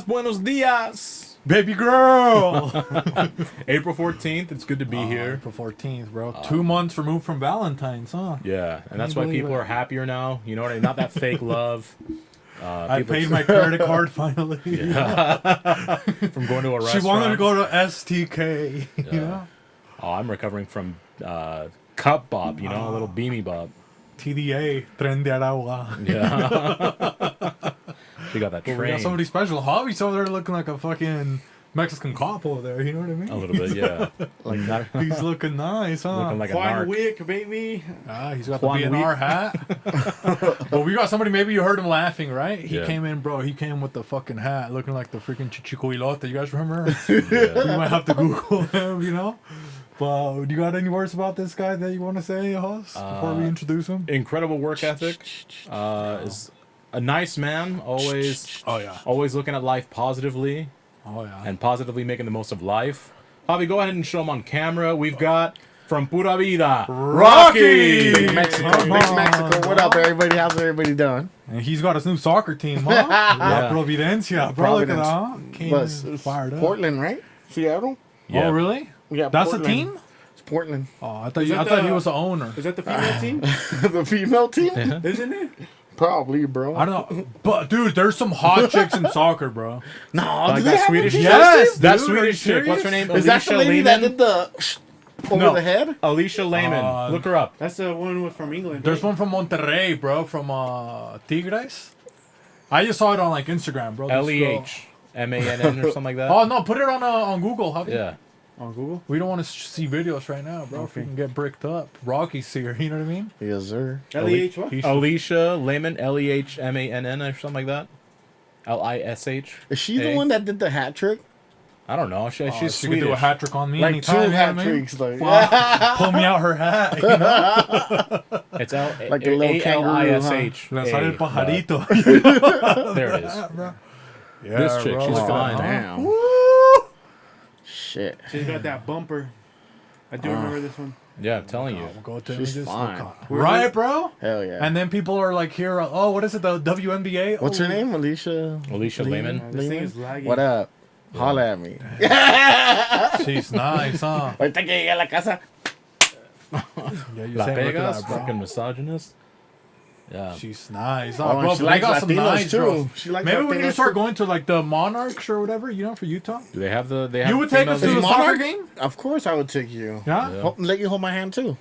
Buenos dias, baby girl. April 14th. It's good to be here. April 14th, bro. 2 months removed from Valentine's, huh? Yeah, and that's why people are happier now. You know what I mean? Not that fake love. I paid my credit card finally. Yeah. From going to a restaurant. She wanted to go to STK. Yeah. You know? Oh, I'm recovering from cup bop. You know, a little beanie bop. TDA, Tren de Aragua. Yeah. She got that train. We got somebody special. Hobby's over there looking like a fucking Mexican cop over there. You know what I mean? A little bit, yeah. Like that. He's looking nice, huh? Looking like a Juan narc. Wick, baby. He's got Juan the BNR hat. But we got somebody, maybe you heard him laughing, right? He came in, bro. He came with the fucking hat looking like the freaking Chichicoilote. You guys remember? Yeah. We might have to Google him, you know? But do you got any words about this guy that you want to say, Hoss, before we introduce him? Incredible work ethic. Is a nice man. Always, always looking at life positively. Oh, yeah. And positively making the most of life. Javi, go ahead and show him on camera. We've got from Pura Vida, Roq-E Big Mexico. Big Mexico. What up, everybody? How's everybody doing? And he's got his new soccer team, huh? La Providencia. Bro, look at that, huh? Came in fired up. Portland, right? Seattle? Yeah. Oh, really? Yeah, That's Portland. the team? It's Portland. Oh, I thought he was the owner. Is that the female team? The female team? Isn't it? Probably, bro. I don't know. But, dude, there's some hot chicks in soccer, bro. No, Like do they that have Swedish a chick? female Yes, team? That dude, are you Swedish chick. What's her serious? name? Is that the Alicia lady that Lehman? did the over the head? Alicia Lehman. Look her up. That's the one from England. There's right? one from Monterrey, bro, from Tigres. I just saw it on, like, Instagram, bro. This girl- Leahmann or something like that. Oh, no, put it on Google, Javi. Yeah. on Google. We don't want to see videos right now, bro. If we can get bricked up. Rocky's here, you know what I mean? Yes, sir. LEH what? Alicia Lehman, Lehmann or something like that. Lish. Is she the one that did the hat trick? I don't know. She's She could Swedish. do a hat trick on me Like anytime, two you know hat what I mean? tricks. Like, Pull me out her hat, you know? It's Like a little kangaroo, huh? Alish. La sale el pajarito. There it is. Yeah, This chick, bro. she's fine. Damn. Woo! Shit. She's got that bumper. I do remember this one. Yeah, I'm telling you. Go to She's this fine. look. Right, bro? Hell yeah. And then people are like here, oh, what is it, the WNBA? What's oh, her name? Alicia Lehman. This thing is lagging. What up? Holla at me. She's nice, huh? Ahorita que llegue a la casa. Yeah, you La saying, look at Pegas, that, bro. fucking misogynist. Yeah. She's nice. Oh, bro, she but they likes got some Latinos nice too. girls. She likes Maybe we need to Latinos start too. going to like the Monarchs or whatever, you know, for Utah. Do they have the? They have You would take us to female the leads? soccer game? Of course I would take you. Yeah? Yeah. Let you hold my hand too.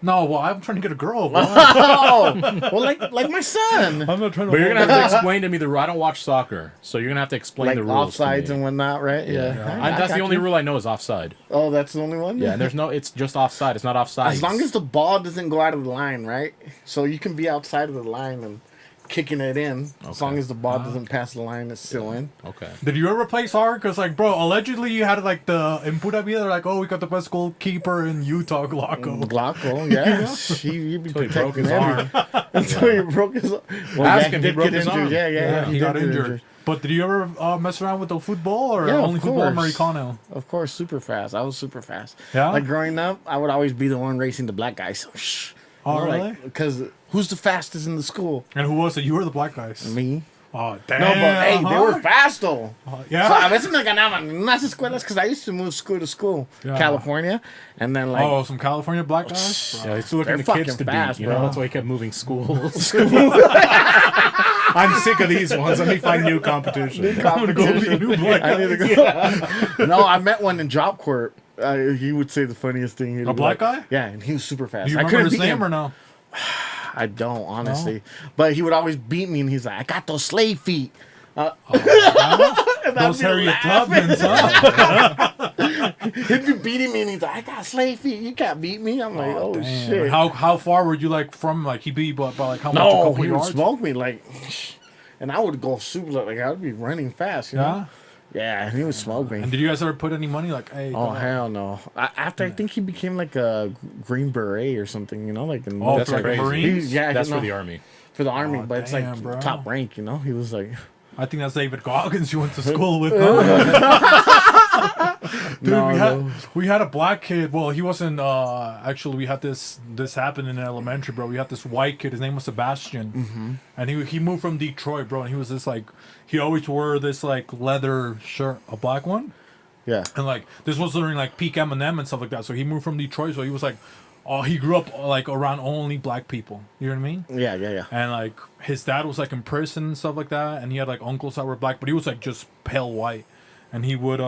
No, well, I'm trying to get a girl, bro. Oh, well, like my son. I'm not trying to. But you're gonna hold have to explain to me the rule. I don't watch soccer, so you're gonna have to explain Like the rules. offsides to me. and whatnot, right? Yeah. That's the only rule I know is offside. Oh, that's the only one? Yeah, and there's no. It's just offside. It's not offside. As long as the ball doesn't go out of the line, right? So you can be outside of the line and kicking it in. As long as the ball doesn't pass the line, it's still in. Okay. Did you ever play soccer? Because, like, bro, allegedly you had, like, in Pura Vida, they're like, oh, we got the best goalkeeper in Utah, Glocko. Glocko, yeah. You'd be Until he broke protecting his him. arm. Until he broke his arm. Well, Ask yeah, him, he he did broke get his injured. arm. Yeah, He got injured. But did you ever mess around with the football or Yeah, of only football course. Americano? Of course, super fast. I was super fast. Yeah? Like growing up, I would always be the one racing the black guys. Shh. Oh, You know, really? Because who's the fastest in the school? And who was it? You were the black guys. Me. Oh, damn. No, but hey, they were fast though. Yeah? So a veces me ganaban en unas escuelas because I used to move school to school, Yeah. California, and then like Oh, some California black guys? Yeah, he's still looking They're for kids fucking to fast, beat. You know, bro. that's why he kept moving schools. I'm sick of these ones. Let me find new competition. I'm going to go be a new black I guy. need to go. No, I met one in drop court. He would say the funniest thing. He'd A be black like- guy? Yeah, and he was super fast. Do you I remember couldn't his beat name him. or no? I don't, honestly. But he would always beat me, and he's like, I got those slave feet. Those Harriet Tubmans, huh? He'd be beating me, and he's like, I got slave feet. You can't beat me. I'm like, oh, Damn. shit. How far were you, like, from, like, he beat you by like, how much? A No, couple he would yards? smoke me, like, and I would go super, like, I would be running fast, you know? Yeah, and he would smoke me. And did you guys ever put any money, like, hey? Oh, go- hell no. After, I think he became like a Green Beret or something, you know? Like in Oh, That's for, like, the crazy. Marines? Yeah, That's you for know, the army. for the army, Oh, but it's damn, like bro. top rank, you know? He was like, I think that's David Goggins you went to school with. Huh? Dude, we had a black kid. Well, he wasn't. Actually, we had this happen in elementary, bro. We had this white kid. His name was Sebastian, and he moved from Detroit, bro. And he was this like, he always wore this like leather shirt, a black one. Yeah. And like this was during like peak Eminem and stuff like that. So he moved from Detroit. So he was like, he grew up like around only black people. You know what I mean? Yeah. And like his dad was like in prison and stuff like that, and he had like uncles that were black, but he was like just pale white. And he would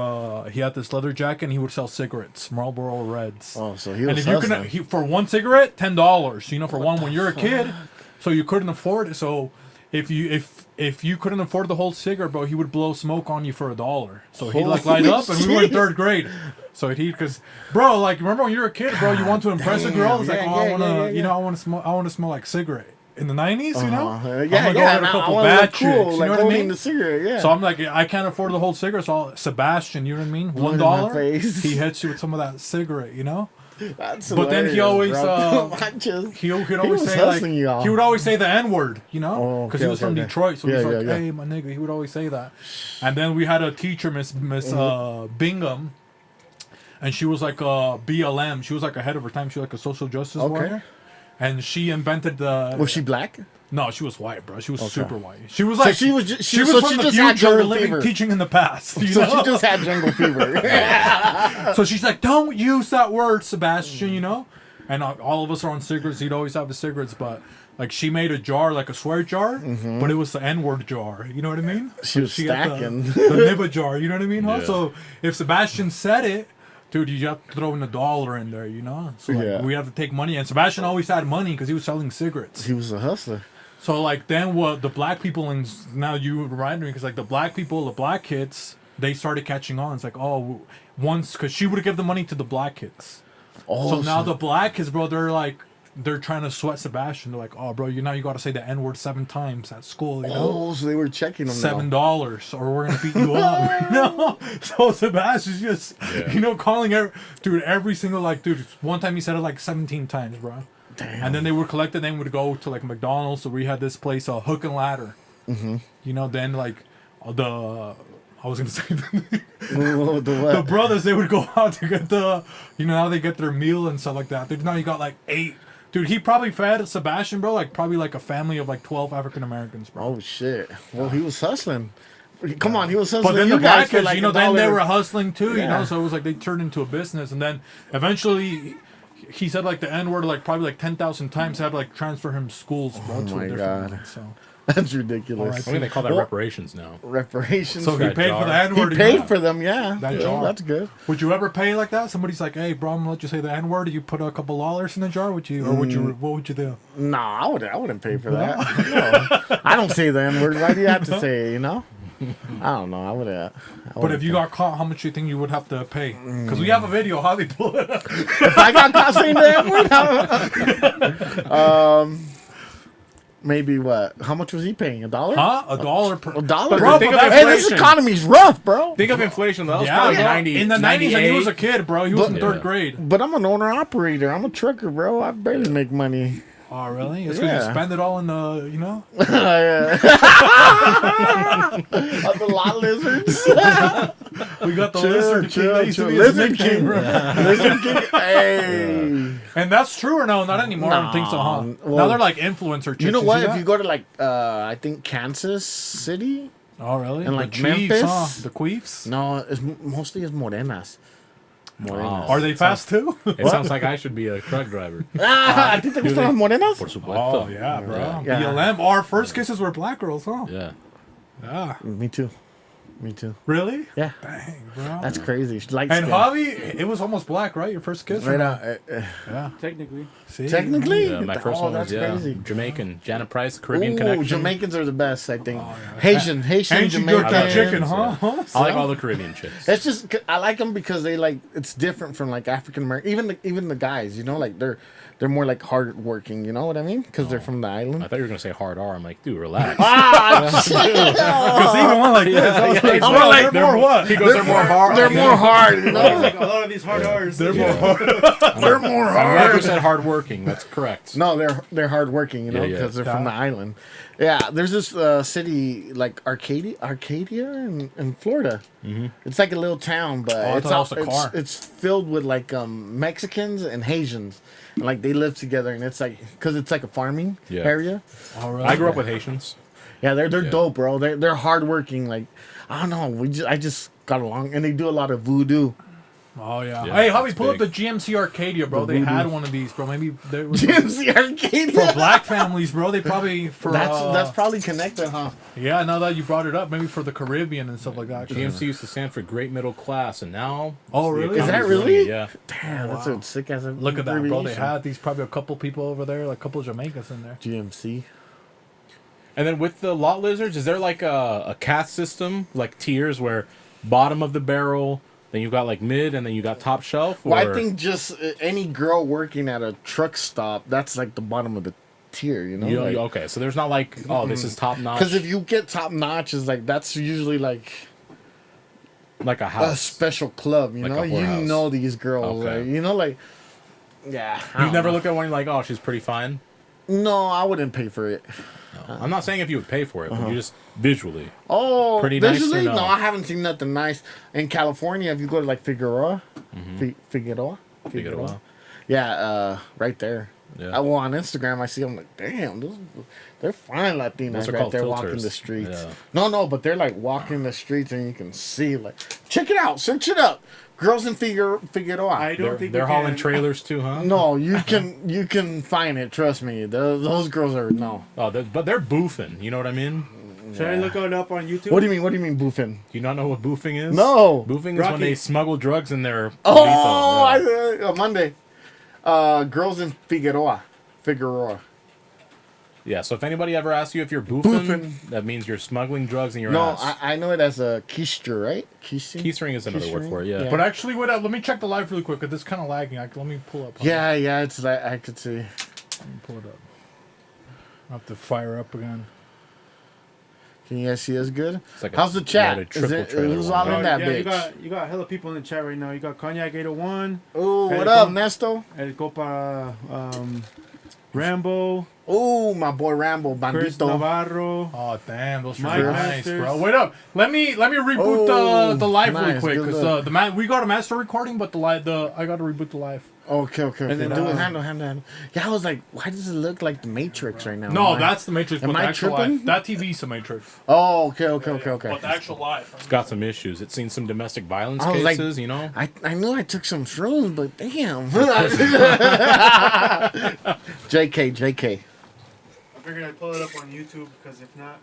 he had this leather jacket and he would sell cigarettes, Marlboro Reds. Oh, so he was. And if you can, for one cigarette, $10. You know, for one when you're a kid, so you couldn't afford it. So if you couldn't afford the whole cigarette, bro, he would blow smoke on you for $1. So he'd like light up, and we were in 3rd grade. So because, bro, like remember when you were a kid, bro, you want to impress a girl. It's like, I want to smell like cigarette. In the 90s, you know? I'm gonna go get a couple bad chicks, you know what I mean? The cigarette, yeah. So I'm like, I can't afford the whole cigarette, so Sebastian, you know what I mean? $1, he hits you with some of that cigarette, you know? That's but then he always, he would always say like, he would always say the N-word, you know? Because he was from Detroit, so he was like, hey, my nigga, he would always say that. And then we had a teacher, Miss Bingham, and she was like a BLM. She was like ahead of her time. She was like a social justice warrior. And she invented the. Was she black? No, she was white, bro. She was super white. She was like she was from the future, living, teaching in the past. You know? She just had jungle fever. So she's like, "Don't use that word, Sebastian." You know, and all of us are on cigarettes. He'd always have the cigarettes, but like she made a jar, like a swear jar, but it was the N-word jar. You know what I mean? She was stacking the nibba jar. You know what I mean? Huh? So if Sebastian said it. Dude, you have to throw in $1 in there, you know? So like, we have to take money. And Sebastian always had money because he was selling cigarettes. He was a hustler. So like then what the black people, and now you remind me, because like the black people, the black kids, they started catching on. It's like, oh, once, because she would give the money to the black kids. Oh, so now the black kids, bro, they're trying to sweat Sebastian. They're like, oh, bro, you got to say the N-word 7 times at school, you know? Oh, so they were checking them $7 or we're going to beat you up, you know? So Sebastian's just, calling every single, like, dude, one time he said it like 17 times, bro. Damn. And then they would collect it, then would go to like McDonald's. So we had this place, Hook and Ladder. Mm-hmm. You know, then like I was gonna say the brothers, they would go out to get how they get their meal and stuff like that. Now you got like 8. Dude, he probably fed Sebastian, bro, like probably like a family of like 12 African Americans, bro. Oh shit! Well, he was hustling. Come on, he was hustling. But then the black kids, like, then they were hustling too, you know. So it was like they turned into a business, and then eventually. He said like the N-word like probably like 10,000 times. Had to like transfer him schools, bro. Oh my god, one, so. That's ridiculous. I think they call that reparations now. Reparations. So he paid for the N-word. He paid for them, yeah. That jar. That's good. Would you ever pay like that? Somebody's like, "Hey, bro, I'm gonna let you say the N-word." You put a couple dollars in the jar, would you, or would you? What would you do? Nah, I wouldn't pay for that. No. I don't say the N-word. Why do you have to say it? You know? I don't know. I would. But if you got caught, how much do you think you would have to pay? Because we have a video. How they pull it up. If I got caught saying the N-word, maybe what? How much was he paying? $1? Huh? $1 per. $1? Bro, hey, this economy's rough, bro. Think of inflation. That was probably 90. In the 90s, and he was a kid, bro. He was in 3rd grade. But I'm an owner-operator. I'm a trucker, bro. I barely make money. Oh, really? It's because you spend it all in the, you know? The lot lizards. We got the Lizard King. Lizard King. Lizard King. Hey. And that's true or no? Not anymore. I don't think so, huh? Well, now they're like influencer chicks. You know what? If you go to like, I think Kansas City. Oh, really? And like the Memphis. Huh? The Queefs? No, it's mostly morenas. Are they fast too? It sounds like I should be a truck driver. I think they still have morenas. Por supuesto. Oh, yeah, bro. Yeah. BLM. Our first kisses were black girls, huh? Yeah. Yeah. Me too. Really? Yeah. Dang, bro. That's crazy. And Javi, it was almost black, right? Your first kiss? Right now. Yeah. Technically. See? Technically? Yeah, my first one was crazy. Jamaican. Janet Price, Caribbean Connection. Jamaicans are the best, I think. Oh, yeah. Haitian, Jamaican. Chicken, huh? I like all the Caribbean chicks. It's just, I like them because they like, it's different from like African American. Even the guys, you know, like they're more like hard working, you know what I mean? Because they're from the island. I thought you were going to say hard R. I'm like, dude, relax. Because even one like this, Like, I'm bro, like, they're more what? He goes, they're more hard. They're more hard, you know. Like a lot of these hard R's. They're more hard. They're more I'm glad you hard. said hardworking. That's correct. No, they're hardworking, you know, Yeah, yeah. because they're from the island. Yeah, there's this city like Arcadia in Florida. Mm-hmm. It's like a little town, but I it's thought it was a car. it's filled with like Mexicans and Haitians, and like they live together, and it's like because it's like a farming Yeah. area. All right. I grew up with Haitians. Yeah, they're dope, bro. They're hardworking. Like I don't know, I just got along, and they do a lot of voodoo. Oh yeah. Yeah, Hey, Hobby, that's pull up big. the GMC Arcadia, bro. The They voodoo. had one of these, bro. Maybe they were GMC Arcadia. for black families, bro. They probably for That's probably connected, huh? yeah. Now that you brought it up, maybe for the Caribbean and stuff like that. GMC used to stand for Great Middle Class, and now Oh, really? Is that economy's really? running, yeah. Damn, that's a sick ass. Look at that, bro. They abbreviation. had these probably a couple people over there, like a couple Jamaicans in there. GMC. And then with the lot lizards, is there like a caste system, like tiers, where bottom of the barrel, then you got like mid, and then you got top shelf? Or... Well, I think just any girl working at a truck stop, that's like the bottom of the tier, you know? Okay, so there's not like, oh, this is top notch. Because if you get top notch, is like that's usually like like a a house. special club, you Like know? a You whorehouse. know these girls, Okay. like, you know, like yeah. I You've don't never know. looked at one and you're like, oh, she's pretty fine. No, I wouldn't pay for it. I'm not saying if you would pay for it, but you just visually. Oh, Pretty nice or visually, no? no, I haven't seen nothing nice in California. If you go to like Figueroa, Figueroa. yeah, right there. Yeah. Well, on Instagram, I see them like, damn, they're fine Latinas Those are right called there walking filters. the streets. Yeah. No, but they're like walking the streets and you can see like, check it out, search it up. Girls in Figueroa. I don't think They're you hauling can. trailers too, huh? No, you can find it. Trust me. Those girls are no. Oh, but they're boofing. You know what I mean? Should I look it up on YouTube? What do you mean? What do you mean boofing? Do you not know what boofing is? No. Boofing is Rocky. when they smuggle drugs in their. Oh, burrito, yeah. Monday. Girls in Figueroa. Yeah, so if anybody ever asks you if you're boofing, Boofing. that means you're smuggling drugs in your No, ass. I know it as a keistre, right? Keystring is another word for it, yeah. Yeah. But actually, wait up. Let me check the live really quick, because it's kind of lagging. Let me pull up. Yeah, it's like I could see. Let me pull it up. I have to fire up again. Can you guys see us good? It's like a How's the chat? loaded Is triple it trailer who's one. all in that yeah, bitch? you got hella people in the chat right now. You got Cognac 801, Oh, Hey, what up, come- Nesto? El Copa, Rambo, Oh, my boy Rambo, Chris Bandito. Navarro. Oh damn, those are Mike nice, Masters. bro. Wait up. Let me reboot Oh, the live really nice, quick, good because we got a master recording, but I got to reboot the live. Okay. And then, Do it, handle. Yeah, I was like, why does it look like the Matrix right now? No, Am I- that's the Matrix. am But the I actual tripping? live. That TV's the Matrix. Oh, okay. But the actual live. It's got some issues. It's seen some domestic violence I was like- cases, you know? I knew I took some shrooms, but damn. JK. I figured I'd pull it up on YouTube because if not,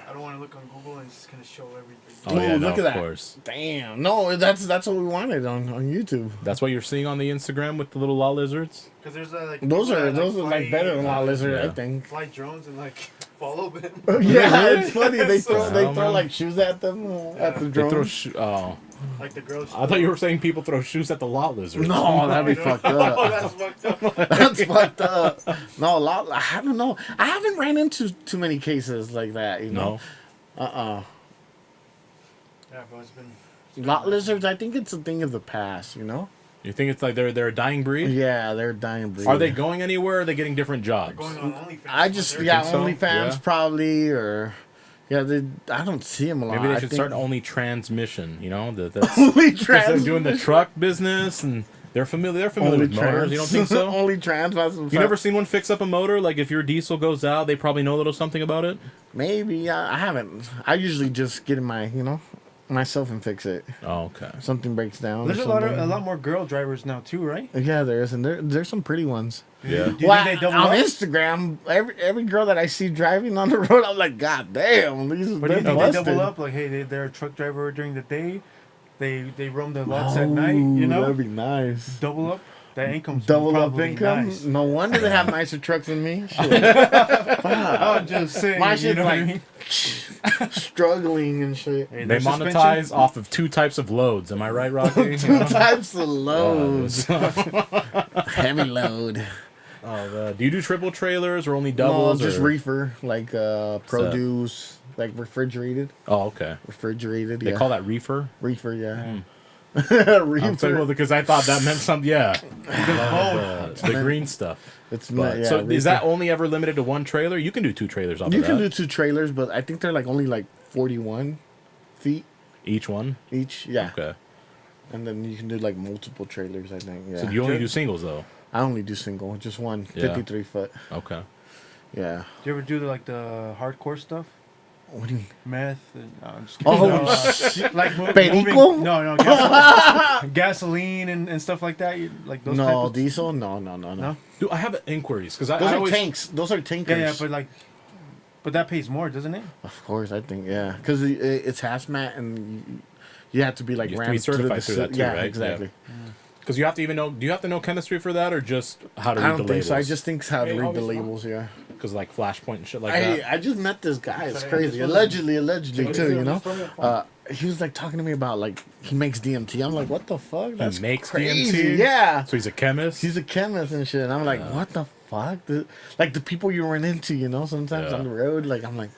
I don't want to look on Google and it's just gonna show everything. Oh, yeah, Ooh, no, look at of that. course. Damn. No, that's what we wanted on YouTube. That's what you're seeing on the Instagram with the little law lizards? Because there's like Those people are that, like better than Law Lizard, I Yeah. think. fly drones and like follow them. Yeah, it's funny. They throw man. like shoes at them at the They drone. throw oh. Like the girls. I thought you were saying people throw shoes at the lot lizards. No, that'd be fucked up. Oh, that's fucked up. That's fucked up. No, I don't know. I haven't ran into too many cases like that. You know. No? Yeah, but it's been. Lot lizards. I think it's a thing of the past. You know. You think it's like they're a dying breed? Yeah, they're dying breed. Are they going anywhere? Or are they getting different jobs? Going on OnlyFans. I just They're- yeah, think so? OnlyFans Yeah. probably or yeah. I don't see them a lot. Maybe they I should think- start only transmission. You know, that's only because they're trans. doing the truck business and they're familiar. They're familiar Only with motors. You don't think so? only trans. You never seen one fix up a motor? Like if your diesel goes out, they probably know a little something about it. Maybe I haven't. I usually just get in myself and fix it. Oh, okay. Something breaks down. There's or a something. lot more girl drivers now too, right? Yeah, there is, and there's some pretty ones. Yeah. Do you Well, think they double on up? Instagram, every girl that I see driving on the road, I'm like, God damn, these But do you they're think they busted. double up? Like, hey, they're a truck driver during the day. They roam the lots at night. You know, that'd be nice. double up. That income's Double up probably income. Nice. No wonder they have nicer trucks than me. Shit. I'm just saying. My you shit's know what I like mean? struggling and shit. Hey, They their monetize suspension- off of 2 types of loads. Am I right, Rocky? Two types of loads. Yeah, Heavy load. Do you do triple trailers or only No, doubles? just or? reefer, like produce, like refrigerated. Oh, okay. Refrigerated, They yeah. call that reefer. reefer, yeah. I'm saying, Reefer. well, because I thought that meant something. Yeah, the green stuff. It's But, not, yeah. so reefer. is that only ever limited to one trailer? You can do 2 trailers off You of can that. do 2 trailers, but I think they're like only like 41 feet Each one. each. Yeah. Okay. And then you can do like multiple trailers, I think. Yeah. So you only do singles though. I only do single, just one, Yeah. 53 foot. Okay. Yeah. Do you ever do the hardcore stuff? What do you Meth? And, I'm just kidding. Oh, shit. like Perico? No, gasoline and stuff like that. Like those. type No, of, diesel? No. No. Dude, I have inquiries because Those I are always tanks. Those are tankers. Yeah, but that pays more, doesn't it? Of course, I think, yeah. Because it's hazmat and you have to be like You have to be rammed to the certified through that too, yeah, right? exactly. because you have to even know. Do you have to know chemistry for that or just how to read I the don't labels? think so. I just think how to read the labels, yeah. because like flashpoint and shit like that. I just met this guy. It's crazy. Allegedly too, you know? He was like talking to me about like he makes DMT. I'm like, what the fuck? That's makes crazy. DMT? Yeah. So he's a chemist. He's a chemist and shit. And I'm like, what the fuck? Like the people you run into, you know, sometimes Yeah. on the road, like I'm like,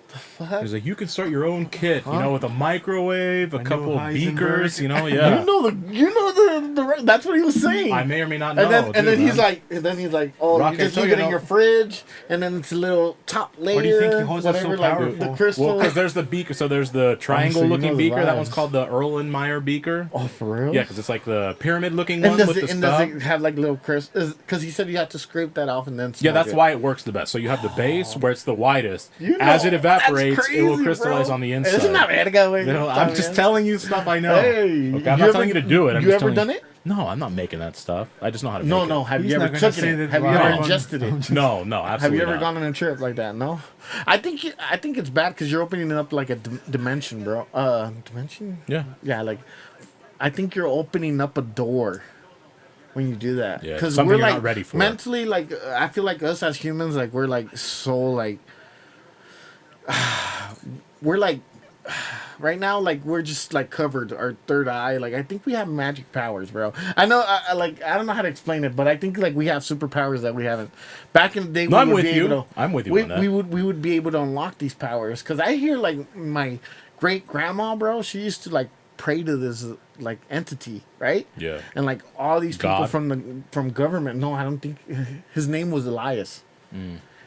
the fuck? He's like, you can start your own kit, you know, with a microwave, a new couple of Heisenberg. beakers, you know, yeah. You know the that's what he was saying. I may or may not know. And then dude, he's man. like, oh, Rock, you just I leave tell it you, in no. your fridge, and then it's a little top layer. Why do you think he holds that so whatever, like powerful? the crystal. Well, because there's the beaker. So there's the triangle-looking know the beaker. That one's vibes. called the Erlenmeyer beaker. Oh, for real? Yeah, because it's like the pyramid-looking And one does with it the and stuff. does it have like little crystals? Because he said you have to scrape that off and then. Yeah, smoke that's it. why it works the best. So you have the base where it's the widest. You As know, it evaporates, that's it will crazy, crystallize bro. on the inside. Isn't that vertigo? You know, I'm just telling you stuff I know. Hey, okay, I'm not telling you to do it. I'm you just ever telling done it? No, I'm not making that stuff. I just know how to No, make no. it. Have He's you ever not gonna taken say it? that Have you live ever on- ingested it? No, no, Have absolutely you ever not. gone on a trip like that? No. I think it's bad because you're opening up like a dimension, bro. Dimension? Yeah. Yeah, like I think you're opening up a door when you do that. Yeah, Because something we're you're like not ready for. mentally, like I feel like us as humans, like we're like so like we're like right now, like we're just like covered our third eye. Like I think we have magic powers, bro. I know, I don't know how to explain it, but I think like we have superpowers that we haven't. Back in the day, No, we I'm would with be you. able to, I'm with you we, on that. we would be able to unlock these powers because I hear like my great grandma, bro. She used to like pray to this like entity, right? Yeah. And like all these people God? from government. No, I don't think his name was Elias.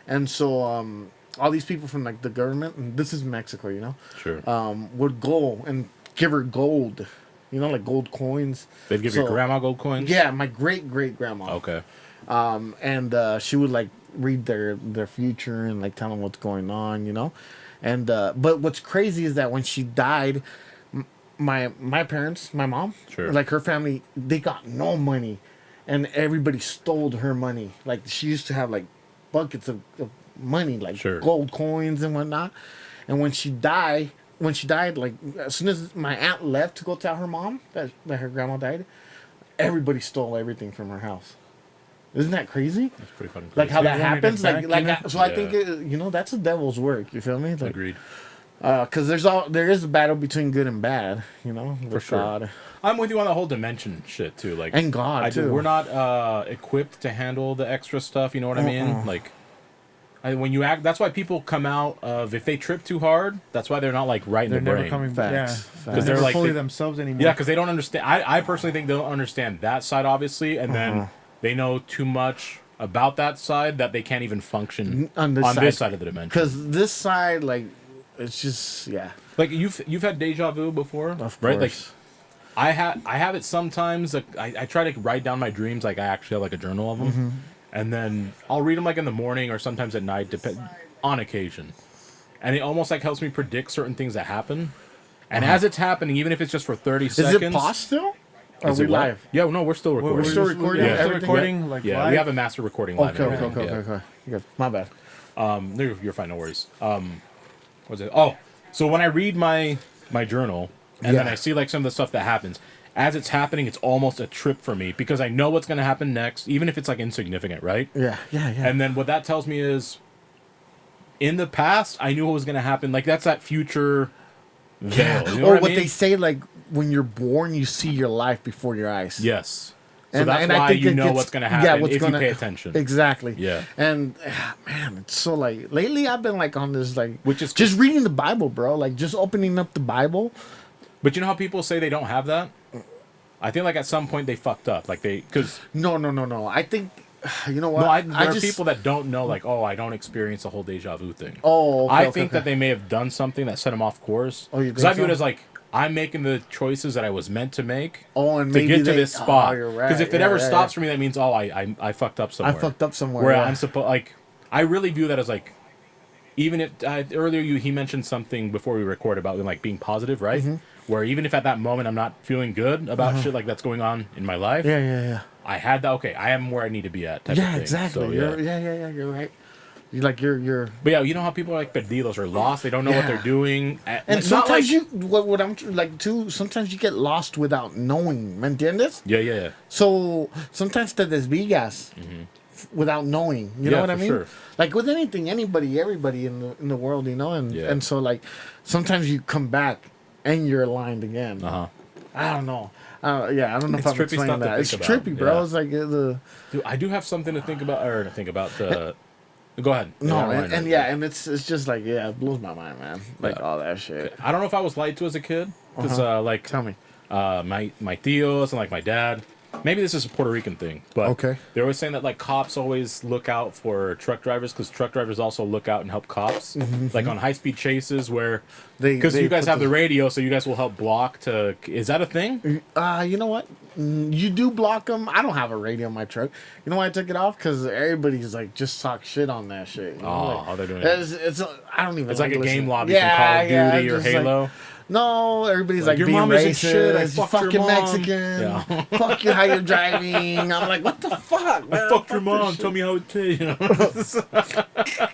And so all these people from like the government, and this is Mexico, you know, Sure. would go and give her gold, you know, like gold coins. They'd give your So- grandma gold coins? Yeah, my great grandma. Okay. And she would like read their future and like tell them what's going on, you know. And but what's crazy is that when she died, my parents, my mom, Sure. like her family, they got no money, and everybody stole her money. Like she used to have like buckets of money, like Sure. gold coins and whatnot. And when she died, like as soon as my aunt left to go tell her mom that her grandma died, everybody stole everything from her house. Isn't that crazy? That's pretty fucking crazy. Like how They that wanted it happens, back, like you know? so I Yeah. think you know that's the devil's work. You feel me? Like, Agreed. because there is a battle between good and bad. You know, with sure. God I'm with you on the whole dimension shit, too. Like, and God too. We're not equipped to handle the extra stuff, you know what I mean? Like, when you act, that's why people come out of, if they trip too hard, that's why they're not, like, right in They're the never brain. coming Facts. back. Facts. Because they're they're like- fully they- themselves anymore. Yeah, because they don't understand. I personally think they don't understand that side, obviously, and then they know too much about that side that they can't even function on this side of the dimension. Because this side, like, it's just yeah. Like you've had deja vu before, Of right? Like course. I have it sometimes. Like, I try to write down my dreams. Like I actually have like a journal of them, Mm-hmm. and then I'll read them like in the morning or sometimes at night, on occasion. And it almost like helps me predict certain things that happen. And as it's happening, even if it's just for 30 Is seconds. it paused still? Or Is are we it what? live? Yeah, no, we're still recording. we're still recording Yeah. Still everything? recording, like Yeah, live. we have a master recording live. Okay, and okay, everything, okay, yeah. okay. You good. My bad. No, you're fine, no worries. What's it? Oh, so when I read my journal and then Yeah. I see like some of the stuff that happens, as it's happening, it's almost a trip for me because I know what's going to happen next, even if it's like insignificant, right? Yeah. And then what that tells me is, in the past, I knew what was going to happen. Like that's that future veil. You know or what I what mean? they say, like when you're born, you see your life before your eyes. Yes. So that's why you know what's going to happen if you pay attention. Exactly. Yeah. And man, it's so like lately I've been like on this like Which is just reading the Bible, bro. Like just opening up the Bible. But you know how people say they don't have that? I feel like at some point they fucked up. Like because No. I think you know what? no, there are people that don't know. Like, oh, I don't experience the whole deja vu thing. Oh, okay, I think that they may have done something that set them off course. Oh, you Because I think view it so? as like I'm making the choices that I was meant to make. Oh, and to maybe get to this spot. Oh, you're Because right. if it ever stops for me, that means I fucked up somewhere. I fucked up somewhere. Where yeah. I'm supposed like I really view that as like even if earlier he mentioned something before we record about like being positive, right? Mm-hmm. Where even if at that moment I'm not feeling good about shit like that's going on in my life, Yeah. I had that. Okay, I am where I need to be at. Type of Yeah, thing. exactly. So, Yeah. You're right. You're. But yeah, you know how people are like perdidos or lost. They don't know what they're doing. And Not sometimes like, what I'm like too. Sometimes you get lost without knowing. ¿Me entiendes? Yeah. So sometimes te desvigas without knowing. You know Yeah, what I for mean? sure. Like with anything, anybody, everybody in the world, you know, and so like sometimes you come back and you're aligned again. I don't know. I don't know It's if I'm trippy explaining stuff to that. It's think about. trippy, bro. Yeah. It's like the. Dude, I do have something to think about, the. Go ahead. No, Yeah, and it's just like it blows my mind, man. Like all that shit. I don't know if I was lied to as a kid because like Tell me. my tios and like my dad. Maybe this is a Puerto Rican thing, but Okay. they're always saying that like cops always look out for truck drivers because truck drivers also look out and help cops, like on high speed chases where because They you guys put have the radio, so you guys will help block. Is that a thing? You know what? You do block them. I don't have a radio in my truck. You know why I took it off? Because everybody's like just talk shit on that shit. You know? Oh, Like, how they're doing it. it's I don't even. It's like a listening. game lobby from Call of Duty or just like- Halo. no, everybody's like your being mom isn't racist. shit, I You fucked your fucking mom. Mexican. Yeah. Fuck you, how you're driving. I'm like, what the fuck, man? I fucked your Fuck this mom. shit. Tell me how it tastes. You know?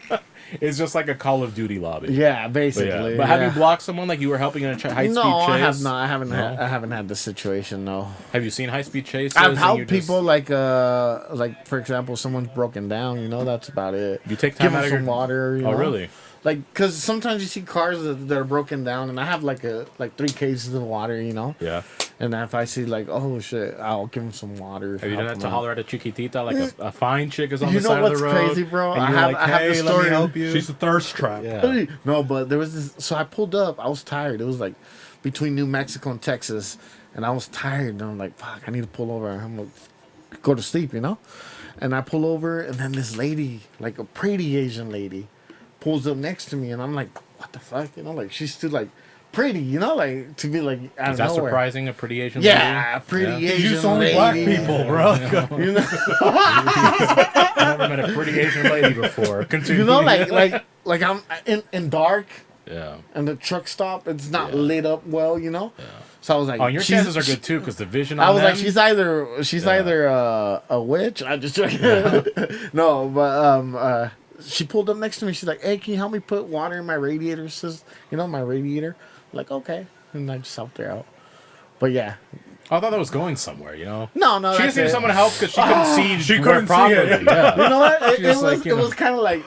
It's just like a Call of Duty lobby. Yeah, But, basically. but have you blocked someone like you were helping in a high speed No, chase? I have not. I haven't. No? I haven't had this situation. No. Have you seen high speed chases? I've and helped you just- people like for example, someone's broken down. You know, that's about it. You take time Give out them of some your water. You Oh know? really? Like, cause sometimes you see cars that are broken down, and I have like 3 cases of water. You know, Yeah. and if I see like, oh shit, I'll give them some water. Have you done help that to them holler at a chiquitita like a fine chick is on You the know side of what's the road? crazy, bro? And I you're have- like, I have the hey, let story. me help you. She's a thirst trap. Yeah. out. No, but there was this. So I pulled up. I was tired. It was like between New Mexico and Texas, and I was tired. And I'm like, fuck, I need to pull over. I'm like, go to sleep, you know. And I pull over, and then this lady, like a pretty Asian lady, pulls up next to me, and I'm like, what the fuck, you know? Like she's still like pretty, you know, like to be like out Is of that nowhere. surprising? A pretty Asian Yeah, lady? pretty Yeah. Asian Use only lady. black people, bro. You know, I've never met a pretty Asian lady before. Continue. you know, like I'm in dark, Yeah. and the truck stop. It's not Yeah. lit up well, you know. So I was like, Oh, and your she's- chances are good too because the vision. On I was like, them- she's either a witch. I just no, but she pulled up next to me. She's like, "Hey, can you help me put water in my radiator? My radiator." I'm like, okay, and I just helped her out. But yeah, I thought that was going somewhere. You know. no, She that's just needed it. someone to help because she couldn't see. She where couldn't see properly. it. Yeah. You know what? It Just was like, you it know. was kind of like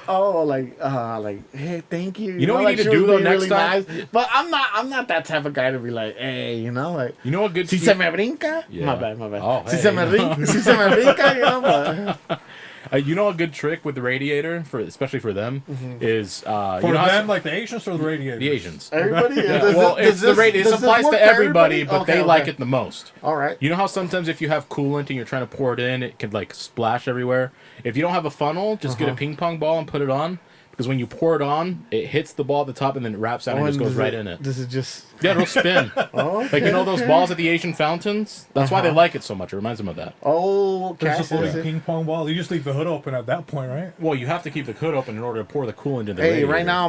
hey, thank you. You know what like, you need she to was do, though, being next time? Nice. But I'm not that type of guy to be like, hey, you know, like. You know what good. Si se me brinca, Yeah. my bad. Oh, si hey, se me you know. brinca, si se me brinca, you know, but You know a good trick with the radiator especially for them is For you know how them, like the Asians or the radiators? the Asians. everybody. Yeah, does well, it- it's does the this- radiator. does This this applies work to for everybody, but Okay, they okay. like it the most. All right. You know how sometimes if you have coolant and you're trying to pour it in, it can like splash everywhere. If you don't have a funnel, just get a ping pong ball and put it on. Because when you pour it on, it hits the ball at the top and then it wraps out and just goes right in it. This is just. Yeah, it'll spin. Oh, Like you know those balls at the Asian fountains? That's why they like it so much. It reminds them of that. Oh, okay. There's just like a Hey, ping pong ball. You just leave the hood open at that point, right? Well, you have to keep the hood open in order to pour the coolant in the radiator. right now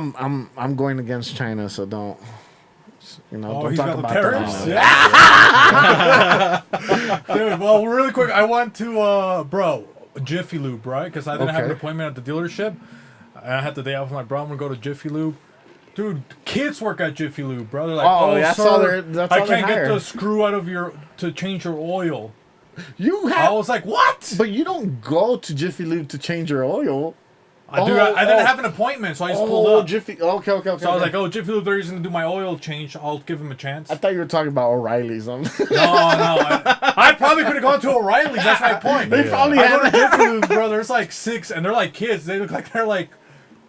I'm going against China, so don't. Oh, don't he's talk got the about tariffs. that. Yeah. Dude, well, really quick, I went to bro Jiffy Lube, right? Because I didn't have an Okay. appointment at the dealership. I had the day off with my bro. I'm gonna go to Jiffy Lube. Dude, kids work at Jiffy Lube, bro. They're like, Oh, oh, that's sir, all that's I all they can't get hire." the screw out of to change your oil. You I have, was like, what? but you don't go to Jiffy Lube to change your oil. I didn't have an appointment, so I just pulled up. Jiffy. Okay. So I was like, Jiffy Lube 30 is going to do my oil change. I'll give him a chance. I thought you were talking about O'Reilly's. No. I probably could have gone to O'Reilly's. That's my point. They probably I go had to Jiffy Lube, bro. There's like 6, and they're like kids. They look like they're like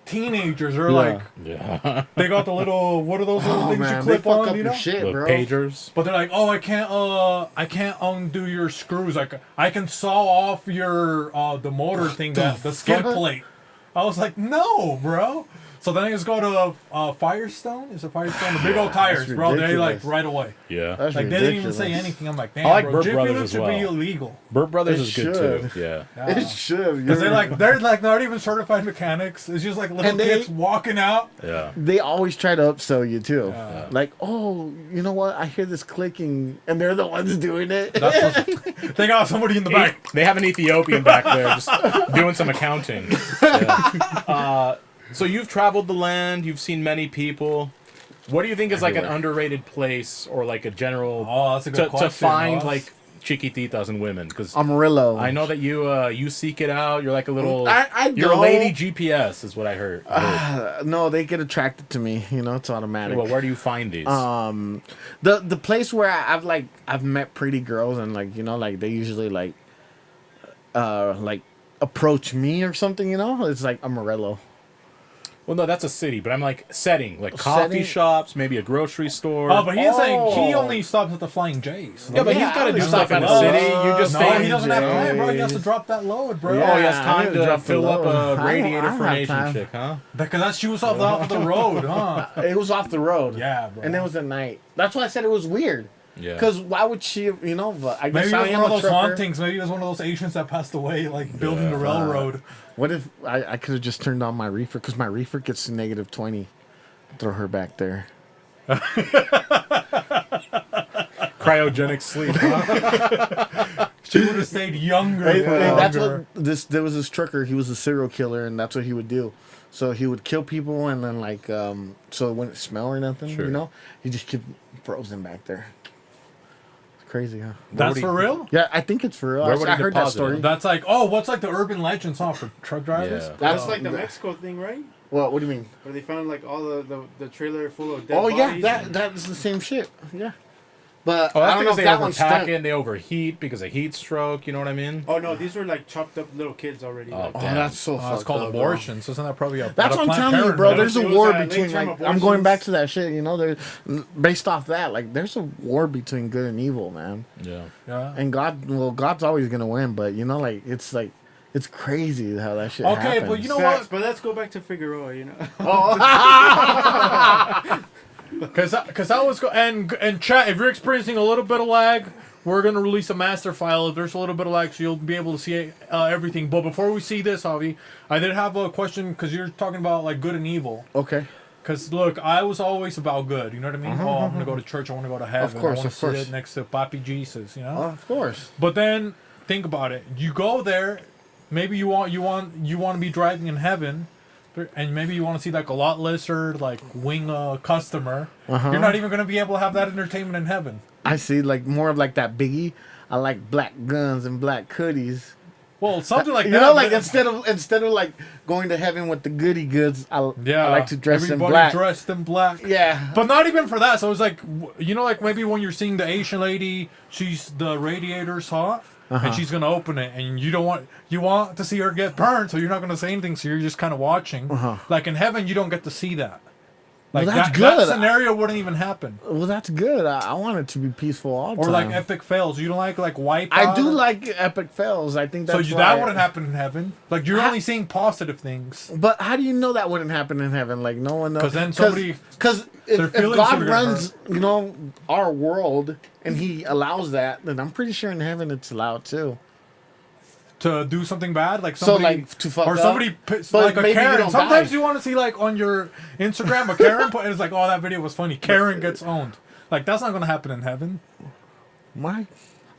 teenagers. Or like, they got the little, what are those little things you clip fuck on, up you your know? shit, The bro. pagers. But they're like, I can't undo your screws. Like, I can saw off your the motor thing, the skid plate. I was like, no, bro. So then I just go to Firestone. Is it Firestone? The big old tires, bro. They like right away. Yeah. That's Like they didn't even ridiculous. say anything. I'm like, damn, I like bro. Burt Jiffy Brothers Lube as should well. be illegal. Burt Brothers It is good should. too. Yeah. It should. Because they're not even certified mechanics. It's just like little And they- kids walking out. Yeah. They always try to upsell you too. Yeah. Like, oh, you know what? I hear this clicking, and they're the ones doing it. They got somebody in the back. They have an Ethiopian back there just doing some accounting. Yeah. So you've traveled the land. You've seen many people. What do you think is like an Everywhere. underrated place or like a general Oh, that's a good question. to find Ross. like chiquititas and women? Because Amarillo. I know that you seek it out. You're like a little. I you're a go. lady GPS is what I heard. No, they get attracted to me. You know, it's automatic. Well, where do you find these? The place where I've met pretty girls and like like they usually like approach me or something. It's like Amarillo. Well, no, that's a city, but I'm like setting, like coffee Setting? shops, maybe a grocery store. Oh, but he's saying he Oh. only stops at the Flying J's. yeah, but Yeah, he's got to I do don't stuff in know. the city. You just No, stay. he doesn't have Jays. time, bro. He has to drop that load, bro. Yeah. Oh, he has I time didn't to drop the fill up load. a I radiator don't for an have Asian time. chick, huh? Because that she was off the road, huh? It was off the road. Yeah, bro. And it was at night. That's why I said it was weird. Yeah. Because why would she? But I guess Maybe it I was am one of a those trucker. hauntings. Maybe it was one of those Asians that passed away, like building the railroad. What if I could have just turned on my reefer? Because my reefer gets to -20. Throw her back there. Cryogenic sleep, huh? She would have stayed younger. Hey, for that's longer. what there was this trucker. He was a serial killer, and that's what he would do. So he would kill people, and then so it wouldn't smell or nothing. Sure. He just kept frozen back there. It's crazy, huh? That's for real? Yeah, I think it's for real. Where would I he heard that deposit it? story. That's like, what's like the urban legends, huh, for truck drivers? Yeah. That's like the Mexico thing, right? What do you mean? Where they found like all the trailer full of dead Oh yeah, bodies. that's the same shit. Yeah, but Oh, I that's don't know because if they that one's overpack stuck. it and they overheat because of heat stroke. You know what I mean? Oh no, these were like chopped up little kids already. Oh, Like, Oh, damn. that's so It's fucked called up, bro. abortion. So isn't that probably a That's a what I'm Planned telling you, bro. Parenthood? There's a It was, war late-term between like I'm abortions. going back to that shit. There, based off that, like there's a war between good and evil, man. Yeah. Yeah. And God's always gonna win, but it's crazy how that shit Okay, happens. but you know facts, what? but let's go back to Figueroa. Because I was and chat. If you're experiencing a little bit of lag, we're gonna release a master file. If there's a little bit of lag, so you'll be able to see everything. But before we see this, Javi, I did have a question because you're talking about like good and evil. Okay. Because look, I was always about good. You know what I mean? Oh, I'm gonna go to church. I want to go to heaven. course, I want of to course. sit next to Papi Jesus. You know. Of course. But then think about it. You go there, maybe you want to be driving in heaven, and maybe you want to see like a lot lesser like wing customer. You're not even gonna be able to have that entertainment in heaven. I see like more of like that Biggie. I like black guns and black hoodies. Well, something like You that. know, like but- instead of like going to heaven with the goody goods, I yeah, like to dress in everybody black. dressed in black. Yeah. But not even for that. So it's like, like maybe when you're seeing the Asian lady, the radiator's hot, and she's gonna open it, and you want to see her get burned, so you're not gonna say anything, so you're just kind of watching. Like in heaven, you don't get to see that. Like Well, that's that good. scenario wouldn't even happen. Well, that's good. I want it to be peaceful all the Or time. like epic fails. You don't like wipe. I do like epic fails. I think that's that wouldn't happen in heaven. Like you're only seeing positive things. But how do you know that wouldn't happen in heaven? Like no one knows. 'Cause then somebody- Because their if feelings God are gonna runs, our world, and He allows that, then I'm pretty sure in heaven it's allowed too. To do something bad, like So, somebody, like, to fuck or up? somebody, But like a maybe you Karen. don't Sometimes die. you want to see like on your Instagram a Karen, and it's like, oh, that video was funny. Karen gets owned. Like that's not gonna happen in heaven. Why?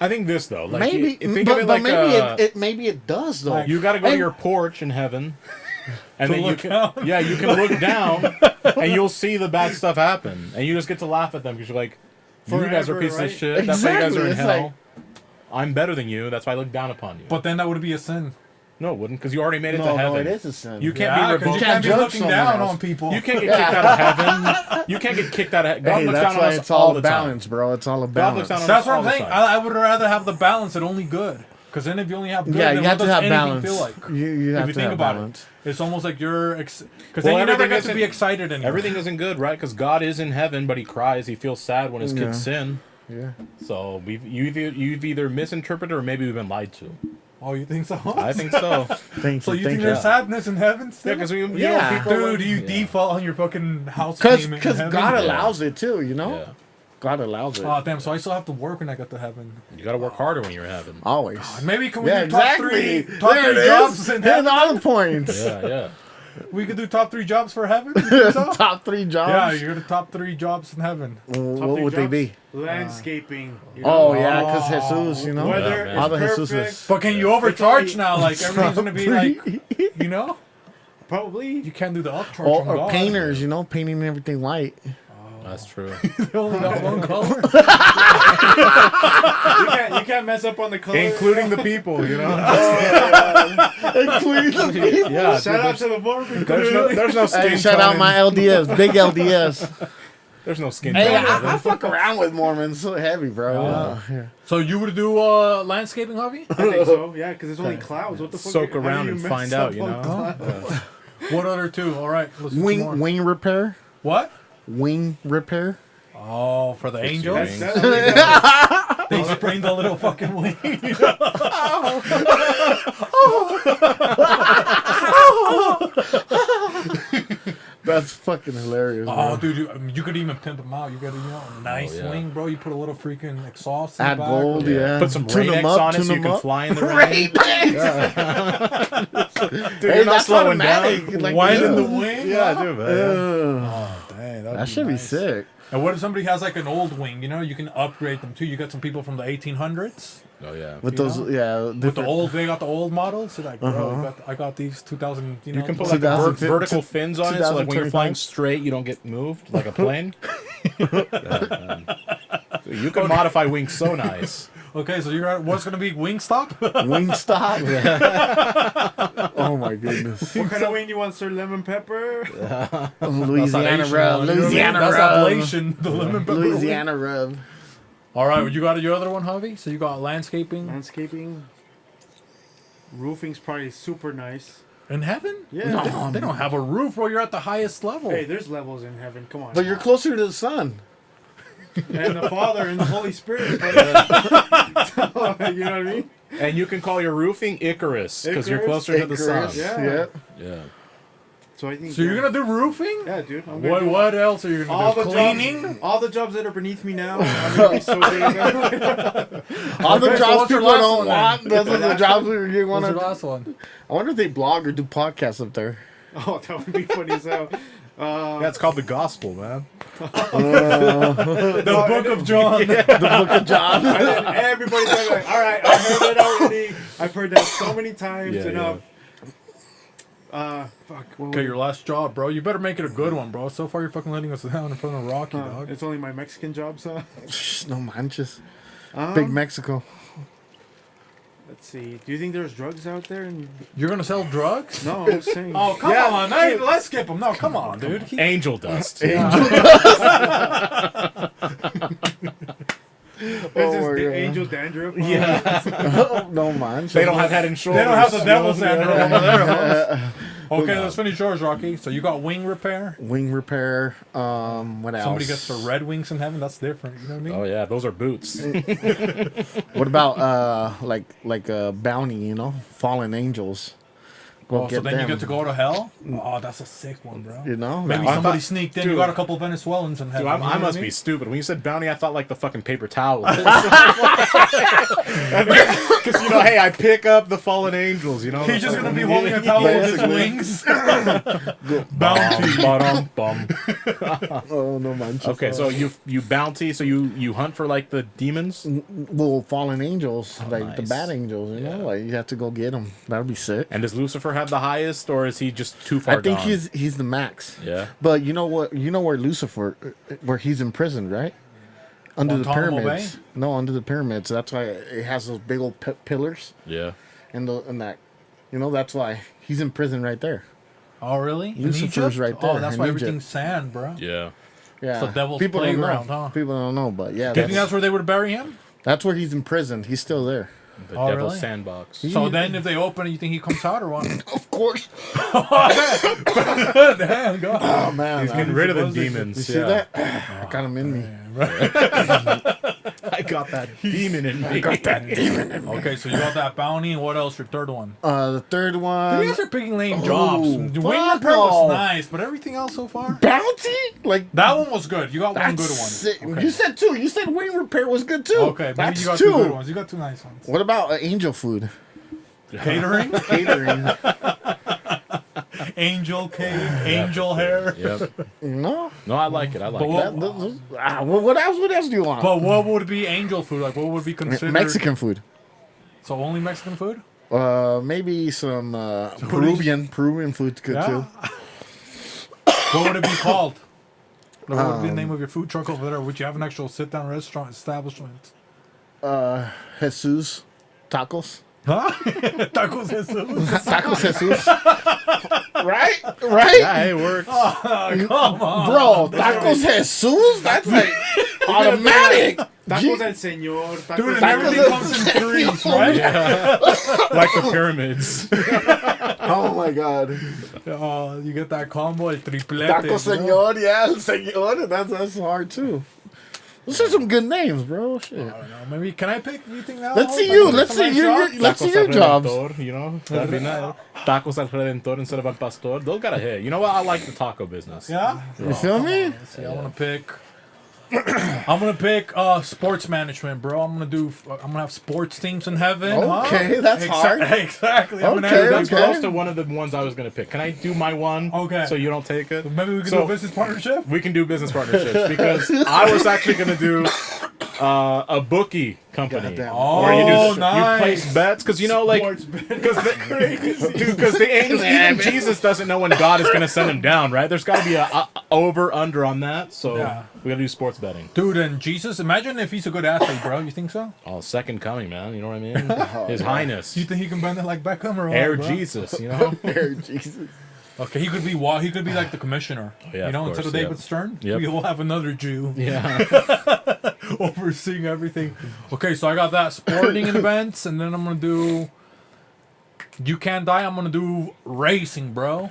I think this though, like Maybe, you think but, of it but like maybe it does though. Like, you got to go to And- your porch in heaven, and To then you look can, out. yeah, you can look down, and you'll see the bad stuff happen, and you just get to laugh at them because you're like, you guys are Forever, pieces of right? shit. That's why you guys are in Exactly, it's hell. like- I'm better than you. That's why I look down upon you. But then that would be a sin. No, it wouldn't, because you already made it to No, heaven. it is a sin. You can't Yeah, be 'cause revoked. you can't be judge looking someone down else. on people. You can't get kicked out of heaven. You can't get kicked out of God Hey, looks that's down on why us it's all all the time. balance, bro. It's all a God looks balance. down on That's all what I'm the saying. time. I would rather have the balance and only good. Because then if you only have good, Yeah, then you have what to does have anything balance. feel like? You If have you to think have about balance. it, it's almost like you're... Because Well, then you never everything get to isn't- be excited anymore. Everything isn't good, right? Because God is in heaven, but he cries. He feels sad when his kids sin. Yeah. So you've either misinterpreted or maybe we've been lied to. Oh, you think so? I think so. Thank So you. you Thank think you. there's sadness in heaven Yeah, still? because Yeah. people Dude, you default on your fucking house Because payment in heaven? God Yeah. allows it too, you know? Yeah. God allows it. Oh, damn, so I still have to work when I get to heaven. You got to work harder when you're in heaven. Always. Maybe can we Yeah, do top exactly. three, top There three it jobs is. in Hit heaven? all the points. Yeah, yeah. We could do top 3 jobs for heaven? You think so? Top 3 Yeah, jobs. you're the top 3 jobs in heaven. What would they be? Landscaping. You Oh know? yeah, because Jesus, you know. Weather Yeah, is man. All the perfect. Jesuses. But can you overcharge now? Like, everything's going to be like, you know? Probably. You can't do the upcharge Or, from God. painters, you know, painting everything white. That's true. They only got one color. You can't mess up on the color. Including the people, you know? Yeah. Shout out to the Mormon. There's no skin Hey, shout out tone my LDS, big LDS. There's no skin Hey, tone. I fuck around with Mormons, so heavy, bro. Yeah. So you would do landscaping, Javi? I think so. Yeah, because it's only clouds. What the fuck? Soak how do around you and mess find up out, you on know? clouds? What other 2? All right, let's do 2 more. Wing repair. What? Wing repair. Oh, for the angels? wings. They sprained the little fucking wing. That's fucking hilarious. Oh, Bro. dude, you could even pimp them out. You got a nice yeah. wing, bro. You put a little freaking exhaust in Add the back. gold, yeah. Put some Tune rain 'em X up, on it tune so you 'em can up. fly in the rain. Right. Dude, Hey, you're not that's slowing automatic. down. Like, Wine in yeah. the wing? Yeah, I do, man. Oh, dang. That should be sick. And what if somebody has like an old wing? You know, you can upgrade them too. You got some people from the 1800s. Oh, yeah. With You those, know? yeah. With the old, they got the old models. So like, bro, I got these 2000. You know, You can put So like the that's a vertical fins on it, so like when you're 2025? flying straight, you don't get moved like a plane. Yeah, so you can modify wings so nice. Okay, so you're at, what's gonna be Wingstop? wing stop. Oh my goodness. What kind of wing do you want, sir? Lemon pepper? Louisiana rub. Louisiana That's rub. ablation. The lemon pepper. Louisiana rub. All right, you got your other one, Javi. So you got landscaping Landscaping. Roofing's probably super nice. in heaven. Yeah. They don't have a roof where you're at the highest level. Hey, there's levels in heaven. Come on. But you're closer to the sun. And the Father and the Holy Spirit. But, you know what I mean? And you can call your roofing Icarus because you're Icarus? closer to the sun. Icarus, Yeah. Yeah. So I think. So you're gonna do roofing? Yeah, dude. I'm gonna do What else are you gonna all do? the Cleaning? jobs, all the jobs that are beneath me now. I'm gonna be so good at them. All the Okay, so jobs what's your people last don't one? want. Those are the jobs you What's want your to. last one? I wonder if they blog or do podcasts up there. Oh, that would be funny as hell. Yeah, it's called the gospel, man. The Book of John. The Book of John. And then everybody's like, all right, I heard it already. I've heard that so many times. Yeah, Enough. Fuck. Okay, your last job, bro. You better make it a good one, bro. So far, you're fucking letting us down in front of Roq-E, dog. It's only my Mexican jobs, huh? No manches. Big Mexico. Let's see. Do you think there's drugs out there? You're gonna sell drugs? No, I'm saying. Oh, come Yeah, on. Hey, let's skip him. No, come on, dude. Angel dust. There's Oh this my God. angel dandruff. Oh, no manches. They don't have head and shoulders. They don't have the devil sander over there. Huh? Okay, let's finish yours, Roq-E. So you got wing repair. Wing repair. What else? Somebody gets the red wings in heaven. That's different. You know what I mean? Oh yeah, those are boots. What about like bounty? You know, fallen angels. Go Oh, so get then them. you get to go to hell? Oh, that's a sick one, bro. You know, Maybe that- somebody sneaked in. You Dude. got a couple Venezuelans in heaven. Dude, you know I what must mean? be stupid. When you said bounty, I thought like the fucking paper towel. Because you know, hey, I pick up the fallen angels. You know, He's just gonna be holding a towel with his wings. Bounty. Bum. Oh no manches. Okay, so you bounty. So you hunt for like the demons. Well, fallen angels, like the nice. bad angels. You know, Yeah. like you have to go get them. That would be sick. And does Lucifer have the highest, or is he just too far I think gone? he's the max. Yeah. But you know what? You know where Lucifer, where he's imprisoned, right? Under the Guantanamo pyramids. Bay? No, under the pyramids. That's why it has those big old pillars Yeah. and that You know, that's why he's in prison right there. Oh, really? In Lucifer's Egypt? right there. Oh, that's in why Egypt. everything's sand, bro. Yeah. Yeah. So devil's People don't playground, know. huh? People don't know, but yeah, Do you think that's where they would bury him? that's where he's imprisoned. He's still there. The Oh, devil's really? sandbox. So then, if they open it, you think he comes out or what? Of course. Damn, God. Oh man, He's getting rid of the You demons. see that? I got him in me. I got that demon in me. Okay, so you got that bounty, and what else? Your third one. The third one. You guys are picking lame jobs. The wing fuck repair was no. nice, but everything else so far? Bounty? Like That one was good. You got one that's good one. sick. Okay. You said two. You said wing repair was good too. Okay, maybe that's you got two. two good ones. You got two nice ones. What about angel food? Catering, Catering. angel cake, angel hair. Yep. No. No, I like it. I like But it. What else? What else do you want? But what would be angel food? Like, what would be considered Mexican food. So only Mexican food? Maybe some Peruvian food's good too. What would it be called? Like, what would be the name of your food truck over there? Would you have an actual sit-down restaurant establishment? Jesus tacos. Huh? Tacos Jesus. Tacos Jesus. Right? Right? Yeah, hey, it works. Oh, come on. Bro, tacos Jesus? That's like automatic. Tacos del Señor. Tacos Dude, and Tacos everything del comes in threes, right? Yeah. Like the pyramids. Oh my god. Oh, you get that combo, el triplete. Taco bro. Señor, yeah, Señor. That's hard too. Those are some good names, bro. Shit. I don't know. Maybe, can I pick? You think that? Let's see Like, you. pick Let's some see nice your jobs? let's see Tacos your al jobs. Redentor, you know? That'd be nice. Tacos al Redentor instead of al Pastor. Those gotta hit. You know what? I like the taco business. Yeah? You feel me? Let's see, I want to pick... I'm gonna pick sports management, bro. I'm gonna have sports teams in heaven. Okay, that's hard. Exactly. I'm gonna Okay, have That's okay. close to one of the ones I was gonna pick. Can I do my one? Okay. So you don't take it? Maybe we can So- do a business partnership. We can do business partnerships because I was actually gonna do a bookie company. Goddamn. Where you Oh, do nice. you place bets because you know like because the angels even Jesus doesn't know when God is gonna send him down, right? There's got to be a over under on that, so Yeah. we gotta do sports betting. Dude, and Jesus, imagine if he's a good athlete, bro. You think so? Oh, second coming, man. You know what I mean? His Highness, You think he can bend it like Beckham or what, Air bro? Jesus. You know? Jesus. Okay, he could be like the commissioner. yeah, you know, of instead of course, David yep. Stern, Yep. we will have another Jew Yeah. overseeing everything. Okay, so I got that sporting events, and then I'm gonna do. You Can't Die. I'm gonna do racing, bro.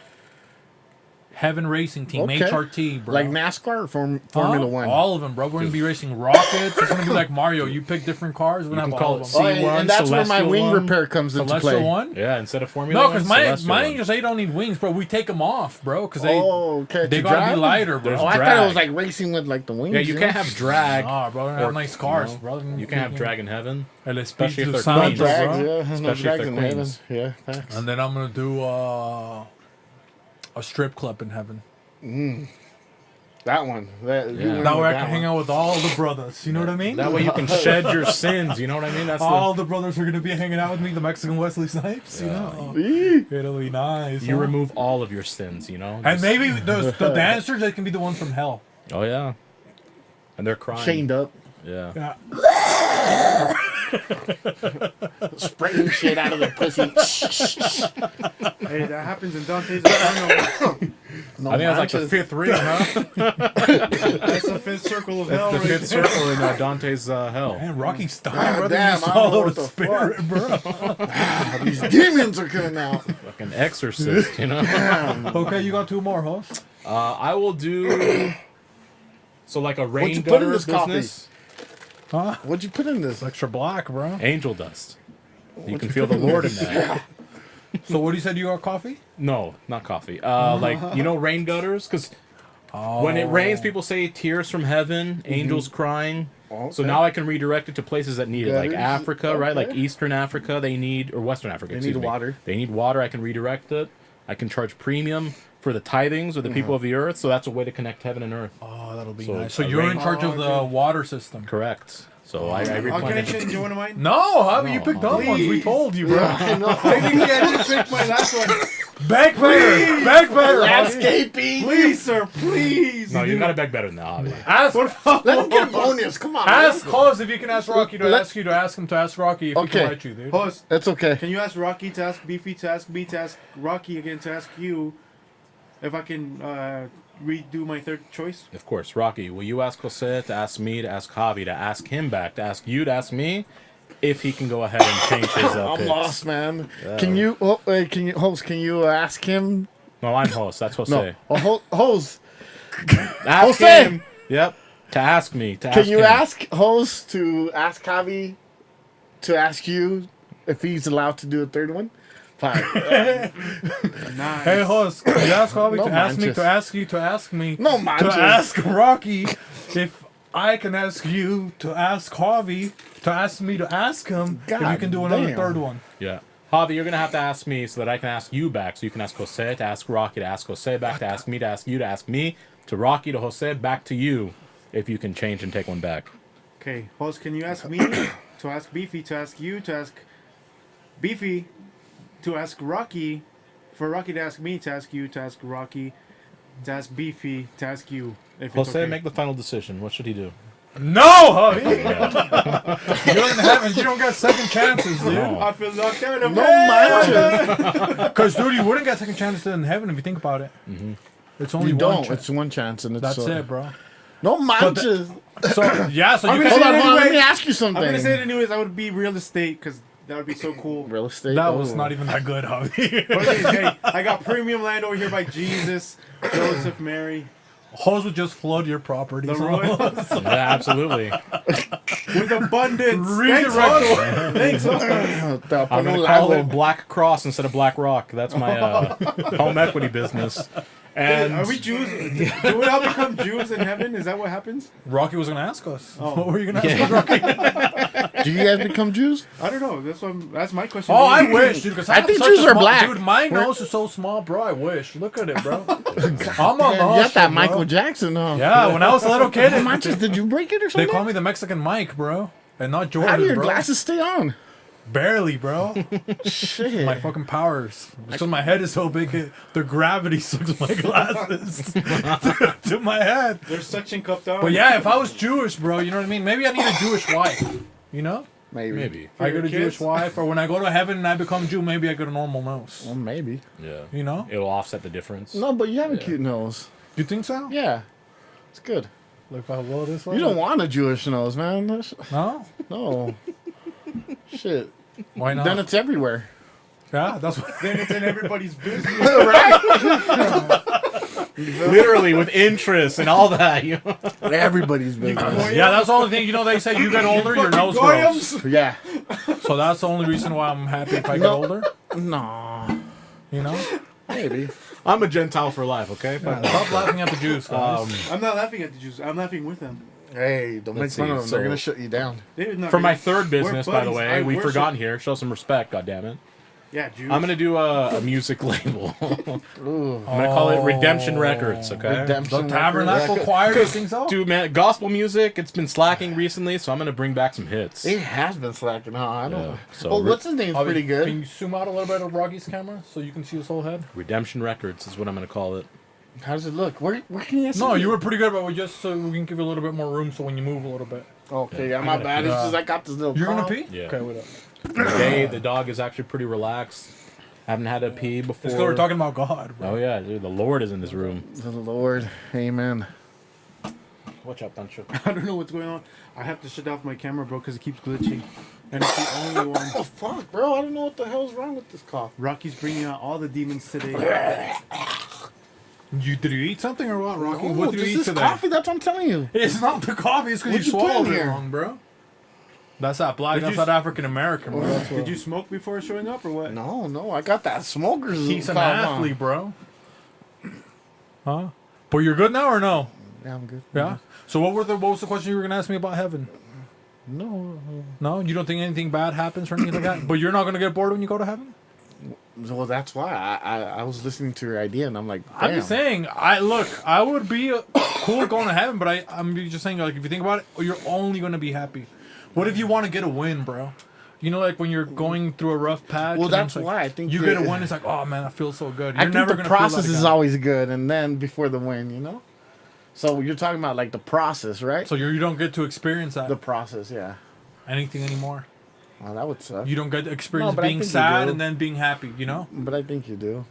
Heaven Racing Team, Okay. HRT, bro. Like NASCAR or Formula Huh? One? All of them, bro. We're gonna be racing rockets. It's gonna be like Mario. You pick different cars. We're You gonna can have all call of it them. Oh, and, C1, and that's where my Celestial wing one. repair comes into Celestial play. one. Yeah, instead of Formula No, One, because Celestial mine one. just they don't need wings, bro. We take them off, bro, because they Oh, okay. they to gotta drive? be lighter, bro. There's Oh, I thought drag. it was like racing with like the wings. Yeah, you can't have drag. Nah, bro. We're gonna or- have nice cars, you know, bro. You can't have drag in heaven. El Especially if Espíritu they're Santo, queens. drags, bro. yeah. No Especially if drags they're in heaven. queens. Yeah, thanks. And then I'm gonna do a strip club in heaven. That one. Yeah. That way I can hang out with all the brothers. You know what I mean? That way you can shed your sins. You know what I mean? That's all the brothers are gonna be hanging out with me. The Mexican Wesley Snipes. You know, it'll be nice. you huh? remove all of your sins. You know. And Just- maybe the dancers, they can be the ones from hell. Oh yeah. And they're crying. Chained up. Yeah. Yeah. Spraying shit out of their pussy. Hey, that happens in Dante's Inferno. No I think that's like the manches. fifth ring, huh? That's the fifth circle of hell. The right fifth there. circle in Dante's hell. Man, Rocky Stein, God brother, damn, you I saw don't know the what the spirit, bro. These demons are coming out. Like an exorcist, you know. Damn. Okay, you got two more, huh? I will do. So like a rain you put in gutter this coffee? business. Huh? What'd you put in this? Extra black, bro. Angel dust. You can feel the Lord in that. So what you said you got coffee? No, not coffee. Like you know, rain gutters, because when it rains, people say tears from heaven, angels crying. So now I can redirect it to places that need it, like Gutters? Africa, right? Like Okay. Eastern Africa, they need, or Western Africa. They excuse need me. water. They need water. I can redirect it. I can charge premium for the tithings of the people of the earth. So that's a way to connect heaven and earth. Oh, that'll be So nice. So a you're rain- in charge of the okay. water system. Correct. So I I'll can I replenish. change one of mine? No, how you No, picked up ones? We please. told you, bro. I know. Technically, I didn't pick my last one. Beg better. Beg better. Landscaping. Please, sir, please. No, you gotta beg better than that, Javi. Ask, Let him get a bonus. Come on. ask man. Close if you can ask Roq-E to Let- ask you to ask him to ask Roq-E if he Okay. can write you, dude. Host, That's okay. can you ask Roq-E to ask Beefy to ask me to ask Roq-E again to ask you if I can redo my third choice? Of course, Roq-E, will you ask Jose to ask me to ask Javi to ask him back to ask you to ask me if he can go ahead and change his I'm picks? lost, man. Can you, host? Can you ask him? No, I'm host. That's Jose. No, host. Ask Jose! him. Yep. To ask me. To Can ask you him. ask host to ask Javi to ask you if he's allowed to do a third one? Fine. Nice. Hey, host, can you ask Javi No to ask me manches. to ask you to ask me No to manches. ask Roq-E if I can ask you to ask Javi to ask me to ask him if you God can do another damn. third one. Yeah. Javi, you're going to have to ask me so that I can ask you back. So you can ask Jose to ask Roq-E to ask Jose back to ask me to ask you to ask me to Roq-E to Jose back to you if you can change and take one back. Okay, host, can you ask me to ask Beefy to ask you to ask Beefy to ask Roq-E for Roq-E to ask me to ask you to ask Roq-E to ask Beefy to ask you if it's Jose, okay. make the final decision. What should he do? No, Javi! You're in heaven. You don't get second chances, dude. I feel locked out of No it. manches. Because, dude, you wouldn't get second chances in heaven if you think about it. Mm-hmm. It's only You one don't. chance. It's one chance, and it's That's it, bro. No manches. So, yeah, so you I'm can Hold on, Anyway, let me ask you something. I'm gonna say it anyways. I would be real estate because that would be so cool. Real estate. That was Oh. not even that good, Javi. But hey, I got premium land over here by Jesus, Joseph, Mary, Hose would just flood your property. the royals Yeah, absolutely. with abundance. Redirect. Thanks, Host. I'm going to call it Black Cross instead of Black Rock. That's my home equity business. And Are we Jews? Do we all become Jews in heaven? Is that what happens? Roq-E was going to ask us. Oh. What were you going to ask us, Roq-E? Do you guys become Jews? I don't know. That's my question. Oh, I wish, dude. Because I think Jews are black. Dude, my nose is so small, bro. I wish. Look at it, bro. I'm a Yeah, you lost, got that bro. Michael Jackson, huh? Yeah, when I was a little kid, No manches, did you break it or they something? call me the Mexican Mike, bro. And not Jordan, How do your bro. glasses stay on? Barely, bro. Shit. My fucking powers. Because my head is so big, the gravity sucks my glasses to my head. They're suction cupped on. But yeah, if I was Jewish, bro, you know what I mean? Maybe I need a Jewish wife. You know? maybe. I your get a kids? Jewish wife, or when I go to heaven and I become Jew, maybe I get a normal nose. Well, maybe. Yeah. You know? It'll offset the difference. No, but you have a cute nose. You think so? Yeah. It's good. Like if I go this way? You don't want a Jewish nose, man. No? No. Shit. Why not? Then it's everywhere. Yeah, that's what. Then it's in everybody's business. Literally with interest and all that. You know? Everybody's business. Yeah, that's the only thing. You know, they say you get older, your nose grows. Goyams. Yeah. So that's the only reason why I'm happy if I get older. No. You know? Maybe. I'm a Gentile for life, okay? Yeah, stop laughing at the Jews, guys. I'm not laughing at the Jews. I'm laughing with them. Hey, don't make Let's fun see, of them. so- They're gonna shut you down. They're not For my really- third business, We're by the buddies. way, I we've worship- forgotten here. Show some respect, goddammit. Yeah, Jews. I'm going to do a music label. I'm Ooh. going to call it Redemption Records, okay? Redemption The Tabernacle Records. Choir, you think so? Dude, man, gospel music, it's been slacking recently, so I'm going to bring back some hits. It has been slacking, huh? I don't Yeah, know. so Well, what's his name's Javi, pretty Can good. you zoom out a little bit of Roq-E's camera so you can see his whole head? Redemption Records is what I'm going to call it. How does it look? Where can you see No, it? you were pretty good, but we just so we can give you a little bit more room so when you move a little bit. Okay, yeah, my bad. It's just I got this little. You're gonna cough. pee? Yeah. Okay, wait up. Today, the dog is actually pretty relaxed. Haven't had a pee before. It's because we're talking about God, bro. Oh, yeah, dude, the Lord is in this room. The Lord, Amen. Watch out, Pancho. I don't know what's going on. I have to shut off my camera, bro, because it keeps glitching. And it's the only one. Oh fuck, bro! I don't know what the hell's wrong with this cough. Rocky's bringing out all the demons today. Did you eat something or what, Roq-E? Oh, What did you this eat is today? coffee. That's what I'm telling you. It's not the coffee. It's because What'd you you put swallowed in it here? wrong, bro. That's not black. Did That's you- not African American, bro. Did you smoke before showing up or what? No, I got that smoker's. He's an cough on. athlete, bro. Huh? But you're good now or no? Yeah, I'm good. Yeah. So what was the question you were gonna ask me about heaven? No. No, you don't think anything bad happens or anything like that. But you're not gonna get bored when you go to heaven. Well, that's why I was listening to your idea and I'm like, damn. I'm just saying. I would be cool going to heaven, but I'm just saying, like, if you think about it, you're only gonna be happy. What if you want to get a win, bro? You know, like when you're going through a rough patch. Well, and then that's it's like, why I think you get a win. It's like, oh man, I feel so good. You're I think never the gonna process feel that is again. always good, and then before the win, you know. So you're talking about like the process, right? So you don't get to experience that The process, yeah. anything anymore. Well, that would suck. You don't get to experience but I being think you sad do. and then being happy. You know. But I think you do.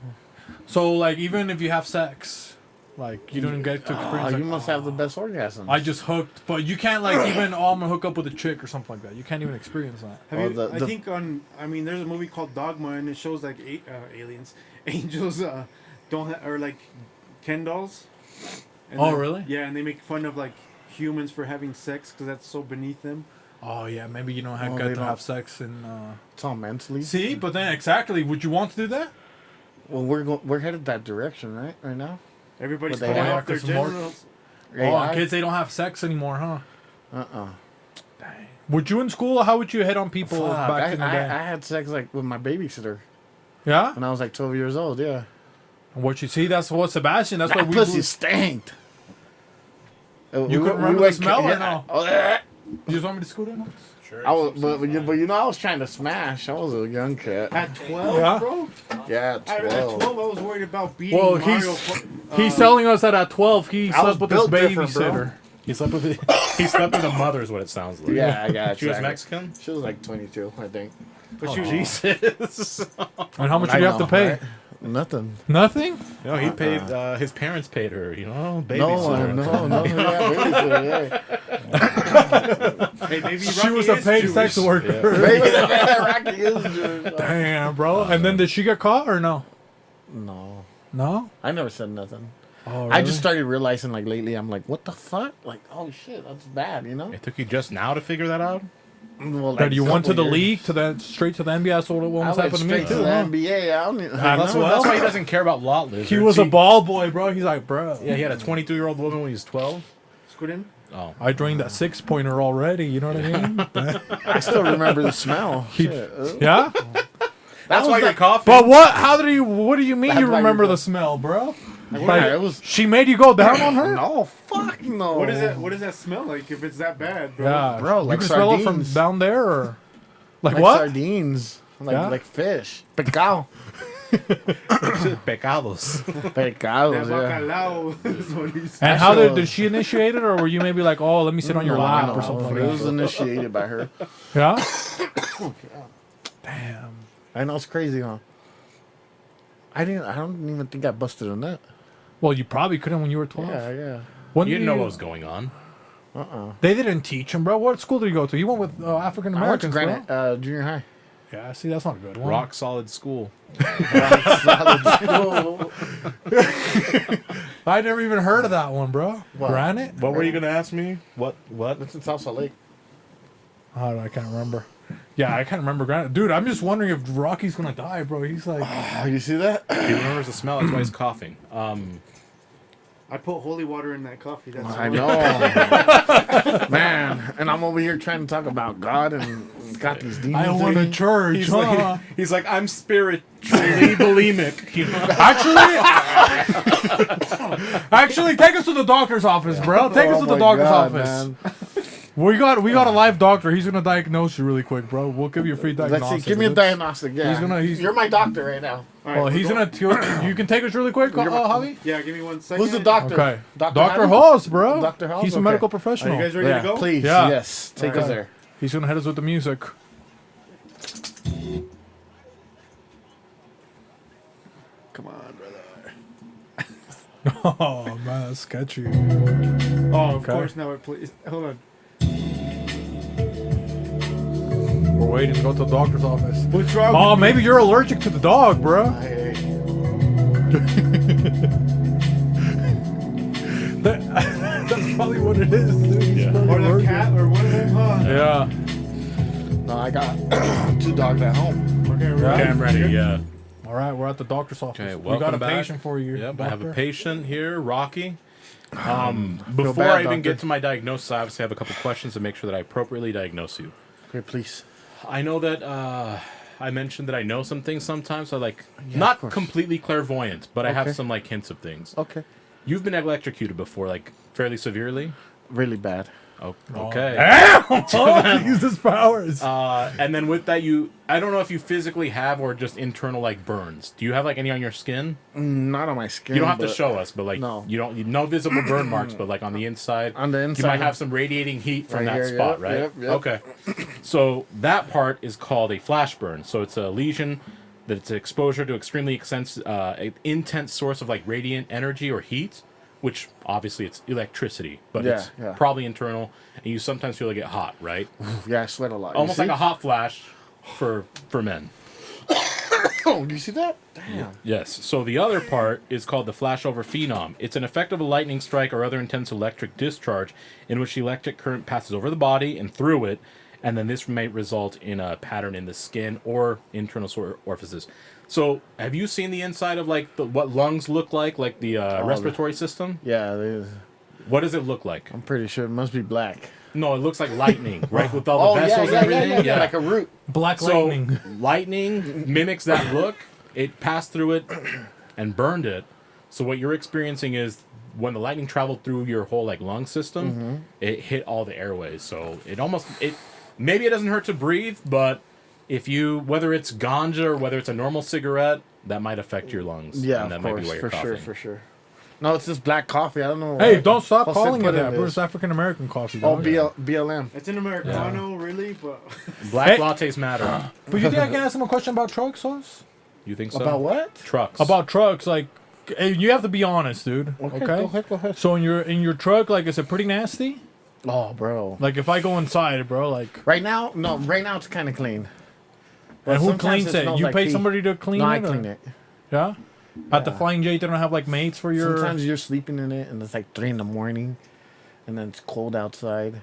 So like even if you have sex, like you don't get to experience. Oh, like, you must have the best orgasm. I just hooked, but you can't like even. Oh, I'm gonna hook up with a chick or something like that. You can't even experience that. Have Oh, you, I think I mean, there's a movie called Dogma, and it shows like aliens, angels, or like Ken dolls. And Oh, really? Yeah, and they make fun of like humans for having sex because that's so beneath them. Oh yeah, maybe you don't have Oh, got they to don't. have sex and. It's all mentally. See, but then exactly, would you want to do that? Well, we're headed that direction, right? Right now. Everybody's But they calling have off their 'cause more- genitals. Oh, kids, they don't have sex anymore, huh? Dang. Would you in school? How would you hit on people Fuck, back in the I day? had sex like with my babysitter Yeah. when I was like 12 years old. Yeah. And what you see? That's what Sebastian. That's That what we. pussy stanked. You could remember the smell or no? Oh, You just want me to scoot in? Sure. I was, but you know, I was trying to smash. I was a young cat. At 12, Yeah. bro. Yeah, at At 12. 12, I was worried about beating Well, Mario. he's telling us that at 12 he I was slept with his built different, bro. babysitter. He slept with he slept with a mother is what it sounds like. Yeah, I got She was you. Mexican? She was like 22, I think. But you, Jesus. And how much I did you have know, to pay? right? Nothing. Nothing. No, he paid his parents paid her, you know, No babysitter. one, no, yeah, babysitter, hey, maybe She Rocky was a is paid Jewish. sex worker. yeah. Baby, Rocky is Jewish. Damn, bro. And then did she get caught or no? No, No. I never said nothing. Oh, I just started realizing, like, lately, I'm like, what the fuck? Like, oh shit, that's bad, you know? It took you just now to figure that out? Well, That you a went to the couple years. league, to that straight to the NBA. That's what I almost went happened to me straight to too. the Huh? NBA. I don't even, That's why he doesn't care about lot lizards. He was a ball boy, bro. He's like, bro. Yeah, he had a 22-year-old woman when he was 12. Squid in? Oh. I drained that 6-pointer already. You know what I mean? I still remember the smell. Shit. Yeah. That's why you're coughing. But what? How did you? What do you mean That's you why remember you're the smell, bro? Yeah, it was. She made you go down on her? No, fuck no. What is that? What does that smell like if it's that bad, bro? Yeah, Bro, you like can smell it from sardines. down there, or like, Like what? sardines. Yeah? Like fish. Pescado. Pecados. Pecados, That yeah. bacalao is what he's And how did Actually- she initiate it, or were you maybe like, oh, let me sit on your No, lap no, or something It like was that? initiated by her. Yeah. Damn. I know it's crazy, huh? I don't even think I busted a nut. Well, you probably couldn't when you were 12. Yeah. When You did didn't know what was going on. They didn't teach him, bro. What school did you go to? You went with African I went to Americans, bro. Granite junior high. Yeah, see, that's not a good one. Rock solid school. Solid school. I never even heard of that one, bro. What? Granite? What were you going to ask me? What? It's in South Salt Lake. Oh, I can't remember. Yeah, I can't remember Granite. Dude, I'm just wondering if Rocky's gonna die, bro. He's like, Oh, you see that? He remembers the smell. That's why he's coughing. I put holy water in that coffee. That's I why. know. Man, and I'm over here trying to talk about God and got these demons. I went in to me. church. He's huh? like, he's like, I'm spiritually bulimic. You know? Actually, take us to the doctor's office, bro. Take us Oh to the my doctor's God, office. man. We got a live doctor. He's gonna diagnose you really quick, bro. We'll give you a free diagnosis. Let's see. Give me a diagnostic. Yeah. He's- You're my doctor right now. All right, Well, we're he's going- gonna. You can take us really quick, Javi. Yeah, give me 1 second. Who's the doctor? Okay, Dr. Dr. Javi? Halls, bro. Dr. Halls? He's a Okay. medical Are professional. you guys ready to go? Please. Yeah. Yes. Take us there. He's gonna hit us with the music. Come on, brother. Oh man, that's sketchy. Oh, of Okay. course. Now it plays. Hold on. We're waiting to go to the doctor's office. What's wrong? Oh, with me? maybe you're allergic to the dog, bro. Hey. That's probably what it is, dude. He's Yeah. probably Or the allergic. cat, or one of them. Huh? Yeah. No, I got 2 dogs at home. Okay, we're Yeah. Okay, I'm ready. Yeah. All right, we're at the doctor's office. Okay, we welcome got a back. patient for you. Yep, I have a doctor. patient here, Rocky. Before bad, I even doctor. get to my diagnosis, I obviously have a couple questions to make sure that I appropriately diagnose you. Here, please. I know that I mentioned that I know some things sometimes, so like of not course. completely clairvoyant, but I have Okay. some like hints of things. Okay. You've been electrocuted before, like fairly severely. Really bad. Okay. Oh, use his powers. And then with that, I don't know if you physically have or just internal like burns. Do you have like any on your skin? Not on my skin. You don't have to show us, but like No. no visible burn marks, but like on the inside. On the inside. You might have some radiating heat from Right that here, spot, yep, right? yep, yep. Okay. So that part is called a flash burn. So it's a lesion that's exposure to extremely intense source of like radiant energy or heat, which obviously it's electricity, but Yeah, it's yeah. probably internal, and you sometimes feel like it hot, right? Yeah, I sweat a lot. Almost You like a hot flash for men. Oh, you see that? Damn. Yes. So the other part is called the flashover phenom. It's an effect of a lightning strike or other intense electric discharge in which the electric current passes over the body and through it, and then this may result in a pattern in the skin or internal orifices. So have you seen the inside of like what lungs look like the respiratory system? Yeah, it is. What does it look like? I'm pretty sure it must be black. No, it looks like lightning, right? With all the vessels and everything. Yeah, like a root. Black So lightning. lightning mimics that look. It passed through it and burned it. So what you're experiencing is when the lightning traveled through your whole like lung system, it hit all the airways. So maybe it doesn't hurt to breathe, but whether it's ganja or whether it's a normal cigarette, that might affect your lungs. Yeah, and that of might course, be why you're for coughing. sure, for sure. No, it's just black coffee. I don't know. Hey, why. don't stop What's calling they it put in that, bro. this? It's African American coffee. Oh, dog. BLM. It's an Americano, really, but Black Hey. lattes matter. But you think I can ask him a question about trucks, Sauce? You think so? About what? Trucks. About trucks, like, hey, you have to be honest, dude. Okay. Go ahead. So in your truck, like, is it pretty nasty? Oh, bro. Like, if I go inside, bro, like, Right now it's kind of clean. But and who sometimes cleans it? smells You like pay pee. somebody to clean No, it? I or- clean it. Yeah. At the Flying J, they don't have like mates for your. Sometimes you're sleeping in it, and it's like 3 a.m, and then it's cold outside,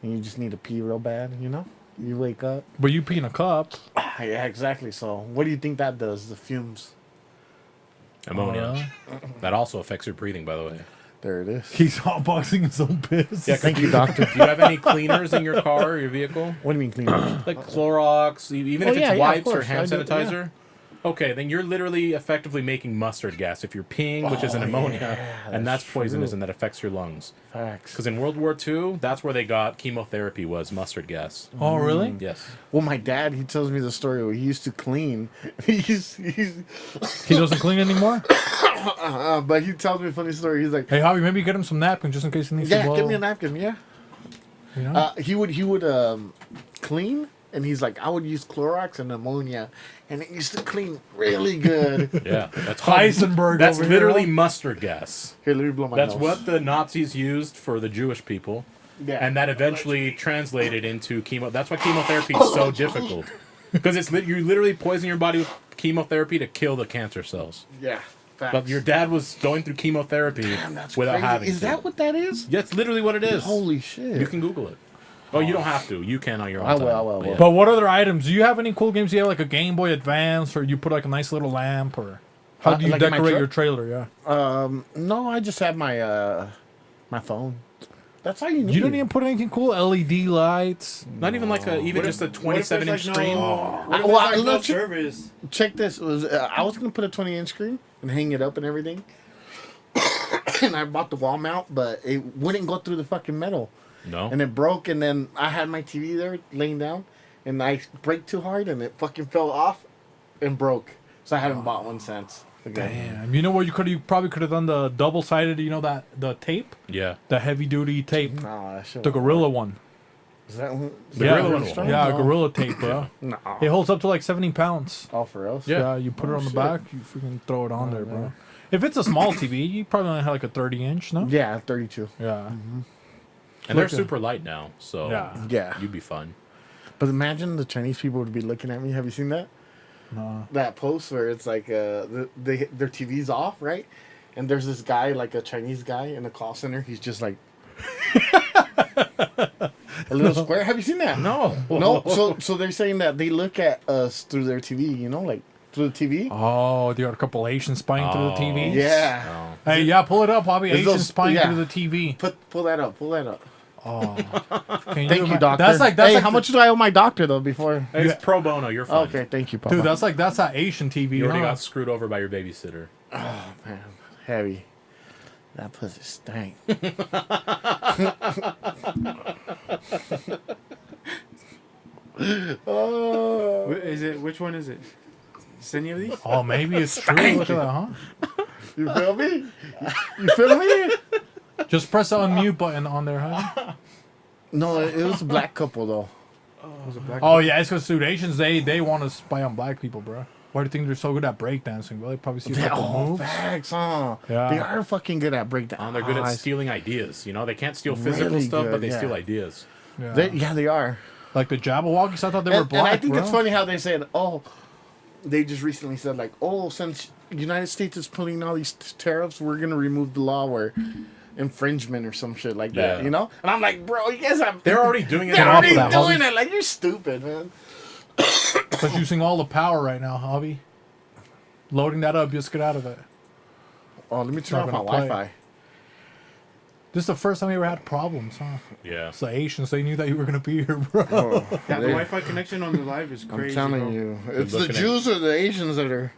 and you just need to pee real bad. You know, you wake up. But you pee in a cup. Yeah, exactly. So, what do you think that does? The fumes. Ammonia. That also affects your breathing, by the way. There it is. He's hotboxing his own piss. Yeah, Thank you, doctor. Do you have any cleaners in your car or your vehicle? What do you mean clean? up? Like Clorox, even if Oh, yeah, it's yeah, of wipes or course. hand I do, sanitizer? Okay, then you're literally effectively making mustard gas if you're peeing, which is an ammonia, and that's poisonous true. and that affects your lungs. Facts. Because in World War II, that's where they got chemotherapy was mustard gas. Oh, really? Yes. Well, my dad, he tells me the story where he used to clean. He's He doesn't clean anymore? but he tells me a funny story. He's like, Hey, Javi, maybe get him some napkins just in case he needs yeah, to blow. give me a napkin, yeah. You know? He would clean, and he's like, I would use Clorox and ammonia, and it used to clean really good. Yeah. That's Heisenberg That's over here, literally huh? mustard gas. Here, let me blow my That's nose. what the Nazis used for the Jewish people. Yeah. And that eventually translated into chemo. That's why chemotherapy is so difficult. Because you literally poison your body with chemotherapy to kill the cancer cells. Yeah. Facts. But your dad was going through chemotherapy That's without crazy. having Is to. that what that is? Yeah, it's literally what it is. Holy shit. You can Google it. Oh, you don't have to. You can on your own I time. will, I will, I But will. But what other items? Do you have any cool games? Do you have like a Game Boy Advance, or you put like a nice little lamp, or how do you like in my decorate truck? your trailer? Yeah. No, I just have my my phone. That's all you need. You don't even put anything cool? LED lights. Not even like even just a 27-inch screen. Well, Well, look, no service. check this. I was gonna put a 20-inch screen and hang it up and everything. And I bought the wall mount, but it wouldn't go through the fucking metal. No. And it broke, and then I had my TV there laying down, and I braked too hard, and it fucking fell off and broke. So I haven't bought one since. Again. Damn. You know what? You probably could have done the double-sided. You know that the tape, Yeah. the heavy-duty tape, No, that shit the won't Gorilla work. one. Is that one? The yeah, Gorilla one. strong? Yeah, No. Gorilla tape, bro. No. It holds up to like 70 pounds. Oh, for us? Yeah, you put it on the shit. back, you freaking throw it on there, bro. If it's a small TV, you probably only have like a 30-inch, no? Yeah, 32. Yeah. And they're Look at- super light now, so Yeah. Yeah. you'd be fine. But imagine the Chinese people would be looking at me. Have you seen that? No. That post where it's like their TV's off, right? And there's this guy, like a Chinese guy in a call center. He's just like a little square. Have you seen that? No. No. So they're saying that they look at us through their TV. You know, like through the TV. Oh, they got a couple Asian spying through the TV? Yeah. Oh. Hey, yeah, pull it up, Bobby. There's Asian those- spying yeah. through the TV. Pull that up. Pull that up. Oh. Thank you, ima- doctor. That's like hey, how much do I owe my doctor though? Before. It's pro bono. You're fine. Okay, thank you, Papa. Dude, that's that Asian TV. You already huh? got screwed over by your babysitter. Man, heavy. That pussy stank. Oh, Is it? Which one is it? Is any of these? Oh, maybe it's true. Look at that, huh? you feel me? You feel me? Just press the unmute button on there, huh? No, it was a black couple though. It was a black. Oh yeah, it's because dude, Asians they want to spy on black people, bro. Why do you think they're so good at breakdancing? Well, they probably see a couple moves. Facts, huh? Yeah. They are fucking good at breakdown. They're good at stealing ideas. You know, they can't steal physical Really stuff, good, but they yeah. steal ideas. Yeah. They are. Like the Jabberwockies, I thought they were black. And I think bro. it's funny how they said, oh, they just recently said like, oh, since the United States is putting all these tariffs, we're gonna remove the law where infringement or some shit like that, Yeah. you know? And I'm like, bro, you guys have They're already doing it. they're off already of that, doing Hobby. it. Like, you're stupid, man. But using all the power right now, hobby. Loading that up, just get out of it. Oh, let me turn not off my gonna play. Wi-Fi. This is the first time we ever had problems, huh? Yeah. It's the Asians, they knew that you were gonna be here, bro. Oh, Yeah, the they- Wi-Fi connection on the live is I'm crazy. telling bro. you, it's the looking at- Jews or the Asians that are.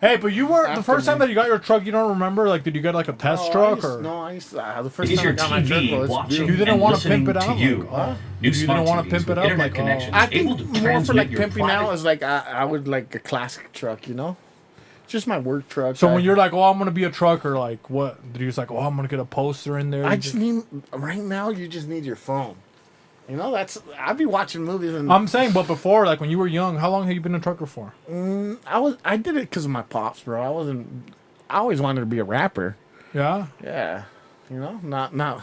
Hey, but you were the After first time me. that you got your truck. You don't remember? Like, did you get like a test Oh, truck or? I used to, the first Is time I your got my truck, TV well, it's watching beautiful. You didn't and wanna listening pimp it to out, you? like, huh? New You smart didn't wanna TVs pimp it with up, internet like, oh. connections I able think to more for transmit like your pimping out private is like I would like a classic truck, you know, just my work truck. So when you're like, oh, I'm gonna be a trucker, like, what? Did you just like, oh, I'm gonna get a poster in there? I just need right now. You just need your phone. You know, I'd be watching movies and I'm saying, but before, like when you were young, how long have you been a trucker for? I did it because of my pops, bro. I always wanted to be a rapper. Yeah. Yeah, you know, not.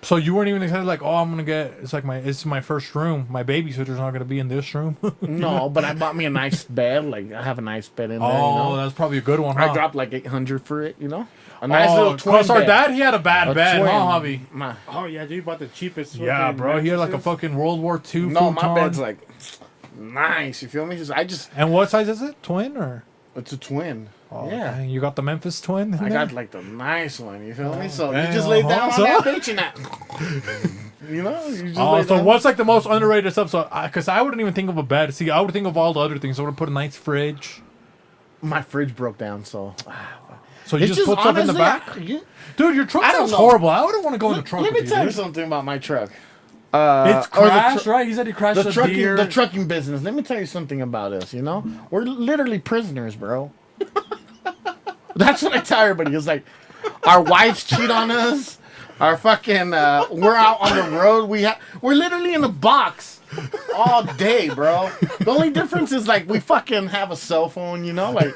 So you weren't even excited, like, oh, I'm gonna get. It's my first room. My babysitter's not gonna be in this room. No, but I bought me a nice bed. Like I have a nice bed in there. You Oh, know? that's probably a good one, huh? I dropped like 800 for it. You know, a nice little twin Cause our bed. dad, he had a bad A bed, twin. huh, hubby? My, Oh yeah, dude, you bought the cheapest. Yeah, fucking bro. He had like a mattresses. fucking World War II no, my futon. bed's like nice. You feel me? And what size is it? Twin or? It's a twin. Oh, yeah. dang, you got the Memphis twin. in I there? got like the nice one, you feel me? So damn, you just lay down huh? on that bitch and that. You know? You just Oh, lay so down. what's like the most underrated stuff? So, because I wouldn't even think of a bed. See, I would think of all the other things. I would put a nice fridge. My fridge broke down, so. So you It's just put stuff in the honestly, back? Dude, your truck I don't sounds know. horrible. I wouldn't want to go in the truck Let me with tell you, you dude. something about my truck. It's or the crashed, tr- right? He said he crashed The a trucking, deer. the trucking business. Let me tell you something about us, you know? We're literally prisoners, bro. That's what I tell everybody. It's like, our wives cheat on us. Our fucking, we're out on the road. We're literally in a box all day, bro. The only difference is like we fucking have a cell phone, you know? Like,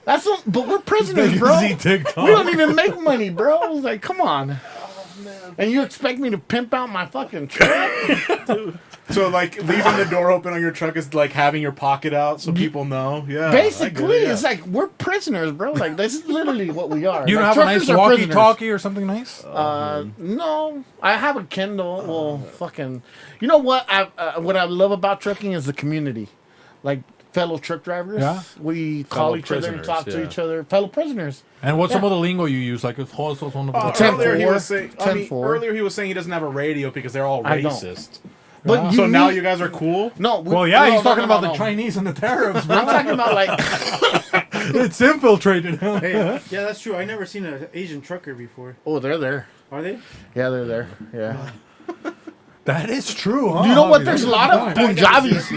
but we're prisoners, bro. See TikTok. We don't even make money, bro. It's like, come on. And you expect me to pimp out my fucking truck? So like leaving the door open on your truck is like having your pocket out so people know. Yeah. Basically, it's like we're prisoners, bro. Like this is literally what we are. You don't Like, have a nice truckers are prisoners. walkie-talkie or something nice? No, I have a Kindle. Well, fucking. You know what? what I love about trucking is the community, like fellow truck drivers. Yeah. We call Fellow each other and prisoners, talk to yeah. each other. Fellow prisoners. And what's some of the lingo you use? Like, it's also one of the... Earlier he 10-4. was saying. 10-4. Earlier he was saying he doesn't have a radio because they're all I don't. racist. But So now need- you guys are cool. No. Well, yeah, no, he's talking about no. the Chinese and the tariffs, bro. I'm talking about like. It's infiltrated. Hey, yeah, that's true. I never seen an Asian trucker before. Oh, they're there. Are they? Yeah, they're there. Yeah. That is true, huh? You know what? That's There's a lot of point. Punjabis.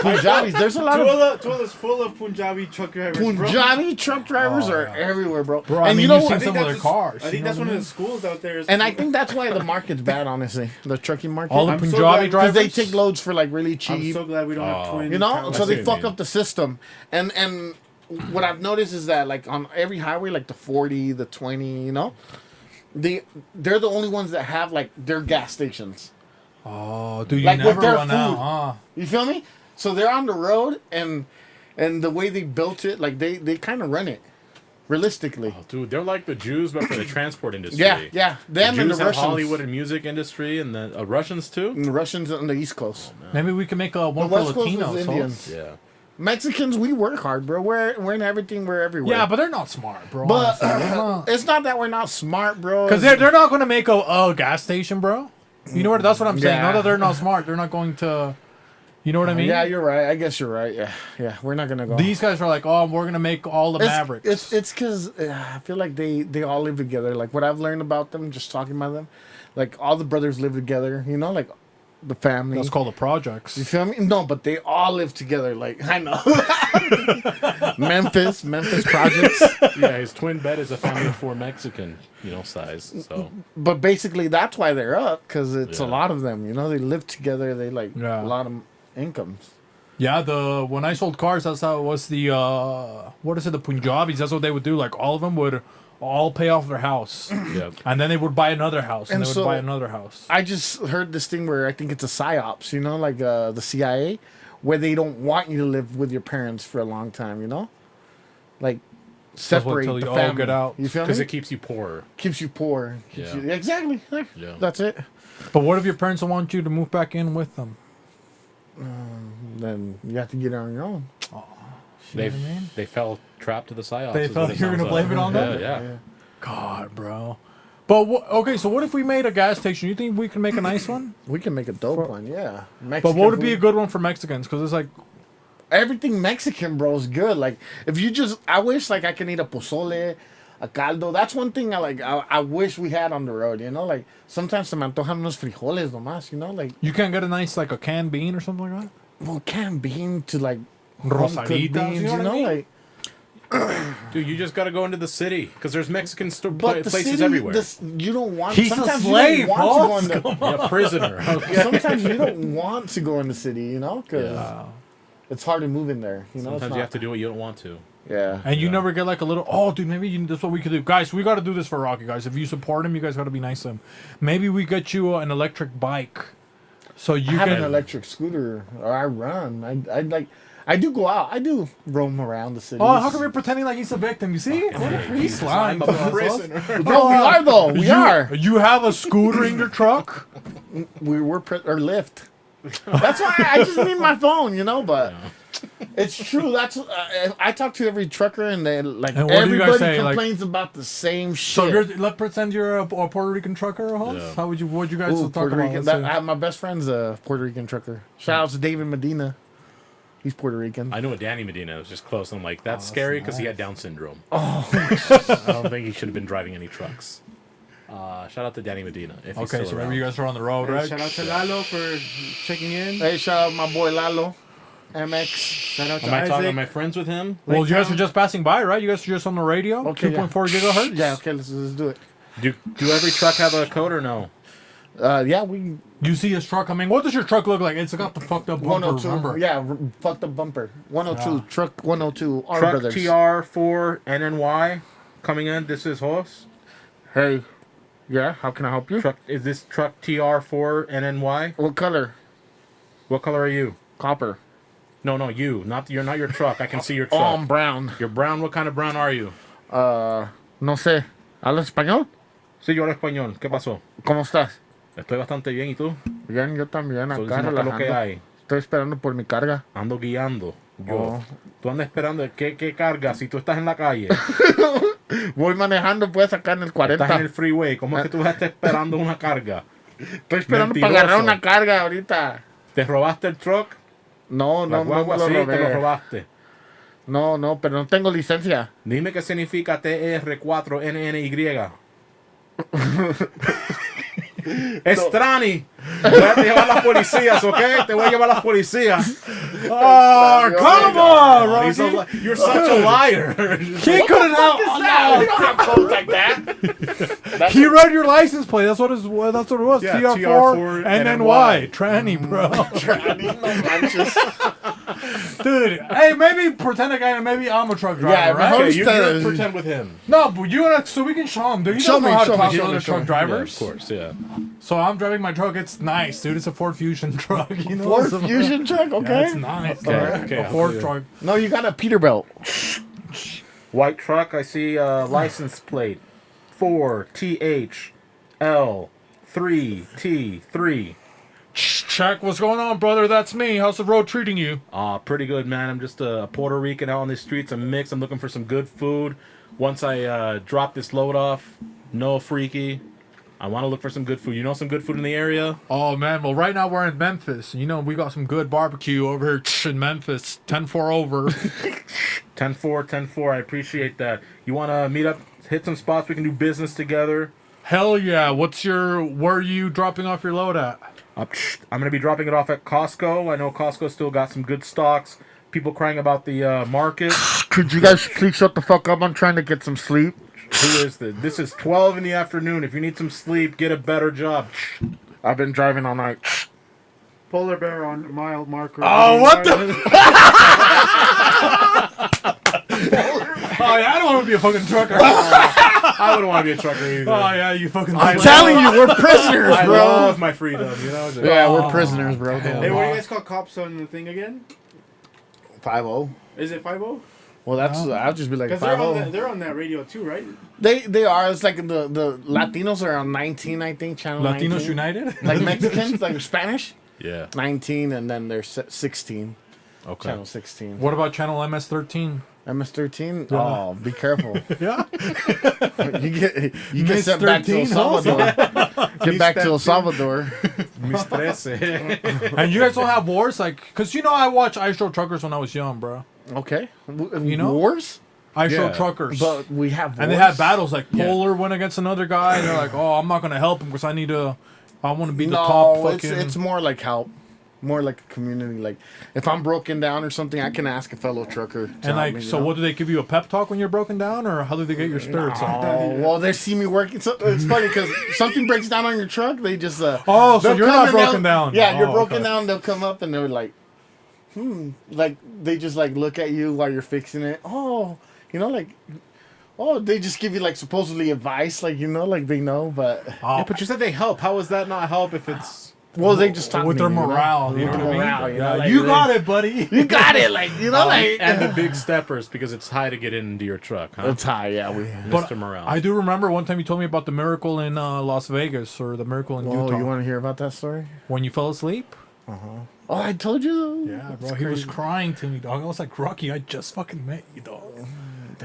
Punjabis. There's a lot of Tuala is full of Punjabi truck drivers. bro. Punjabi truck drivers Oh, are yeah. everywhere, bro. Bro, I and mean, you know you've what? seen some of their cars. I think that's one of the schools out there. And I think that's why the market's bad, honestly. The trucking market. All the I'm so Punjabi glad- 'cause drivers? Because they take loads for like really I'm cheap. so glad we don't have twin. You know, towers. so I they see what you fuck mean. up the system. And what I've noticed is that like on every highway, like the 40, the 20, you know, they're the only ones that have like their gas stations. Oh, dude, you Like with never their run out, food. huh? You feel me? So they're on the road and the way they built it, like they kind of run it realistically. Oh, dude, they're like the Jews, but for the transport industry. Yeah. The Them and the Jews have Russians. Hollywood and music industry, and the Russians too. And the Russians on the East Coast. Maybe we can make one The for West Coast Latinos. is huh? Indians. Yeah. Mexicans, we work hard, bro. We're in everything. We're everywhere. Yeah, but they're not smart, bro. But Because it's not that we're not smart, bro. they're not going to make a gas station, bro. You know what? That's what I'm saying. Yeah. Not that they're not smart. They're not going to You know what I mean? Yeah, you're right. I guess you're right. Yeah. We're not gonna go. These guys are like, oh, we're gonna make all the Mavericks. It's because I feel like they all live together. Like what I've learned about them, just talking about them, like all the brothers live together. You know, like the family. That's called the projects. You feel me? No, but they all live together. Like I know, Memphis projects. Yeah, his twin bed is a family of 4 Mexican, size. So But basically, that's why they're up because it's a Yeah. lot of them. You know, they live together. They like Yeah. a lot of incomes. Yeah, when I sold cars, that's how it was. The what is it? The Punjabis. That's what they would do. Like all of them would all pay off their house, yeah, and then they would buy another house, and And they would so- buy another house. I just heard this thing where I think it's a psyops. You know, like the CIA, where they don't want you to live with your parents for a long time. You know, like separate till the you all family. get out. You feel because me? it keeps you poor. Keeps you poor. Keeps Yeah. you, exactly. Yeah. That's it. But what if your parents don't want you to move back in with them? Then you have to get it on your own. They know what I mean? they fell trapped to the psyops. They is felt what it you were sounds gonna blame like. it on them? Yeah. God, bro. But okay, so what if we made a gas station? You think we can make a nice one? We can make a dope one, yeah. But Mexican what would be a food. good one for Mexicans? Because it's like, Everything Mexican, bro, is good. Like if you just, I wish like I can eat a pozole, a caldo. That's one thing I like. I wish we had on the road. You know, like sometimes se me antojan unos frijoles nomás. You know, like you can't get a nice like a canned bean or something like that. well, canned bean to like Rosaditas, home-cooked beans. you know what I mean? like. Dude, you just got to go into the city because there's Mexican But the places city, everywhere. you don't want. He's a sometimes slave, you don't want to go in Yeah, prisoner. the, sometimes you don't want to go in the city. You know, because Yeah. it's hard to move in there. You know, it's Sometimes not, you have to do what you don't want to. Yeah. And you Yeah. never get like a little, oh, dude, maybe that's what we could do. Guys, we got to do this for Rocky, guys. If you support him, you guys got to be nice to him. Maybe we get you an electric bike. So I you have can. an electric scooter, or I run. I like. I do go out. I do roam around the city. Oh, how come you're pretending like he's a victim? You see? He's lying. I'm a prisoner. Bro, we are though. We are. You have a scooter in your truck? We're or Lyft. That's why I just need my phone, you know. But it's true. That's I talk to every trucker, and they like And what do you guys everybody say, like- complains about the same So shit. let's pretend you're a Puerto Rican trucker, Hans. Yeah. How would you? What you guys Ooh, talk Puerto about? Rican. Let's see. My best friend's a Puerto Rican trucker. Shout out to David Medina. He's Puerto Rican. I know a Danny Medina. It was just close. I'm like, that's scary because he had Down syndrome. Oh, I don't think he should have been driving any trucks. Shout out to Danny Medina. If he's Okay, still so around. maybe you guys are on the road, Hey, right? shout out to Lalo for checking in. hey, shout out my boy Lalo, MX. Shout out to Am I talking? Isaac. Am I friends with him? Well, you guys Town. are just passing by, right? You guys are just on the radio, Okay, 2.4 gigahertz. Yeah, okay, let's do it. Do every truck have a code or no? Yeah, we You see his truck. I mean, what does your truck look like? It's got the fucked up bumper. 102. Remember? Yeah, fuck the bumper. 102 Yeah. truck 102. Our Truck brothers. TR4 NNY coming in. This is Horse. Hey, yeah, how can I help you? Truck is this truck TR4 NNY? What color? What color are you? Copper. No, you. You're not your truck. I can see your Oh, truck. I'm brown. You're brown. What kind of brown are you? No sé. ¿Hablas español? Sí, yo hablo español. ¿Qué pasó? ¿Cómo estás? Estoy bastante bien. ¿Y tú? Bien, yo también. So, Acá dime qué es lo que relajando. hay. Estoy esperando por mi carga. Ando guiando. Yo. Oh. Tú andas esperando. ¿Qué carga? Si tú estás en la calle. Voy manejando, pues, acá en el 40. Estás en el freeway. ¿Cómo es que tú vas a estar esperando una carga? Estoy esperando Mentiroso. para agarrar una carga ahorita. ¿Te robaste el truck? No, La no, no me guagua lo sí, te lo robé. robaste. No, pero no tengo licencia. Dime qué significa TR4NNY. Estrani. Voy a llevar a las policías, ¿ok? Te voy a llevar a las policías. Oh, come on, He's a Rocky. li- You're such a liar. He couldn't have. We don't have codes like that. He read your license plate. That's what it was. Yeah, TR4 NNY. Tranny, bro. Dude, hey, maybe pretend a guy and maybe I'm a truck driver, Yeah, right? but Okay, you Homestead- pretend with him. No, but you and so we can show him. Dude, you Show don't know me, how to show me, talk to show other me, show truck me. drivers. Yeah, of course, yeah. So I'm driving my truck. It's nice, dude. It's a Ford Fusion truck. You know, Ford It's a- Fusion truck, Yeah, okay? it's nice. Okay, dude. okay, A I'll Ford do it. truck. No, you got a Peterbilt. White truck, I see license plate 4THL3T3. Check. What's going on, brother? That's me. How's the road treating you? Pretty good, man. I'm just a Puerto Rican out on the streets. I'm mixed. I'm looking for some good food. Once I drop this load off, no freaky. I want to look for some good food. You know some good food in the area? Oh man, well right now we're in Memphis. You know we got some good barbecue over here in Memphis. 10-4 over. 10-4. I appreciate that. You want to meet up, hit some spots we can do business together? Hell yeah! Where are you dropping off your load at? I'm going to be dropping it off at Costco. I know Costco still got some good stocks. People crying about the market. Could you guys please shut the fuck up? I'm trying to get some sleep. Who is this? This is 12 in the afternoon. If you need some sleep, get a better job. I've been driving all night. Polar bear on mile marker. Oh, what the? Oh yeah, I don't want to be a fucking trucker. I wouldn't want to be a trucker either. Oh yeah, you fucking. I'm telling you, we're prisoners, I bro. love my freedom, you know? Yeah, we're prisoners, bro. Hey, what do you guys call cops on the thing again? 5-0. Is it 5-0? Well, that's I'll just be like Because 5-0. they're on that radio too, right? They are. It's like the Latinos are on 19, I think. Channel Latinos 19. United. Like Mexicans, like Spanish. Yeah. 19, and then there's 16. Okay. Channel 16. What about channel MS13? MS13. Yeah. Oh, be careful. Yeah. you get Miss sent back to El 13, huh? Salvador. Get back to El Salvador. Mis 13. And you guys don't have wars, like, cause you know I watched I Show Truckers when I was young, bro. Okay. You know? Wars? I Show Yeah. Truckers. But we have wars. And they had battles like Yeah. Polar went against another guy. And they're like, "Oh, I'm not gonna help him because I want to be the No, top fucking." it's more like help. More like a community. Like, if I'm broken down or something, I can ask a fellow trucker. To and help like, me, you so know? what do they give you a pep talk when you're broken down, or how do they get your spirits up? Oh, well, they see me working. So it's funny because something breaks down on your truck. They just Oh, so they'll you're come not and broken they'll- down. Yeah, you're Oh, broken okay. down. They'll come up and they're like, like they just like look at you while you're fixing it. Oh, you know, like, oh, they just give you like supposedly advice, like you know, like they know, but Oh, Yeah, but you said they help. How is that not help if it's... well, they just talk with me, their you know? morale, you know With what I their mean? morale, you know, Yeah, like, you they- got it, buddy. You got it, like you know, like and the big steppers because it's high to get into your truck, huh? it's high, yeah. We. But Mr. Morale. I do remember one time you told me about the miracle in Las Vegas or the miracle in Oh, Utah you want to hear about that story? when you fell asleep. Oh, I told you. Yeah, bro, he was crying to me, dog. I was like, Rocky, I just fucking met you, dog.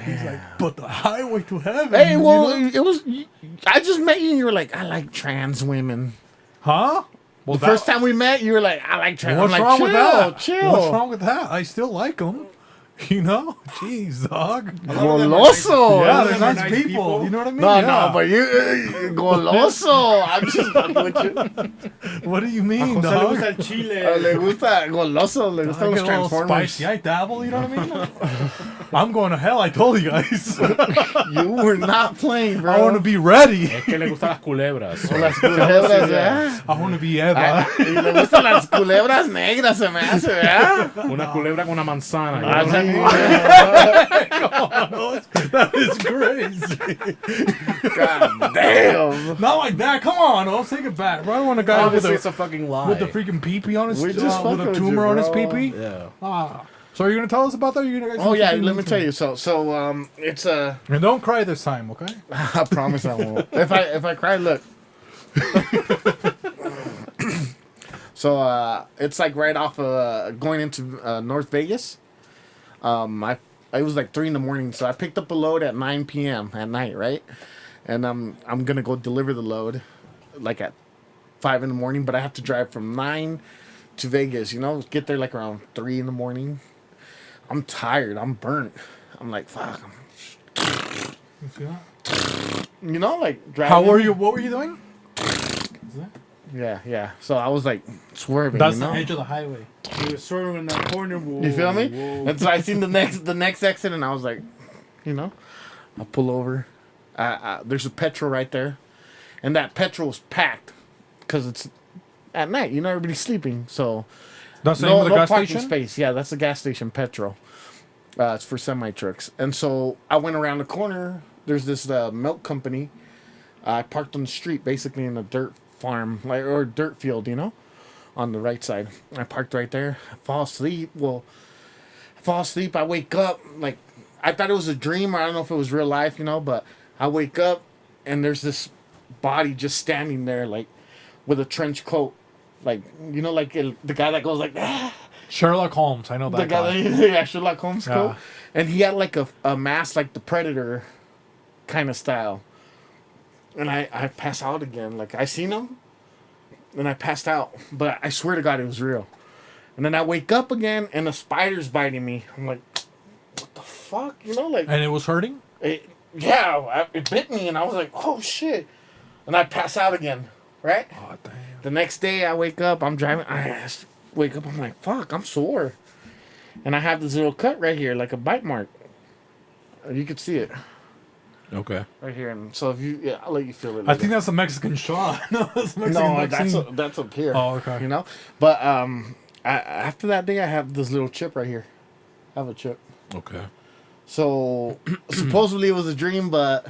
He's like, but the highway to heaven. Hey, you well, know? it was. I just met you, and you were like, I like trans women. Huh? Well, The first time we met, you were like, I like trans. What's I'm like, wrong chill, with that? Chill. What's wrong with that? I still like them. You know? Jeez, dog. Goloso. Yeah, of they're them are nice nice people. people. You know what I mean? No, Yeah. no, but you, goloso. I'm just fucking with you. What do you mean, Jose le dog? gusta el chile. Le gusta goloso. Le I gustan get los a little Transformers. spicy. I dabble, you know what I mean? I'm going to hell, I told you guys. You were not playing, bro. I want to be ready. Es que le gustan las culebras. so- Las culebras, ¿verdad? I want to be Eva. Y le gustan las culebras negras, se me hace, ¿verdad? Una culebra con una manzana. you Ah, know? sí. That is crazy. God damn. Not like that. Come on, I'll take it back. Bro, I want a guy with Obviously, it's a, a fucking lie. with the freaking pee-pee on his We just with fucking a with tumor you, on his bro. pee-pee. Yeah. Ah. So are you gonna tell us about that? Or are you gonna guys Oh, yeah, continue let me to- tell you. So, it's And don't cry this time, okay? I promise I won't. If I cry, look. So it's like right off of going into North Vegas. It was like 3 a.m, so I picked up a load at 9 p.m. at night, right? And I'm gonna go deliver the load, like at 5 a.m. But I have to drive from 9 to Vegas. You know, get there like around 3 a.m. I'm tired. I'm burnt. I'm like, fuck. You know, like driving. How were you? What were you doing? Yeah. So I was like swerving. That's you know? the edge of the highway. He was swerving in that corner. Whoa, You feel me? whoa. And so I seen the next exit, and I was like, you know, I'll pull over. There's a petrol right there, and that petrol's packed because it's at night. You know, everybody's sleeping, so That's the name of the gas parking station. space. Yeah, that's the gas station. Petrol. It's for semi trucks, and so I went around the corner. There's this milk company. I parked on the street, basically in a dirt farm, like or dirt field, you know, on the right side. I parked right there. I fall asleep. I wake up like I thought it was a dream, or I don't know if it was real life, you know. But I wake up and there's this body just standing there, like with a trench coat, like you know, like the guy that goes like Sherlock Holmes. I know the that guy guy. that yeah, Sherlock Holmes Yeah. coat, and he had like a mask like the Predator kind of style. and I pass out again. Like I seen him, and I passed out. But I swear to God, it was real. And then I wake up again, and a spider's biting me. I'm like, what the fuck? You know, like. And it was hurting? It bit me, and I was like, oh shit. And I pass out again, right? Oh, damn. The next day, I wake up, I'm driving. Wake up, I'm like, fuck, I'm sore. And I have this little cut right here, like a bite mark. You can see it. Okay. Right here. And so if you, yeah, I'll let you feel it. I think that's a Mexican shot. No, that's a Mexican no, vaccine. that's up here. Oh, okay. You know? But after that day, I have this little chip right here. I have a chip. Okay. So supposedly it was a dream, but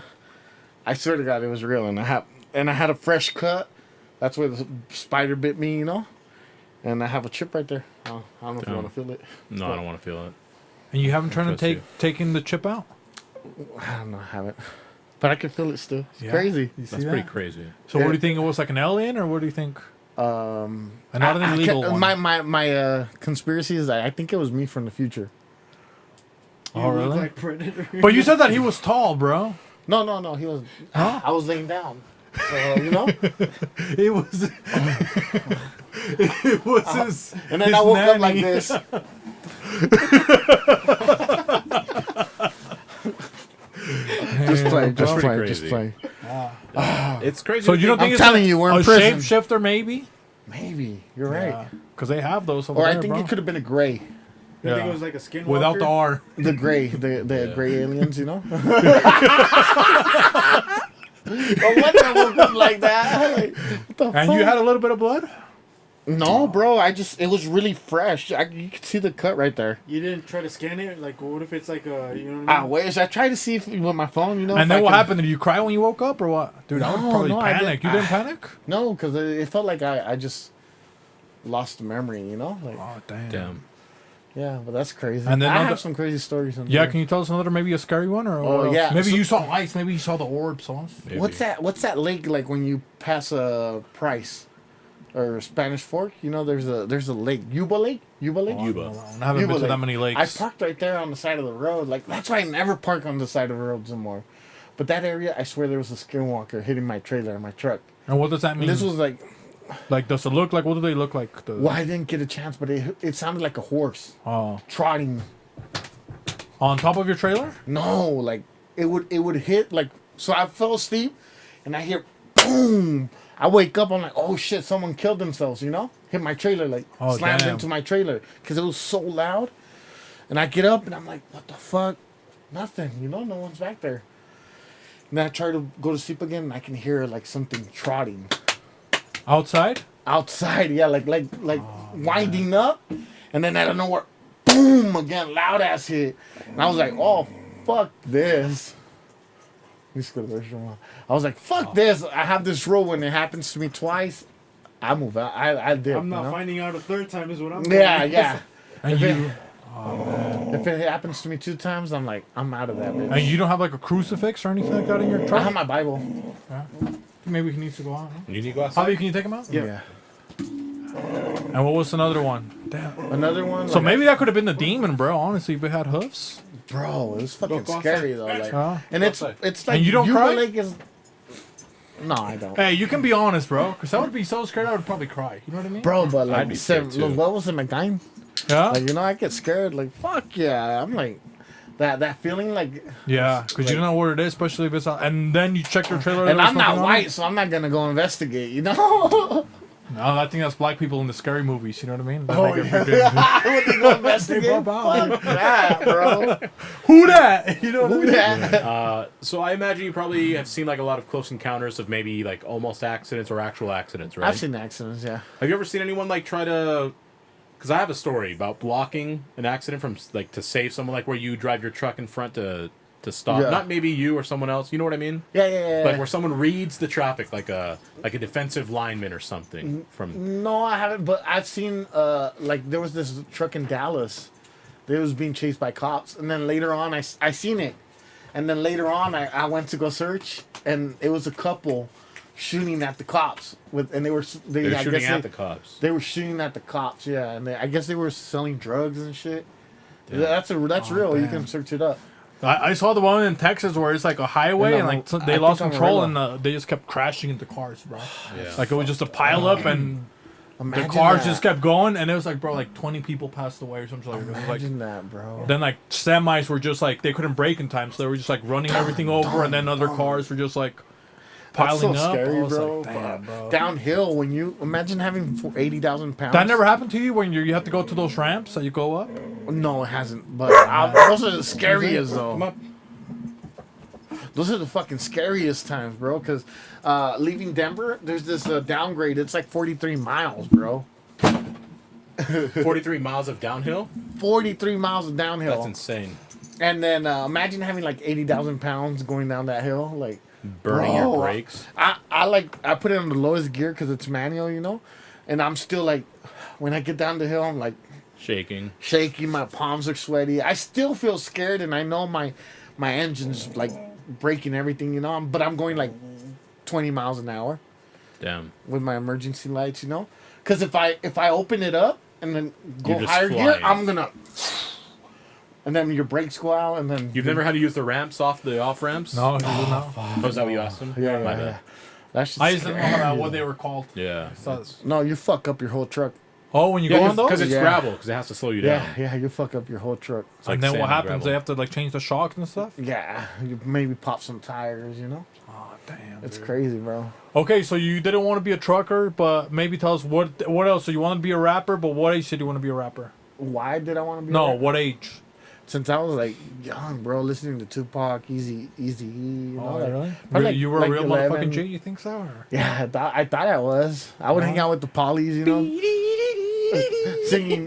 I swear to God it was real. And I had a fresh cut. That's where the spider bit me, you know. And I have a chip right there. I don't know if you want to feel it. No, I don't want to feel it. And you haven't tried to taking the chip out? I don't know, I haven't. But I can feel it still. It's Yeah. crazy. You see That's that? pretty crazy. So what do you think? It was like an alien, or what do you think? And not an illegal one. My conspiracy is that I think it was me from the future. Oh, You look really? like Predator. But you said that he was tall, bro. No, he was. Huh? I was laying down. So, you know? It was. It was his. And then his I woke up like nanny. this. Just play, Damn, just bro. play, pretty just crazy. play. It's crazy. So you don't I'm think it's telling you, we're in a prison. shapeshifter, maybe? Maybe. You're right. Because they have those over Or there, I think bro. it could have been a gray. You think Yeah. it was like a skinwalker? Without the R. The gray. The gray aliens, you know? But what the woke up like that? Like, what the And fuck? you had a little bit of blood? No, bro. It was really fresh. You could see the cut right there. You didn't try to scan it? Like, what if it's like a, you know what I I mean? wish. I tried to see if with my phone, you know. And if then I what could- happened? Did you cry when you woke up or what? Dude, I would No, probably no, I panic. didn't. You didn't panic? No, because it felt like I just lost the memory, you know? Like, Oh, damn. Damn. yeah, but that's crazy. And then I other- have some crazy stories. In Yeah, there. can you tell us another, maybe a scary one? Or Oh, what else? yeah. Maybe So- you saw lights. Maybe you saw the orbs. Huh? Maybe. What's that lake like when you pass a Price or Spanish Fork? You know, there's a lake, Yuba Lake. Yuba. I haven't Yuba been to that Lake. many I lakes. parked right there on the side of the road. Like that's why I never park on the side of the roads anymore. But that area, I swear, there was a skinwalker hitting my trailer and my truck. And what does that mean? And this was like, Like, does it look like? What do they look like? well, I didn't get a chance, but it sounded like a horse Oh, trotting. on top of your trailer? No, like it would hit like, so I fell asleep and I hear boom. I wake up, I'm like, oh shit, someone killed themselves, you know? Hit my trailer, like Oh, slammed damn. into my trailer because it was so loud. And I get up and I'm like, what the fuck? Nothing, you know, no one's back there. And then I try to go to sleep again and I can hear like something trotting Outside? outside, yeah, like winding up. And then out of nowhere, boom, again, loud ass hit. And I was like, oh, fuck this. Let me just go to the restroom. I was like, fuck this. I have this rule when it happens to me twice, I move out. I dip. I'm not you know? finding out a third time is what I'm Yeah, doing. yeah. And If you, If it happens to me 2 times, I'm like, I'm out of that bitch. and you don't have like a crucifix or anything like that in your I truck? have my Bible. Yeah. Maybe he needs to go out. Huh? You need to go outside. Javi, can you take him out? Yeah. And what was another one? Damn. Another one. So like, maybe that could have been the demon, bro. Honestly, if it had hoofs. bro, it was fucking go scary though. Like, Huh? and it's like And you don't Yuba cry? Lake is. No, I don't. Hey, you can be honest, bro. Because I would be so scared I would probably cry. You know what I mean? Bro, but I'd like, be scared, too. what was it, McDime? Yeah? Like, you know, I get scared. Like, fuck yeah. I'm like, that feeling like. Yeah, because you don't know where it is, especially if it's out. And then you check your trailer. And there's I'm not nothing on white, it. so I'm not gonna go investigate. You know. No, I think that's black people in the scary movies. You know what I mean? They Oh, make it yeah. freaking- I wouldn't go investigate. Fuck Fuck that, bro. Who that? You know what I Who mean? that? So I imagine you probably have seen like a lot of close encounters of maybe like almost accidents or actual accidents, right? I've seen accidents. Yeah. Have you ever seen anyone like try to? Because I have a story about blocking an accident from like to save someone, like where you drive your truck in front to stop. Yeah. Not maybe you or someone else. You know what I mean? Yeah. Like where someone reads the traffic, like a defensive lineman or something. From No, I haven't. But I've seen like there was this truck in Dallas. That was being chased by cops, and then later on, I seen it, and then later on, I went to go search, and it was a couple shooting at the cops and they're I shooting guess at the cops. They were shooting at the cops, yeah, and I guess they were selling drugs and shit. That's real. You damn. can search it up. I saw the one in Texas where it's like a highway and like they lost control and they just kept crashing into cars, bro. Yeah. Like it was just a pile up and Imagine the cars that. just kept going and it was like, bro, like 20 people passed away or something like that. It was like, Imagine that, bro. then like semis were just like they couldn't brake in time, so they were just like running everything over, and then other cars were just like piling That's so up. scary, I was bro. like, damn, bro. Downhill, when you imagine having 80,000 pounds. That never happened to you when you have to go to those ramps that you go up? No, it hasn't. But those are the scariest, though. Those are the fucking scariest times, bro. Because leaving Denver, there's this downgrade. It's like 43 miles, bro. 43 miles of downhill? 43 miles of downhill. That's insane. And then imagine having like 80,000 pounds going down that hill. Like, Burning bro, your brakes. I put it on the lowest gear because it's manual, you know? And I'm still like, when I get down the hill, I'm like Shaking. shaky. My palms are sweaty. I still feel scared, and I know my engine's like breaking everything, you know? But I'm going like 20 miles an hour Damn. with my emergency lights, you know? Because if I open it up and then go You're just higher gear, flying. I'm gonna. And then your brakes go out, and then You've never had to use the ramps off ramps? No, you did not. Oh, is that what you asked him? Yeah, My yeah, bad. yeah. That's I just didn't know what they were called. Yeah. No, you fuck up your whole truck. Oh, when you go on those? Because it's Yeah. gravel, because it has to slow you down. Yeah, you fuck up your whole truck. It's like And then sand what happens? gravel. They have to like change the shocks and stuff? Yeah, you maybe pop some tires, you know? Oh, damn. It's dude. crazy, bro. Okay, so you didn't want to be a trucker, but maybe tell us what else? So you want to be a rapper, but what age did you want to be a rapper? Why did I want to be? No, a rapper? what age? Since I was like young, bro, listening to Tupac, Easy, you know? Oh, like, really? probably like- You were like a real 11. motherfucking G, you think so? Or? Yeah, I thought I was. I would hang out with the polys, you know, singing.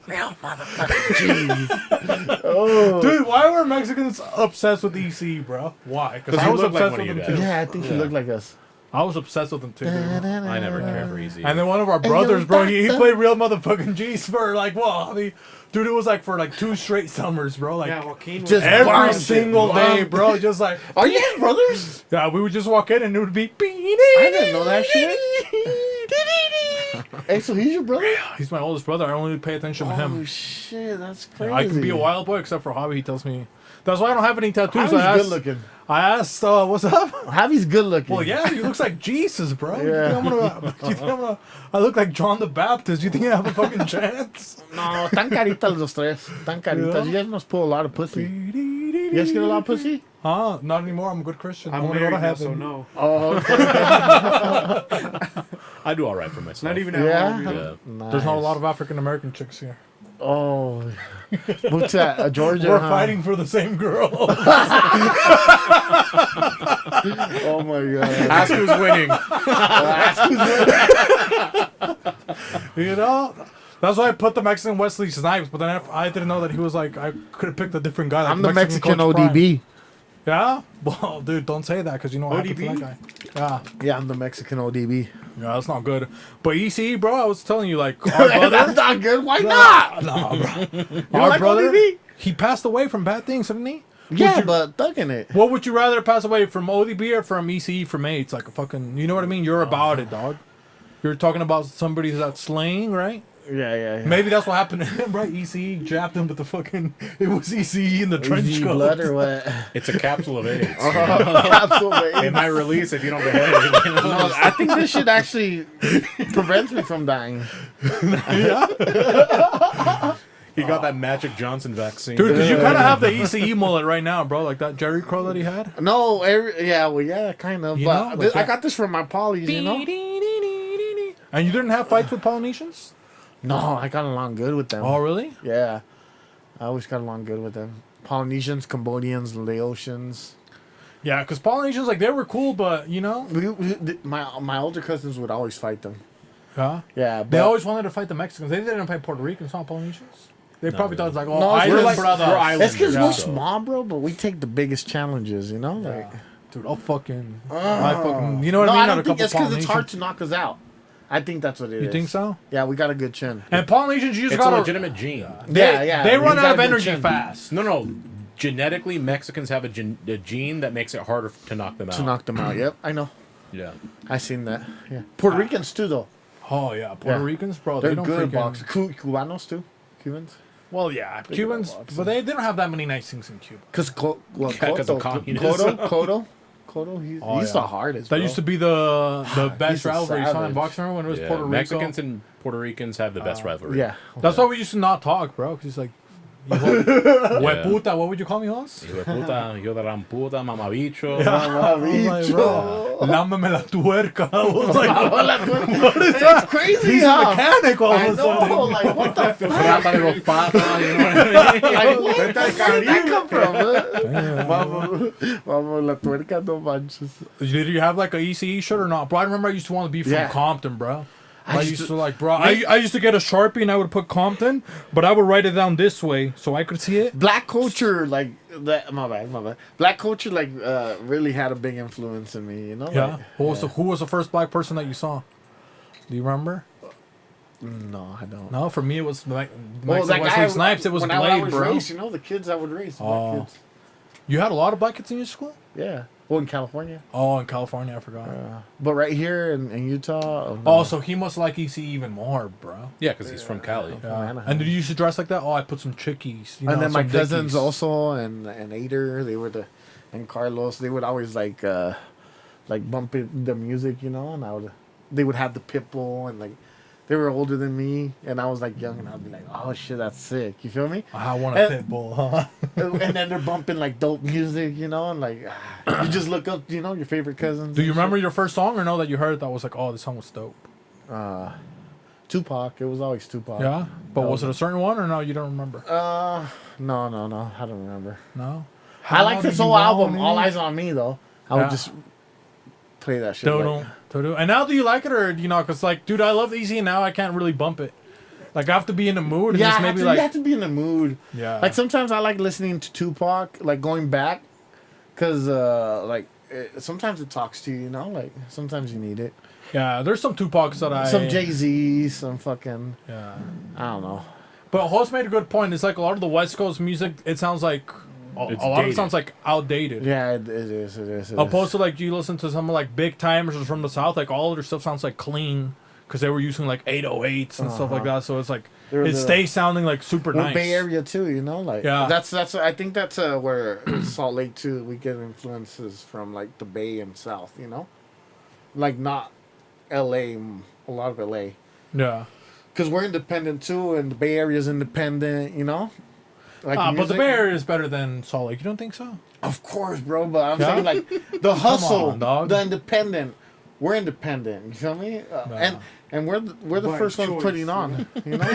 Real motherfucking G's. Oh. Dude, why were Mexicans obsessed with EC, bro? Why? Because 'Cause I he was looked like obsessed one with of him you too. guys. Yeah, I think he looked like us. I was obsessed with him too, dude. I never cared for easy. And then one of our brothers, bro, he played real motherfucking G's for like, well, I mean, dude, it was like for like 2 straight summers, bro. Like Yeah, Joaquin was Just every bombed it, single day, bro. Just like, Are you guys brothers? yeah, we would just walk in and it would be. I didn't know that shit. Hey, so he's your brother? He's my oldest brother. I only pay attention to Oh him. shit, that's crazy. I can be a wild boy except for hobby. He tells me. That's why I don't have any tattoos. Javi's good looking. I asked, what's up? Javi's good looking. Well, yeah, he looks like Jesus, bro. Yeah. You think I'm gonna, I look like John the Baptist. You think I have a fucking chance? No, tan caritas los tres. Tan caritas. Yeah. You guys must pull a lot of pussy. You guys get a lot of pussy? Huh? Not anymore. I'm a good Christian. I'm I want to go to married now, heaven. so no. Oh, okay. I do all right for myself. Not even at Yeah? home. dude. Yeah. Nice. There's not a lot of African American chicks here. Oh. What's that? Georgia? We're huh? fighting for the same girl. Oh my god. Ask who's winning. You know? That's why I put the Mexican Wesley Snipes, but then I didn't know that he was like, I could have picked a different guy. Like I'm the Mexican Coach Prime. ODB. Yeah? Well, dude, don't say that because you know what happened to that guy. Yeah. Yeah, I'm the Mexican ODB. Yeah, that's not good. But EC, bro, I was telling you, like, our brother. That's not good. Why not? Nah, bro. You Our like brother, ODB? he passed away from bad things, didn't he? Yeah, but thugging it. What would you rather pass away from ODB or from ECE from AIDS? Like a fucking, you know what I mean? You're about it, dog. You're talking about somebody that's slaying, right? Yeah. Maybe that's what happened to him, right? ECE jabbed him with the fucking, it was ECE in the trench Easy coat. blood or what? It's a capsule of AIDS. Absolutely. It might release if you don't behave. No, I think this shit actually prevents me from dying. He got that Magic Johnson vaccine. Dude, because you kind of have the ECE mullet right now, bro. Like that Jerry Crow that he had. No, yeah, kind of. You But know, like I that. got this from my polys, you know? And you didn't have fights with Polynesians? No, I got along good with them. Oh, really? Yeah. I always got along good with them. Polynesians, Cambodians, Laotians. Yeah, because Polynesians, like, they were cool, but, you know? My older cousins would always fight them. Yeah. Yeah, but They always wanted to fight the Mexicans. They didn't fight Puerto Ricans, not Polynesians. They probably thought, like, oh, No, it's island like- brothers. we're island- it's because Yeah. we're small, bro, but we take the biggest challenges, you know? Like, Dude, I'll fucking... I fucking... You know what no, I mean? I Not a don't think couple it's because it's hard Polynesians. to knock us out. I think that's what it is. You think so? Yeah, we got a good chin. And Polynesians, you just It's a gotta... legitimate gene. Yeah. They run we out got of a good energy chin. fast. No. Genetically, Mexicans have a gene that makes it harder to knock them out. To knock them out. Yep, I know. Yeah. I seen that. Yeah. Puerto Ricans too, though. Oh, yeah. Puerto Yeah. Ricans, bro, They're they don't good freaking... boxers. Cubanos too. Cubans. Well, yeah, Big Cubans, boxes. but they don't have that many nice things in Cuba. Because of communism. Cotto, he's Yeah. the hardest. That bro. used to be the best He's a rivalry in savage. boxing when it was Yeah, Puerto Rico. Mexicans and Puerto Ricans have the best rivalry. Yeah. That's why we used to not talk, bro. Because he's like, Hueputa, what would you call me, Hoss? Hijo de puta, hijo de gran puta, mamabicho. I was like, bro, lámame la tuerca. I was like, That's crazy. he's a mechanic all I of a sudden. know. Like, what the fuck? Rata de los patas, you know what I mean? Like, where did that come from? Vamos, la tuerca, no manches. Did you have like a ECE shirt or not? Bro, I remember I used to want to be from Yeah. Compton, bro. I I used used to- to like, bro. I used to get a Sharpie and I would put Compton, but I would write it down this way so I could see it. Black culture, like that. My bad. Black culture, like, really had a big influence in me. You know. Yeah. Like, Who was the first black person that you saw? Do you remember? No, I don't. No, for me it was like Well, Wesley that guy, Snipes. It was when Blade, I was bro. raised, you know, the kids I would raise. Black Oh. kids. You had a lot of black kids in your school? Yeah. Well, in California. Oh, in California, I forgot. But right here in Utah. No. Oh, so he must like EC even more, bro. Yeah, because he's from Cali. Yeah. Anaheim. And did you used to dress like that? Oh, I put some chickies. You And know, then my some cousins Dickies. also, and Ader, they would, and Carlos, they would always like bump it, the music, you know, and they would have the Pitbull, and like, they were older than me, and I was like young, and I'd be like, oh shit, that's sick, you feel me? I want a And- Pitbull, huh? And then they're bumping like dope music, you know, and like, you just look up, you know, your favorite cousins. Do you and remember your first song or no that you heard that was like, oh, this song was dope? shit. Tupac, it was always Tupac. Yeah? But was it a certain one or no, you don't remember? No, I don't remember. No? I like do this you whole want album, me? All Eyes on Me, though. I would Yeah. just play that shit. Dodo. Like, Dodo. And now do you like it or do you not? Because like, dude, I love Easy and now I can't really bump it. Like I have to be in the mood and yeah, just maybe you like, have to be in the mood. yeah. Like sometimes I like listening to Tupac, like going back, cause sometimes it talks to you, you know. Like sometimes you need it. yeah, there's some Tupacs that I... Some Jay-Z, some fucking, Yeah. I don't know. But Host made a good point. It's like a lot of the West Coast music, it sounds like... A It's lot of it dated. sounds like outdated. Yeah, it is. It is. Opposed to like you listen to some like big timers from the South, like all of their stuff sounds like clean because they were using like 808s and stuff like that. So it's like They're it the- stays sounding like super Well, nice. Bay Area too, you know, like Yeah. that's I think that's where Salt Lake too. We get influences from like the Bay and South, you know, like not L.A. A lot of L.A. Yeah. because we're independent too, and the Bay Area's independent, you know. Like But the music. Bay Area is better than Salt Lake. You don't think so? Of course, bro. But I'm Yeah? saying like the hustle, on, dog. the independent. We're independent. You feel me? And we're the By first ones choice, putting you on. You know.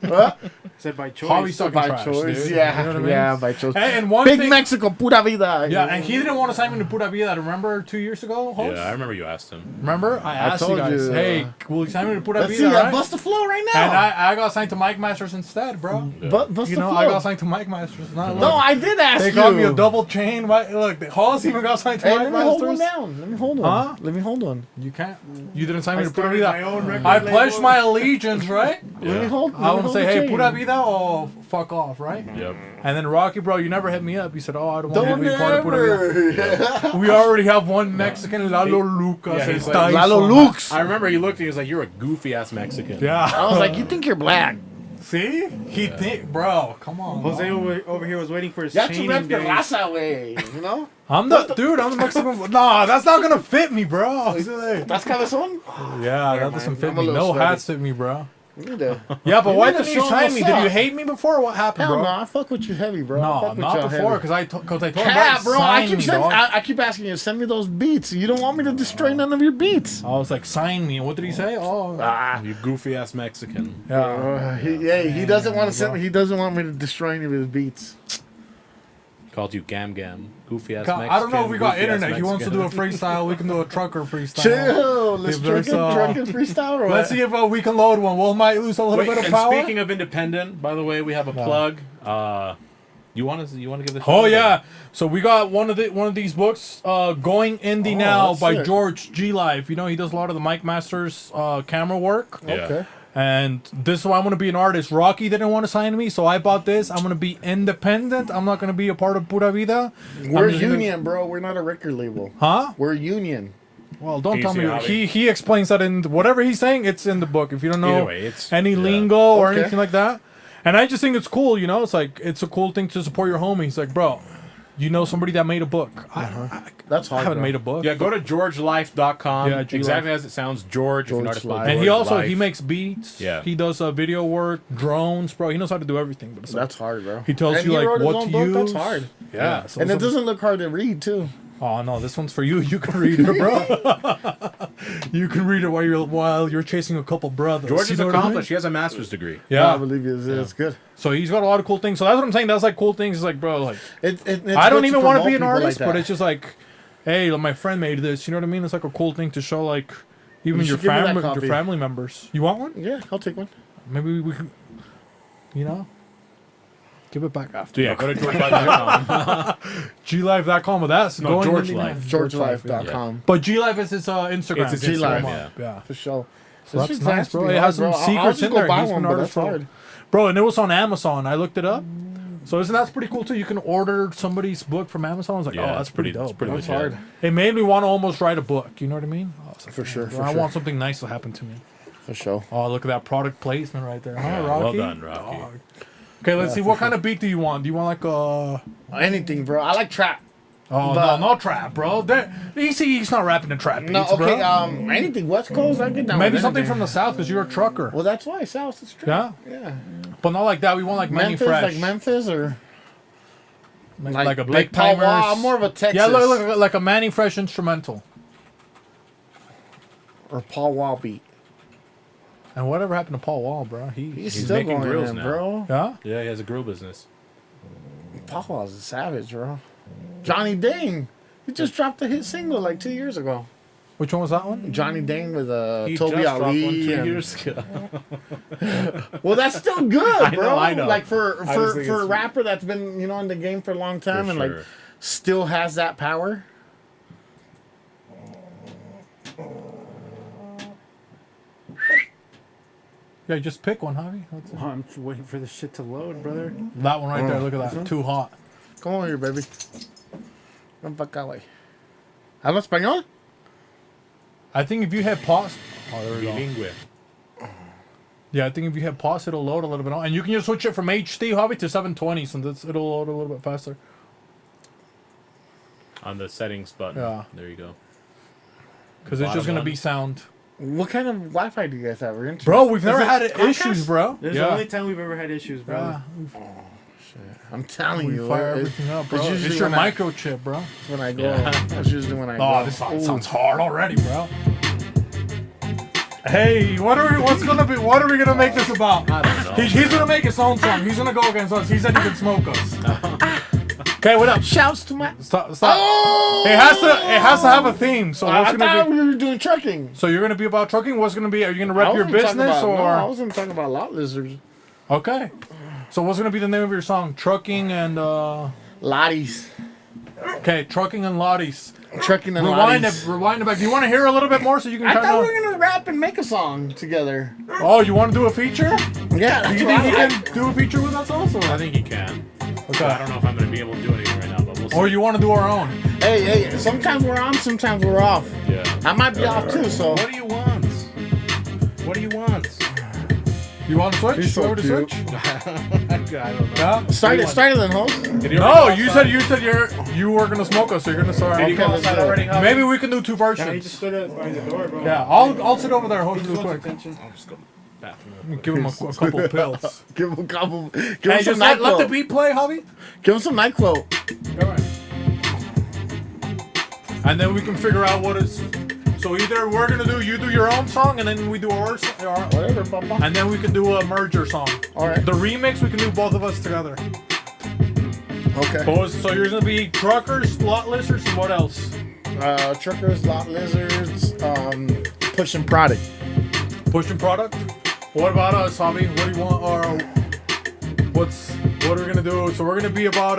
What? Said by choice. Hobby's talking By trash, choice, dude. yeah, You know what I mean? yeah, by choice. And one Big thing, Mexico, pura vida. yeah, and he didn't want to sign me to Pura Vida. Remember 2 years ago, Host? Yeah, I remember you asked him. Remember? I asked you told guys, you, hey, will you sign me to Pura Let's see, Vida, I right? bust the flow right now. And I got signed to Mike Masters instead, bro. Yeah. Bust You the know, flow. I got signed to Mike Masters. Not No, I did ask They you. got me a double chain. Look, the Halls even got signed to Hey, Mike let me hold one Masters. down. Let me hold one. Huh? Let me hold one. You can't. You didn't sign I me to Pura started Vida. my own record I label. pledged my allegiance, right? Let me hold. I let me would hold say, the hey, chain. Pura Vida or fuck off, right? Yep. And then Rocky, bro, you never hit me up. You said, oh, I don't want Don't to be part of Pura Vida. ever. We already have one Mexican, Lalo Lucas. Yeah, he's and like, Tyson. Lalo Lukes. I remember he looked and he was like, "You're a goofy ass Mexican." Yeah. I was like, you think you're black? See? He think, bro, come on. Jose dog. over here was waiting for his You have to chaining rep the days. raza way, you know? I'm the dude. I'm the Mexican. Nah, that's not gonna fit me, bro. That's kind of son. Yeah, that mind. doesn't fit I'm a me. little No sweaty. hats fit me, bro. You need to. Yeah, but You why need to didn't you show sign what's me? Did you up. hate me before? What happened, Hell bro? no, I fuck with you heavy, bro. I No, fuck with not y'all before, heavy. because I told him, Yeah, bro. I keep me, saying, dog. I keep asking you, send me those beats. You don't want me to destroy none of your beats. I was like, sign me. And what did he say? Oh, You goofy ass Mexican. yeah. He doesn't want to send. He doesn't want me to destroy any of his beats. Called you Gam Gam. Goofy ass God, Mexican. I don't know if we got goofy-ass internet. He wants to Mexican. do a freestyle. We can do a trucker freestyle. Chill. Let's If there's, drunken freestyle. Or Let's what? see if we can load one. We might lose a little Wait, bit of and power. speaking of independent, by the way, we have a plug. You want to give this? Oh yeah, so we got one of these books, "Going Indie Now" that's by sick. George G. Life. You know he does a lot of the Mike Masters camera work. Yeah. Okay. And this is why I'm gonna be an artist. Rocky didn't want to sign me, so I bought this. I'm gonna be independent. I'm not gonna be a part of Pura Vida. We're I'm just gonna- union, bro. We're not a record label. Huh? We're union. Well, don't tell Easy, me. Javi. He explains that in whatever he's saying. It's in the book. If you don't know Either way, it's any yeah. lingo or Okay. anything like that. And I just think it's cool, you know. It's like it's a cool thing to support your homies. Like, bro, you know somebody that made a book. That's hard. I haven't bro. made a book. Yeah, go to georgelife.com. Yeah, G exactly Life. as it sounds, George. If you're not George spelled Life. And he George also Life. he makes beats. Yeah. He does video work, drones, bro. He knows how to do everything. But it's like, That's hard, bro. he tells And you he like wrote his what own to book, use. That's hard. Yeah. So And it some- doesn't look hard to read too. Oh no, this one's for you. You can read it, bro. You can read it while you're chasing a couple brothers. George You is know what I mean? accomplished. He has a master's degree. Yeah. I believe it's good. So he's got a lot of cool things. So that's what I'm saying. That's like cool things. It's like, bro, like It's I don't good even want to promote be an people artist, like but that. it's just like, hey, my friend made this. You know what I mean? It's like a cool thing to show, like, even You your should give me that family, copy. your family members. You want one? Yeah, I'll take one. Maybe we can, you know, give it back after. So yeah, go to georgelife.com. GLive.com. But that's No, going George in the- Life. GeorgeLife.com. But GLive is his Instagram. It's his Just Instagram, look him yeah. up. Yeah. For sure. So that's This nice, has to bro. be It has hard, some bro. I'll secrets just in go there. buy He's one, been but artist that's for- hard. Bro, and it was on Amazon. I looked it up. So isn't that pretty cool too? You can order somebody's book from Amazon. I was like, Yeah, oh, that's pretty dope. It's pretty That's legit. hard. It made me want to almost write a book. You know what I mean? I was like, For sure, bro, for I sure. want something nice to happen to me. For sure. Oh, look at that product placement right there. Huh, Yeah, Rocky? well done, Rocky. Dog. Okay, let's see. What kind of beat do you want? Do you want like a... Anything, bro. I like trap. Oh, But- no trap, bro. He's not rapping the trap beats, No, okay. bro. Anything West Coast, I get down. Maybe with something anything. from the South because you're a trucker. Well, that's why South is trap. Yeah? Yeah. But not like that. We want like Manny Memphis, Fresh. like Memphis, or like a big like Paul timer. Wall. I'm more of a Texas. Yeah, look, like a Manny Fresh instrumental. or Paul Wall beat. And whatever happened to Paul Wall, bro? He's He's still making going grills in, now. bro. Yeah? Yeah, he has a grill business. Paul Wall's a savage, bro. Johnny Dane. He just dropped a hit single like 2 years ago. Which one was that one? Johnny Dane with He Toby just dropped Ali. one 2 and- years ago. Well, that's still good, bro. I know. Like for I just think a it's- rapper that's been in the game for a long time For and like sure. still has that power. Yeah, just pick one, Javi. That's it. Oh, I'm waiting for this shit to load, brother. That one right there. Look at that. Too hot. Come on here, baby. Ven pa' acá, güey. ¿Habla español? I think if you hit pause. Oh, there we go. Bilingüe. Yeah, I think if you hit pause, it'll load a little bit. And you can just switch it from HD, Javi, to 720, so it'll load a little bit faster. On the settings button. Yeah. There you go. Because it's just Bottom going to one. be sound. What kind of Wi-Fi do you guys have? Or internet? Bro, we've never it had Comcast? issues, bro. This is yeah. the only time we've ever had issues, bro. Yeah. I'm telling We you, fire it- everything up, bro. it's It's, usually your when I- microchip, bro. when I go. Yeah. That's usually when I go. Oh, this sounds hard already, bro. Hey, what are we gonna make this about? I don't know. He's gonna make his own song. He's gonna go against us. He said he can smoke us. Okay, what up? Shouts to my. Stop. Oh! It has to have a theme. So I what's gonna thought be? we were doing trucking. So you're gonna be about trucking. What's gonna be? Are you gonna I rep your wasn't talking business about, or? No, I was gonna talk about lot lizards. Okay. So what's gonna be the name of your song? Trucking and Lotties. okay, trucking and lotties. Trucking and Rewind lotties. it back. Do you want to hear a little bit more so you can I kind thought of? we were gonna rap and make a song together. Oh, you want to do a feature? Yeah, Do you think he can do a feature with us also? I think he can. Okay. I don't know if I'm going to be able to do anything right now, but we'll see. Or you want to do our own? Hey, sometimes we're on, sometimes we're off. Yeah. I might be off too, so. What do you want? What do you want? You want to switch? He's so You want to cute. switch? I don't know. Yeah. Start it then, host. Did he No, already you call said outside? you were gonna smoke us, so you're gonna start. Did he Okay, call let's outside do it. already? Javi? Maybe we can do two Yeah, he versions. just stood by the door, bro. Yeah, I'll sit over there, host He real just wants quick. attention. I'll just go to the bathroom. Give him a couple pills. Give him a couple. Give him Hey, some just let the NyQuil. beat play, Javi. Give him some NyQuil. And then we can figure out what is. So either you do your own song, and then we do ours, Whatever, papa. and then we can do a merger song. All right. The remix we can do both of us together. Okay. So you're gonna be truckers, lot listers, and what else? Truckers, lot lizards, pushing product. Pushing product. What about us, Javi? What do you want? Or what are we gonna do? So we're gonna be about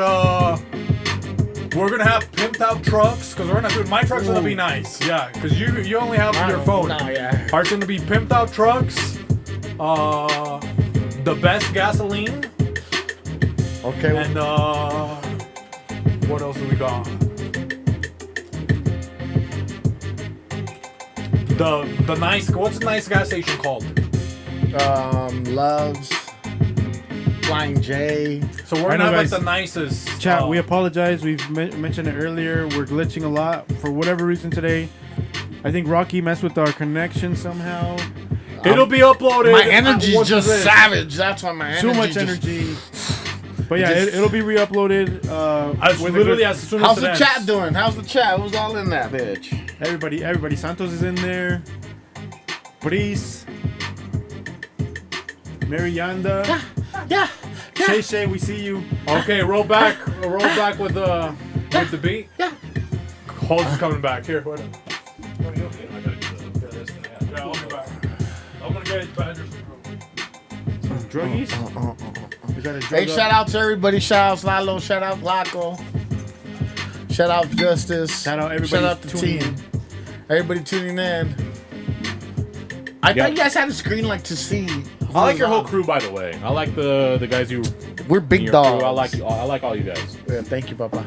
we're gonna have pimped out trucks because we're not doing my trucks. Gonna be nice, yeah. Because you only have your phone. No, yeah. Ours gonna be pimped out trucks. The best gasoline. Okay. And what else do we got? The nice. What's the nice gas station called? Loves. Flying J. So we're I gonna know, have like guys. the nicest. Chat, we apologize. We've mentioned it earlier. We're glitching a lot for whatever reason today. I think Roq-E messed with our connection somehow. It'll be uploaded. My energy's once just this. savage. That's why my energy. Too much just- energy. But yeah, it'll be re-uploaded. As with literally as soon as How's it the ends. chat doing? How's the chat? Who's all in that bitch? everybody. Santos is in there. Breeze. Marianda. Yeah. Shay Shay, we see you. Okay, roll back with the beat. Yeah. Holds is coming back here. Wait. Yeah, I'll be back. I'm gonna get Badgers. Druggies? Is that a drug Hey, shout out to everybody. Shout out Lalo. Shout out Laco. Shout out Justice. Shout out everybody Shout out the tuning team. in. Everybody tuning in. I thought you guys had a screen like to see. I like your whole crew, by the way. I like the guys you. We're in big your dogs. crew. I like all you guys. Yeah, thank you, Papa.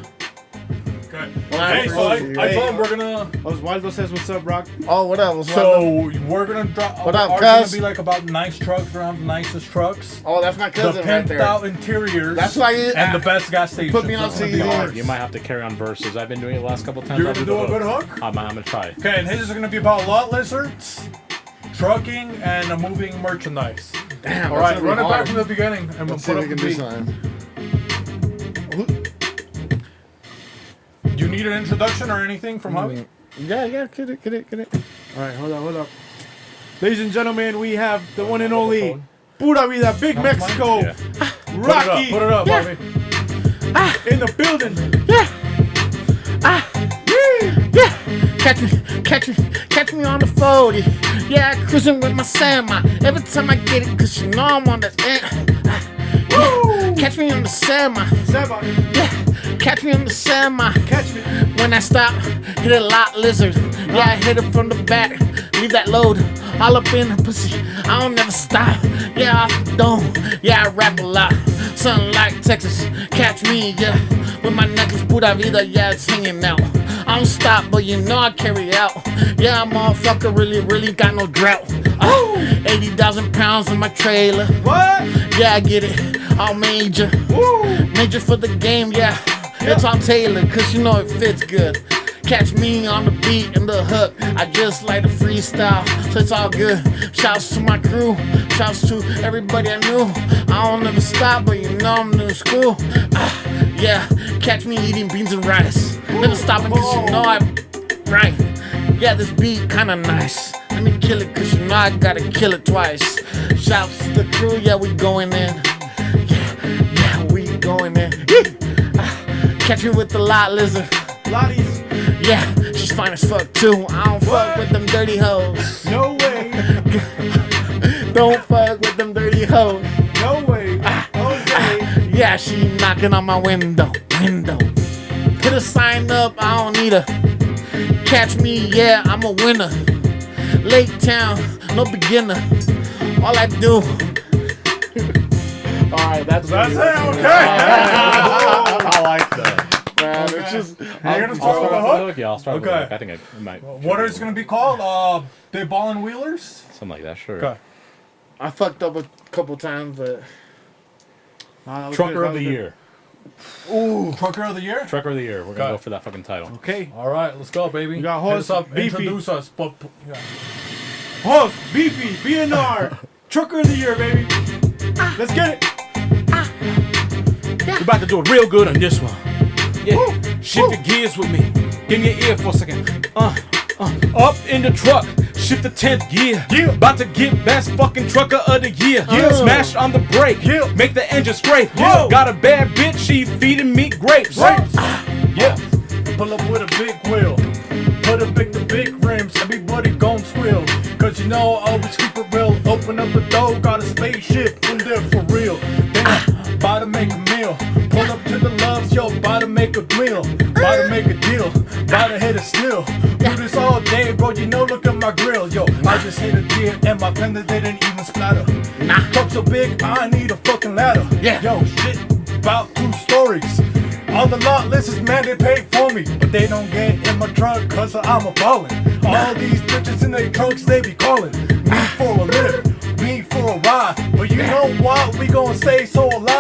Okay. Well, Hey, so I hey. told him we're gonna. Waldo says, what's up, Rock? Oh, what up? What's up? So we're gonna drop. What up, ours gonna cuz? be like about nice trucks around the nicest trucks. Oh, that's my The cousin right pimped there. out interiors. That's why you and the best gas station. put me on CD. You might have to carry on verses. I've been doing it the last couple times. You're I'll gonna the do a hook. good hook? I'm gonna try. Okay, and his is gonna be about lot lizards, trucking, and moving merchandise. Damn, All right, run it back from the beginning, and we'll Let's see put if up we the can do beat. something. Do you need an introduction or anything from Javi? Yeah, get it. All right, hold up. Ladies and gentlemen, we have the one and only Pura Vida Big Mexico. Yeah. Roq-E Put it up, Yeah. Javi. in the building. Catch me on the 40. Yeah, cruising with my Sandma. Every time I get it, cause you know I'm on the Catch me on the Sandma. Seba, Yeah, catch me on the Sandma. catch me. When I stop, hit a lot lizard. Yeah, I hit it from the back. Leave that load all up in the pussy. I don't never stop. Yeah, off the dome. Yeah, I rap a lot. Something like Texas. Catch me, yeah. With my necklace, Pura Vida, yeah, it's hanging out. I don't stop, but you know I carry out. Yeah, motherfucker really got no drought. 80,000 pounds in my trailer. What? Yeah, I get it. All major. Woo! Major for the game, yeah. It's all tailored, cause you know it fits good. Catch me on the beat and the hook. I just like to freestyle, so it's all good. Shouts to my crew, shouts to everybody I knew. I don't ever stop, but you know I'm new school. Yeah, catch me eating beans and rice. Never stopping, cause you know I'm right. Yeah, this beat kinda nice. Let me kill it, cause you know I gotta kill it twice. Shouts to the crew, yeah, we going in. Yeah, we going in. Catch me with the lot lizard. Lotties, Yeah, she's fine as fuck too. I don't fuck with them dirty hoes. no way. Don't fuck with them dirty hoes. No way. Okay. Yeah, she knocking on my window. Put a sign up, I don't need her. Catch me, yeah, I'm a winner. Lake Town, no beginner. All I do. Alright, that's it, okay. I like that. Man, it's just, You're gonna start with a hook? Yeah, I'll start with Okay. a hook. I think I might. What is it gonna be called? Big Ball and Wheelers? Something like that, sure. Okay. I fucked up a couple times, but Trucker of the year. Ooh, Trucker of the Year? Trucker of the year. We're gonna Okay. go for that fucking title. Okay. All right, let's go, baby. We got Hit host, us up, Beefy. introduce us. Yeah. Host, Beefy, BNR, Trucker of the Year, baby. Let's get it. We're about to do it real good on this one. Yeah. Shift your gears with me. Give me your ear for a second. Up in the truck. Shift the 10th gear. Yeah. About to get best fucking trucker of the year. Yeah. Smash on the brake. Yeah. Make the engine scrape. Yeah. Got a bad bitch. She feeding me grapes. Grapes. Yeah. Pull up with a big wheel. Put a big rims. Everybody gon' squeal. Cause you know I always keep it real. Open up the door. Got a spaceship in there for real. Then about to make a meal. Pull up to the loves. Yo, about to make a grill. About to make a deal. About to hit a steal. Do this all day, bro. You know, look at my grill. Yo, I just hit a deer and my fender didn't even splatter. Truck so big, I need a fucking ladder. Yeah. Yo, shit, about 2 stories. All the lot listers, man, they pay for me. But they don't get in my truck, cause I'm a ballin'. All these bitches in their trucks, they be calling me for a lift, me for a ride. But you know what? We gon' stay so alive.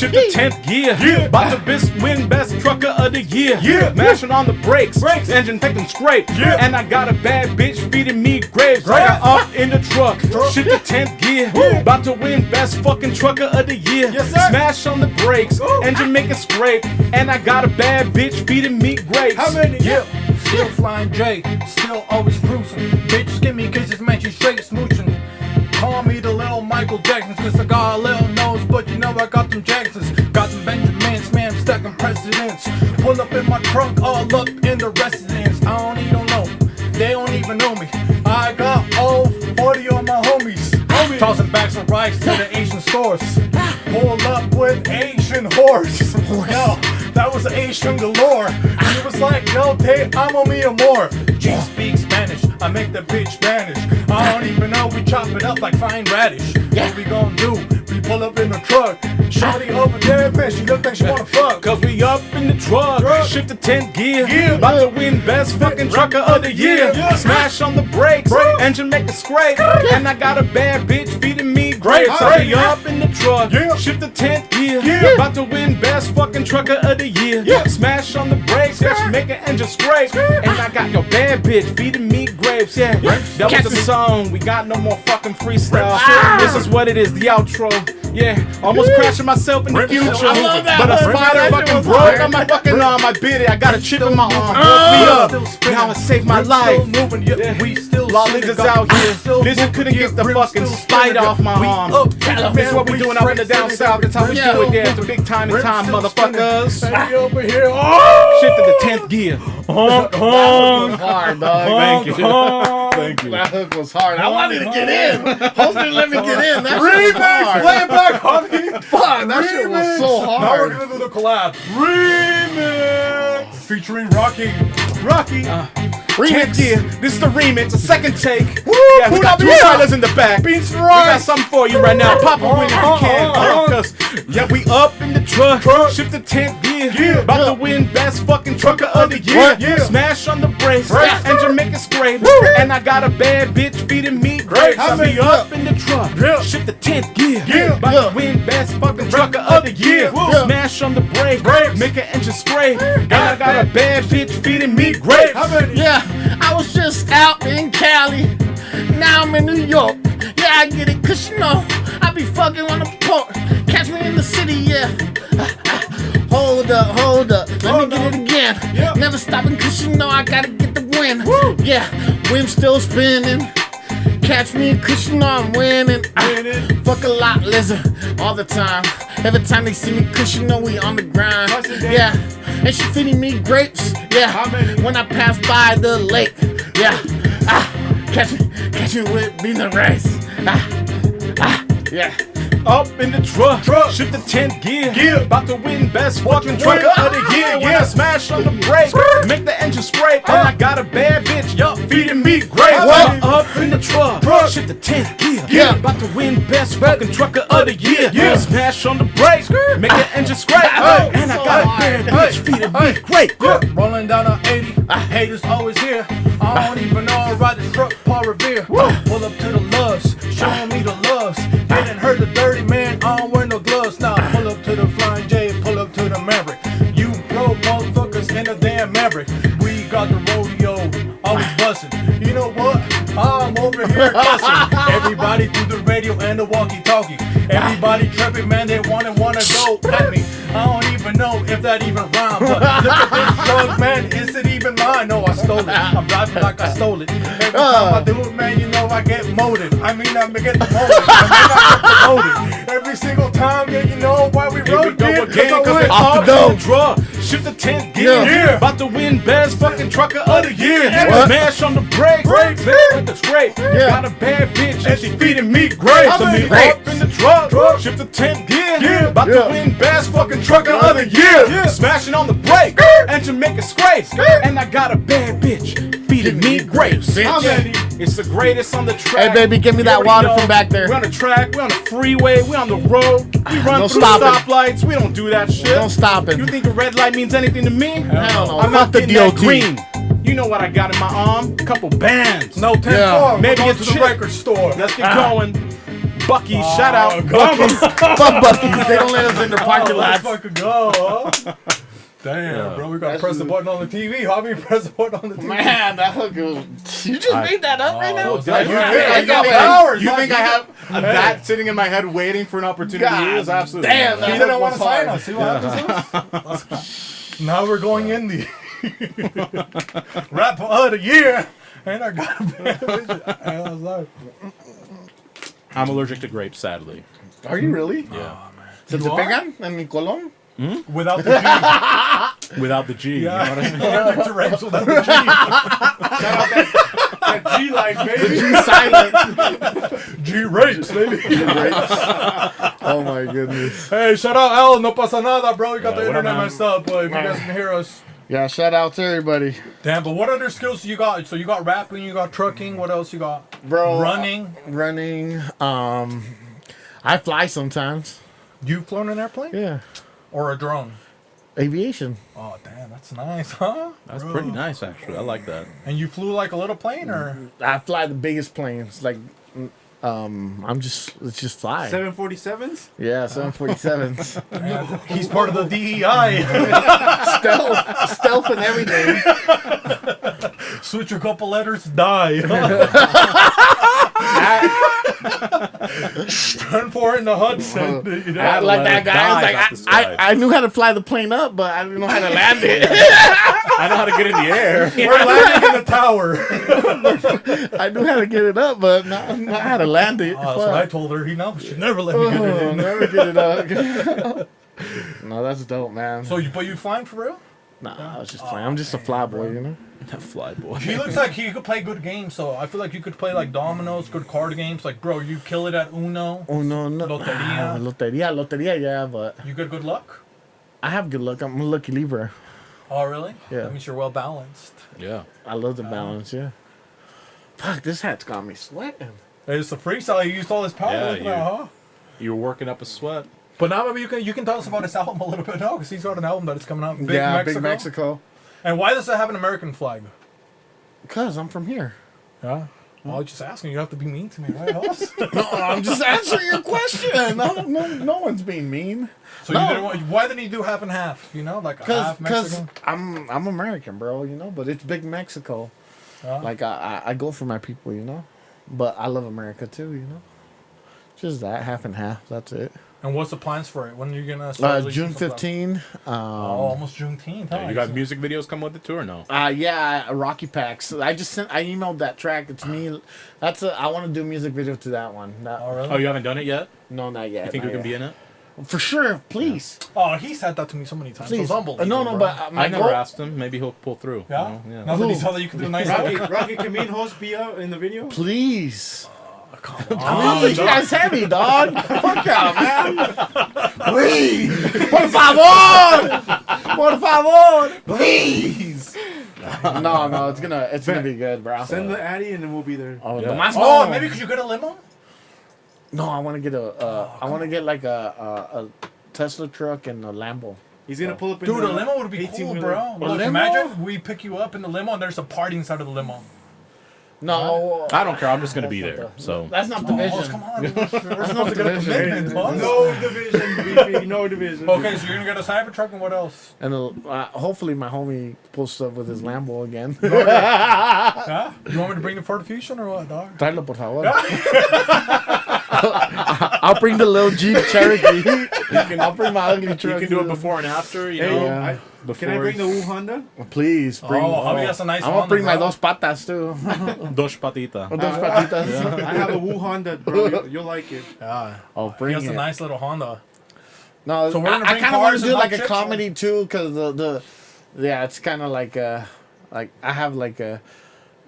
Shift the 10th gear. About to win best trucker of the year. Mashing on the brakes. Engine taking scrape. And I got a bad bitch feeding me grapes. I got up in the truck. Shift the 10th gear. About to win best fucking trucker of the year. Smash on the brakes. Engine making scrape. And I got a bad bitch feeding me grapes. How many? Still flying J, still always cruising. Bitches give me kisses, man, she straight smooching. Call me the little Michael Jackson, cause I got a little nose, but you know I got them Jacksons. Got them Benjamins, man, stacking presidents. Pull up in my trunk, all up in the residence. I don't even know, they don't even know me. I got all 40 on my homies. Tossing bags of rice to the Asian stores. Pull up with Asian horse. Yo, that was Asian galore. He was like, yo, hey, I'm on me or more. She speaks Spanish, I make the bitch vanish. I don't even know, we chop it up like fine radish. What we gon' do? We pull up in the truck. Shorty over there, man, she look like she wanna fuck. Cause we up in the truck. Shift the 10th gear. About to win best fucking trucker of the year. Smash on the brakes. Engine make a scrape. And I got a bad bitch feeding me grapes. I be up in the truck. Shift the 10th gear. About to win best fucking trucker of the year. Smash on the brakes. Make an engine scrape. And I got your bad bitch feeding me grapes. Yeah, that was the song. We got no more fucking freestyle. This is what it is, the outro. Yeah, almost crashing myself in the future. But a spider fucking broke on my fucking arm. I bit it. I got a chip in my arm. Broke me up. Now it saved my life. Lollitas out here. Lizard couldn't get the fucking spider off my arm. This is what we doing out in the down south. That's how we do it there. It's a big time in time, motherfuckers. Over here. Shifted the 10th gear. That was hard, dog. Thank you. Thank you. That hook was hard. I wanted to get in. Hopefully, let me get in. That shit was Remix! hard. Play it back, honey! Fuck, that shit was so Now we're hard. gonna do the collab. Remix! Featuring Roq-E. Roq-E. Remix. Gear. This is the remix, a second take. Woo! Yeah, we got two fellas in the back. Beats We got something for you right now. Pop a win if you can. Cause, yeah, we up in the truck. Shift the 10th gear. About to win best fucking trucker of the year. Smash on the brakes. Engine make it scrape. And I got a bad bitch feeding me grapes. I be up in the truck. Shift the 10th gear. About to win best fucking trucker of the year. Smash on the brakes. Make an engine scrape. And I got a bad bitch feeding me grapes. Yeah, I was just out in Cali. Now I'm in New York. Yeah, I get it, cause you know, I be fucking on the port. Catch me in the city, yeah. Hold up. Let me get it again. Never stopping, cause you know I gotta get the win. Yeah, wind's still spinning. Catch me, cause you know I'm winning. Fuck a lot, lizard, all the time. Every time they see me, cause you know we on the grind. Yeah, and she feeding me grapes. Yeah, when I pass by the lake. Yeah, catch me with beans and rice. Yeah. Up in the truck. Shift the 10th gear. About to win best fucking trucker of the year. When I smash on the brake, make the engine scrape. And I got a bad bitch, feeding me grapes. Up in the truck. Shift the 10th gear. About to win best fucking trucker of the year. Smash on the brake, make the engine scrape. And I got a bad bitch feeding me grapes. Rolling down on 80, haters always here. I don't even know I ride this truck, Paul Revere. Pull up to the loves, showing me the loves. They didn't hurt the dirty man, I don't wear no gloves. Now pull up to the Flying J, pull up to the Maverick. You broke motherfuckers in a damn Maverick. We got the rodeo, always bustin'. You know what? I'm over here cussing. Everybody through the radio and the walkie-talkie. Everybody tripping, man, they wanna go at me. I don't even know if that even rhymes. But look at this truck, man, is it even mine? No, I stole it. I'm driving like I stole it. Every time I do it, man, you know I get molded. I mean, I get molded. Every single time, yeah, you know why we rode Go again, cause Off we're the up dope. in the truck. Shift the 10th gear. About to win best fucking trucker of the year. Smash on the brakes. With the scrape. Got a bad bitch and she feeding me grapes. I mean, up in the truck. Shift the 10th gear. About to win best fucking trucker of the year. Smashing on the brake. Engine make it scrape. And I got a bad bitch feeding me grapes. It's the greatest on the track. Hey, baby, give me that water from back there. We're on the track. We're on the freeway. We're on the road. We run No through stopping. stoplights. We don't do that shit. Don't stop it. You think a red light means anything to me? Hell no. I'm Fuck not the getting that DOT. green. You know what I got in my arm? A couple bands. No 10-4. Yeah. Maybe Maybe a to the chip. record store. Let's get going. Bucky, shout out. Fuck Bucky's. They don't let us in their parking Let's lots. fucking go, huh? Damn, bro, we gotta press the button on the TV. Javi, press the button on the TV. Man, that hook was... You just made that up right now? dude, You think I have that sitting in my head waiting for an opportunity to use? Absolutely. Damn, not. He that didn't hook want was to sign hard. us. See what happens to us? Now we're going in the rap of the year. Ain't I got a I'm allergic to grapes, sadly. Are you really? Yeah. ¿Se te pegan en mi colon? Without the G. Without the G. Yeah. You know what I mean? Allergic to rapes without the G. That G life, baby. Silent. G rapes, baby. Oh my goodness. Hey, shout out Al, no pasa nada, bro. You got the what up, internet man? messed up, but if you guys can hear us. Yeah, shout out to everybody. Damn, but what other skills do you got? So you got rapping, you got trucking, what else you got? Bro. Running. Running. I fly sometimes. You flown an airplane? Yeah. Or a drone? Aviation. Oh, damn, that's nice, huh? That's Bro. pretty nice, actually. I like that. And you flew like a little plane, or? I fly the biggest planes. Like, let's just fly. 747s? Yeah, 747s. Man, he's part of the DEI. Stealth and everything. Switch a couple letters, die. Turn for it in the Hudson. You know? Like that guy. I was dive off the like, sky. I knew how to fly the plane up, but I didn't know how to land it. I know how to get in the air. We're landing in the tower. I knew how to get it up, but not how to land it. Oh, that's what I told her. He knows. She never let me get it in. Never get it up. No, that's dope, man. So, but you flying for real? Nah, I was just playing. I'm just a fly boy, you know? Fly boy. He looks like he could play good games, so I feel like you could play like dominoes, good card games. Like, bro, you kill it at Uno. Oh, no. Loteria. Loteria, yeah, but You got good luck? I have good luck. I'm a lucky Libra. Oh, really? Yeah. That means you're well balanced. Yeah. I love the balance, yeah. Fuck, this hat's got me sweating. It's a freestyle. You used all this power. Yeah, Look at that, huh? You were working up a sweat. But now maybe you can tell us about his album a little bit now, because he's got an album that is coming out. Big Big Mexico. And why does it have an American flag? Because I'm from here. Yeah. Well, I was just asking. You don't have to be mean to me, right, Hoss? No, I'm just answering your question. No one's being mean. So No. you didn't want, why didn't you do half and half? You know, like a half Because Mexican. I'm American, bro, you know, but it's Big Mexico. Yeah. Like I go for my people, you know, but I love America too, you know. Just that half and half. That's it. And what's the plans for it? When are you gonna start releasing June some stuff? 15. Oh, almost Juneteenth. Huh? Yeah, you got music videos come with it too, or no? Yeah, Rocky Packs. I emailed that track. It's me. I want to do a music video to that one. Oh, really? Oh, you haven't done it yet? No, not yet. You think we not can be yet. in it? For sure, please. Oh, he said that to me so many times. Please. It's unbelievable. No, bro. but my I never goal. asked him. Maybe he'll pull through. Yeah? You know? Now that he saw that you could do a nice Rocky, can me and host be out in the video? Please. Come I'll put you guys heavy, dog. Fuck out, man. Please. Por favor. Por favor. Please. No, it's gonna be good, bro. Send the Addy and then we'll be there. Oh, Yeah. nomás Oh, no. maybe could you get a limo? No, I want to get I want to get like a Tesla truck and a Lambo. He's gonna pull up in Dude, the a limo would be cool, 18-wheeler. bro. Look, limo? imagine we pick you up in the limo and there's a party inside of the limo. No, I don't care. I'm just gonna be That's there. not So that's not Oh, division. come on. There's not not to get a division. commitment, huh? No division, beefy. No division. Okay, so you're gonna get a Cybertruck and what else? And hopefully my homie pulls up with his Lambo again. Huh? You want me to bring the Ford Fusion or what, dog? Tráelo, por favor. I'll bring the little Jeep Cherokee. I'll bring my ugly you truck. can do it before and after. You Hey, know. yeah. Can I bring the Wu Honda? Please bring. Oh, Javi has a nice I'm gonna Honda, bring my bro. dos patas too. Dos patita. Dos patitas. I have a Wu Honda, bro. You'll like it. Yeah. Oh, He bring has it. a nice little Honda. No, So we're gonna I bring kind of want cars to and do like hot a chips, comedy too, cause yeah, it's kind of like I have like a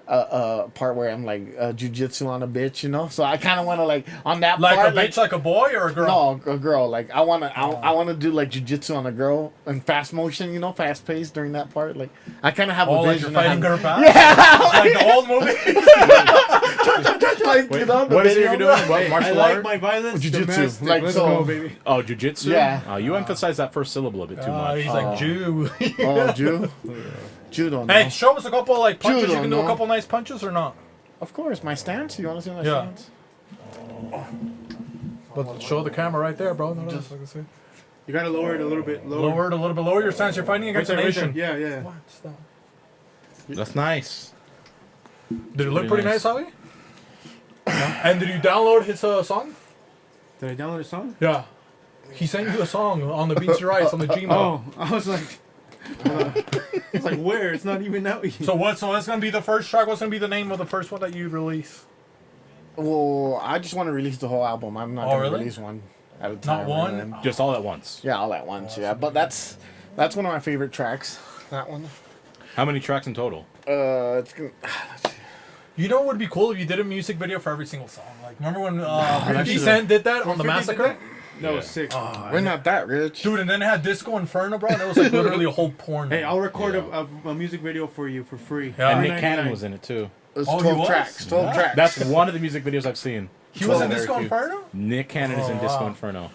part where I'm like jujitsu on a bitch, you know. So I kind of want to like on that Like part, a bitch, like a boy or a girl? no, a girl. Like I wanna do like jujitsu on a girl and fast motion, you know, fast paced during that part. Like I kind of have Oh, a like you're vision. fighting of her fast? Like the old movie? like, Wait, you know, the what is it video. you're doing? What, I martial like art? my violence. Jiu-jitsu. Domestic. Like, Let's so- go, baby. Oh, jujitsu? Yeah. Oh, you emphasize that first syllable a bit too much. He's like, Jew. Oh, Jew. Jew don't know. Hey, show us a couple like punches. Judo, You can do a no? couple nice punches or not? Of course, my stance. You want to see my Yeah. stance? But show the camera right there, bro. No, just like I said. You gotta lower it a little bit. Lower it a little bit. Lower your stance. You're fighting against the nation. Yeah, yeah. What? Stop. That's nice. Did it look pretty nice. nice, Javi? And did you download his song? Did I download a song? Yeah. He sent you a song on the Beats Rights on the Gmail. Oh, I was like, it's like where? It's not even out yet. So what? So what's gonna be the first track? What's gonna be the name of the first one that you release? Well, I just want to release the whole album. I'm not gonna really? release one at a time. Not one? man. Just all at once. Yeah, all at once. Yeah, but that's one of my favorite tracks. That one. How many tracks in total? It's gonna. You know what would be cool if you did a music video for every single song? Like, remember when 50 actually- Cent did that on the 50 did Massacre? that? No, Yeah. it's 6. We're not that rich. Dude, and then it had Disco Inferno, bro. That was like literally a whole porn. Hey, I'll record Yeah. a music video for you for free. Yeah. And $3.99. Nick Cannon was in it too. It's Oh, he 12 was? tracks. 12 Yeah. tracks. That's one of the music videos I've seen. He was in Very Disco few. Inferno? Nick Cannon is in Oh, Disco wow. Inferno.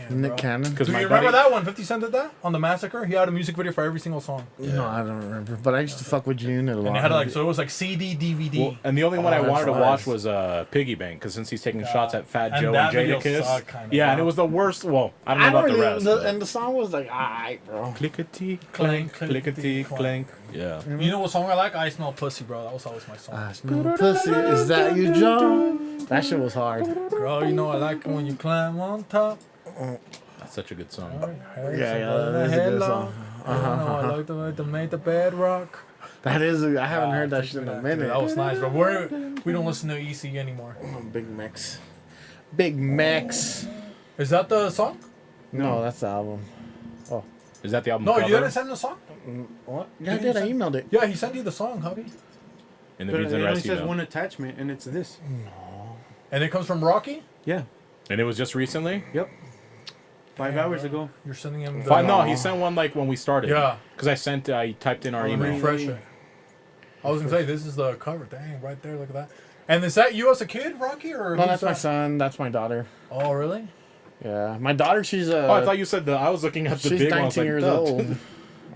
Damn, Nick bro. Cannon. Because Do you remember that one? 50 Cent did that on the Massacre? He had a music video for every single song. No, I don't remember. But I used to fuck with June a lot. And it had like, so it was like CD, DVD. Well, and the only one I that's wanted to nice. watch was Piggy Bank, because since he's taking shots at Fat And Joe that and video Jadakiss. sucked kinda, Yeah, bro. and it was the worst. Well, I don't know I about don't the really. rest. And the song was like, alright, bro. Clickety Clank, clank, clickety clank. Yeah. You know what song I like? I Smell Pussy, bro. That was always my song. I smell pussy. Is that you, John? That shit was hard. Girl, you know I like it when you climb on top. That's such a good song. That is a good song. I like the way they made the bedrock. That is. I haven't heard that shit in a Dude, minute. that was nice, but we don't listen to EC anymore. Big Mex. Big Mex. Is that the song? No, that's the album. Is that the album No, cover? you didn't send the song? What? Yeah, I did. I emailed it. Yeah, he sent you the song, hubby. In the But Beans it and only Rice says email. one attachment, and it's this. And it comes from Roq-E? Yeah. And it was just recently? Yep. 5 hours ago. You're sending him the... No, he sent one like when we started. Yeah. Because I typed in our email. Refresh it. I was going to say, this is the cover. Dang, right there, look at that. And is that you as a kid, Roq-E? Or No, who's that's my that? son. That's my daughter. Oh, really? Yeah, my daughter. She's Oh, I thought you said I was looking at the she's big 19 one. I was like, years "Duh." old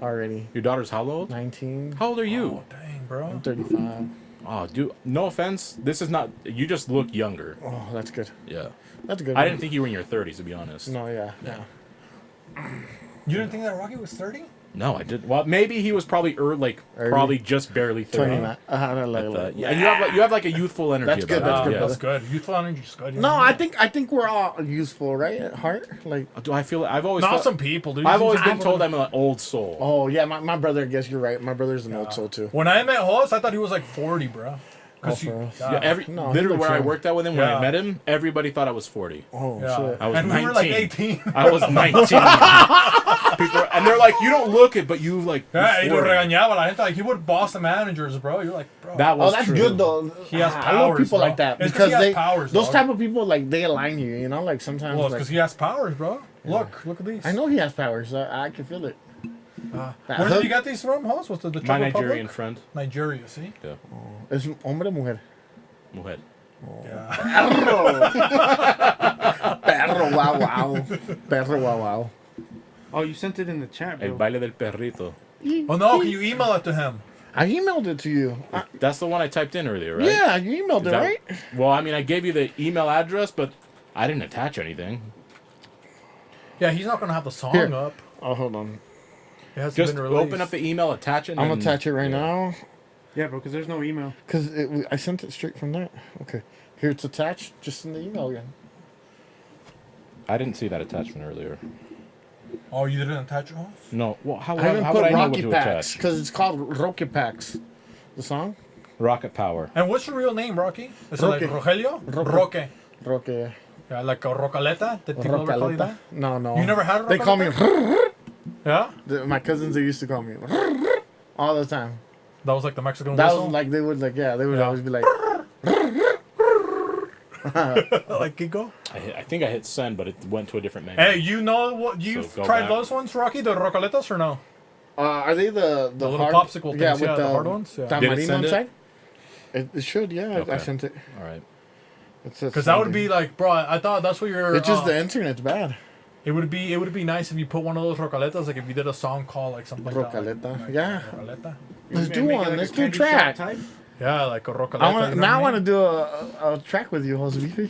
already. Your daughter's how old? 19. How old are you? Oh, dang, bro. I'm 35. Oh, dude, no offense. This is not. You just look younger. Oh, that's good. Yeah. That's good. I didn't think you were in your 30s, to be honest. No, yeah. You didn't think that Roq-E was 30? No, I did. Well, maybe he was probably Early. probably just barely 30. 29. Yeah, and you have like a youthful energy. That's good, about that's it. good, Yeah. That's good. Youthful energy is good. No, I think we're all useful, right? At heart, like. Do I feel? I've always. Not felt, some people, dude. I've always Some been people- told I'm an old soul. Oh yeah, my brother. I guess you're right. My brother's an old soul too. When I met Hoss, I thought he was like 40, bro. Oh, for real? Yeah, No, he literally looks where I young. worked out with him when Yeah. I met him, everybody thought I was 40. Oh Yeah. shit. I was And 19. we were like 18. I was 19. People, and they're like, you don't look it, but you like. Yeah, you're y lo 40." regañaba. La gente, like, he would boss the managers, bro. You're like, bro. That was Oh, that's true. good though. He has I love powers, people bro. like that It's 'cause because he has they powers, those dog. type of people like they align you. You know, like sometimes. Well, it's like, because he has powers, bro. Look at these. I know he has powers. I can feel it. That Where did hook- you get these from, Hoss? Was it the My Czech Republic? Nigerian friend. Nigeria, see? Yeah. Es hombre o mujer. Mujer. Yeah. Perro, wow, wow. Perro, wow, wow. Oh, you sent it in the chat, El bro. baile del perrito. Oh, no, can you email it to him? I emailed it to you. That's the one I typed in earlier, right? Yeah, you emailed Is it, that- right? Well, I mean, I gave you the email address, but I didn't attach anything. Yeah, he's not going to have the song Here. up. Oh, hold on. It hasn't Just been released. open up the email, attach it. And I'm gonna then- attach it right now Yeah, bro, because there's no email. because I sent it straight from that. Okay, here it's attached, just in the email again. I didn't see that attachment earlier. Oh, you didn't attach it, Hoss? No. Well, how I haven't would put I know what Rocky to Packs attach? because it's called Roque Packs. The song Rocket Power. And what's your real name, Rocky? Is it like Roque. Rogelio? Roque. Roque. Roque. Yeah, like a rocaleta? Did people ever call you that? No, no. You never had a They call me. rocaleta? Yeah? My cousins, they used to call me all the time. That was like the Mexican That whistle? was like they would Yeah. always be like. like Kiko? I think I hit send, but it went to a different menu. Hey, you know what? You've So go tried back. those ones, Rocky? The rocaletas or no? Are they the little hard, popsicle things, Yeah, yeah, with the hard ones, yeah. Did it Tamarino send it? inside. It should, yeah. I Okay. sent it. All right. Because that would be like, bro, I thought that's what you're... It's just the internet's bad. It would be nice if you put one of those rocaletas, like if you did a song called like something like that. Rocaleta, Like, yeah. Rocaleta. Let's do Make it one. like Let's a do a candy shop track. type. Yeah, like a rocaleta. Now I want to do a track with you, Jose Bifi.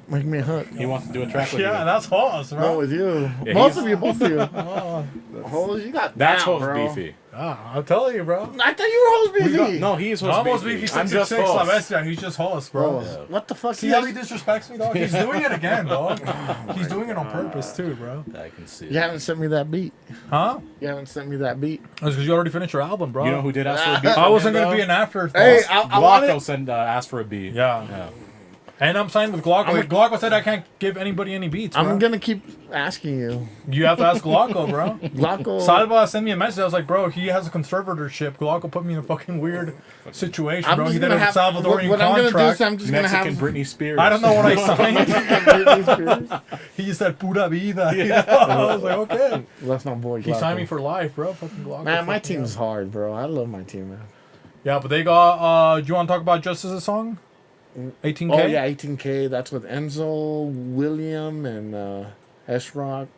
Make me a hook. He wants to do a track with Yeah, you. that's Hoss, No, bro. with you. Yeah, Both he's- of you, both of you. Hoes, you got That's down, Host bro. Beefy. I'll tell you, bro. I thought you were Host Beefy. No, he is No, Host almost Beefy. beefy I'm just 666 La Host. Bestia. He's just Hoss, bro. Bro, what the fuck? See you how guys- he disrespects me, dog? He's doing it again, dog. He's doing it on purpose, too, bro. I can see. You haven't sent me that beat. Huh? You haven't sent me that beat. That's because you already finished your album, bro. You know who did ask for a beat? I from wasn't him, going to be though? an afterthought. Hey, I wanted. Glocko sent asked for a beat. Yeah. And I'm signed with Glocko. Glocko said I can't give anybody any beats, bro. I'm gonna keep asking you, You have to ask Glocko, bro. Glocko. Salva sent me a message. I was like, bro, he has a conservatorship. Glocko put me in a fucking weird situation, I'm bro. just He did gonna a have Salvadorian what I'm gonna do is contract. I'm just gonna Mexican have. Britney Spears. I don't know what I signed. Britney He said pura vida. You know? I was like, okay. Spears. That's my boy. He Glocko. signed me for life, bro. Fucking Glocko. Man, my fucking team's yeah. hard, bro. I love my team, man. Yeah, but they got. Do you want to talk about Justice's song? 18K. Oh yeah, 18K. That's with Enzo, William, and S-Rock.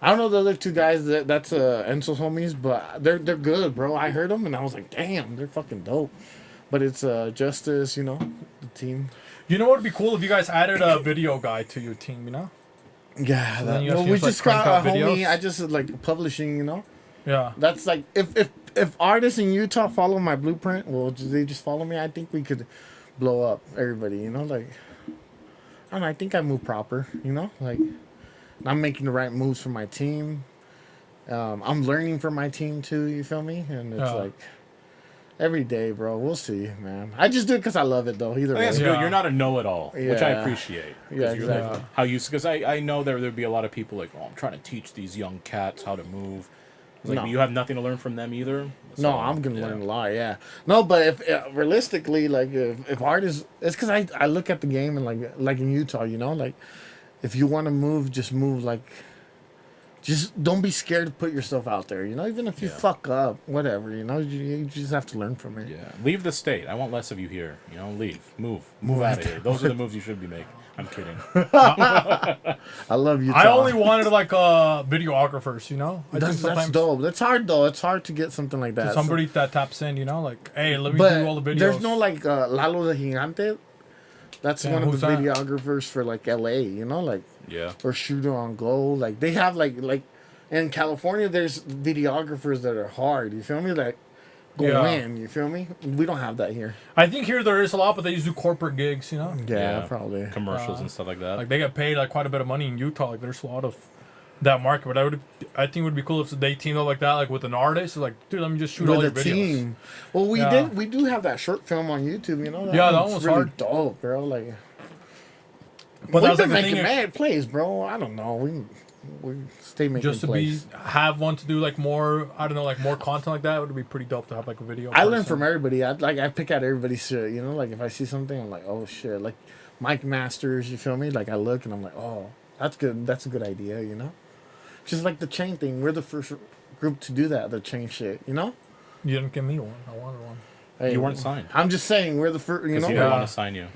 I don't know the other two guys. That's Enzo's homies, but they're good, bro. I heard them and I was like, damn, they're fucking dope. But it's Justice, you know, the team. You know what would be cool if you guys added a video guy to your team, you know? Yeah, then you guys no, can we just, like, just got crank a out homie. videos? I just like publishing, you know. Yeah. That's like if artists in Utah follow my blueprint, well, they just follow me. I think we could blow up everybody, you know. Like I don't know. I think I move proper, you know. Like I'm making the right moves for my team. I'm learning from my team too. You feel me? And it's Yeah. like every day, bro. We'll see, man. I just do it because I love it, though. Either I think way. that's Yeah. good. You're not a know-it-all, which I Yeah. appreciate. 'Cause Yeah, you're like exactly. how you, because I know there'd be a lot of people like, oh, I'm trying to teach these young cats how to move. It's like, No. but you have nothing to learn from them either. No, So, I'm gonna yeah. learn a lot. Yeah. No, but if realistically, like if artists, it's because I look at the game and like in Utah, you know, like if you want to move, just move. Like, just don't be scared to put yourself out there. You know, even if you Yeah. fuck up, whatever. You know, you just have to learn from it. Yeah, leave the state. I want less of you here. You know, leave, move out of here. Those are the moves you should be making. I'm kidding. I love Utah. I only wanted like videographers, you know. I That's dope. That's hard though. It's hard to get something like that. somebody that taps in, you know, like, hey, let me But do all the videos. there's no like Lalo the Gigante. That's Yeah, one of who's the that? videographers for like LA. You know, like. Yeah. Or Shooter on Go. Like they have like in California there's videographers that are hard, you feel me? Like go Yeah. in, you feel me? We don't have that here. I think here there is a lot, but they just do corporate gigs, you know. Yeah, probably. Commercials and stuff like that. Like they get paid like quite a bit of money in Utah. Like there's a lot of that market. But I think it would be cool if they teamed up like that, like with an artist. Like, dude, let me just shoot all your With a videos. team. Well Yeah. we do have that short film on YouTube, you know? Yeah, that one's one's really hard. dope, bro. Like But we've that's like been the making thing. mad plays, bro. I don't know. We stay making Just to plays. have one to do like more, I don't know, like more content like that would be pretty dope to have like a video. I learn person. from everybody. I pick out everybody's shit, you know. Like if I see something, I'm like, oh shit. Like Mike Masters, you feel me? Like I look and I'm like, oh, that's good. That's a good idea, you know. Just like the chain thing. We're the first group to do that. The chain shit, you know. You didn't give me one. I wanted one. Hey, You weren't signed. I'm just saying we're the first. You Because know. he Yeah. didn't want to sign you.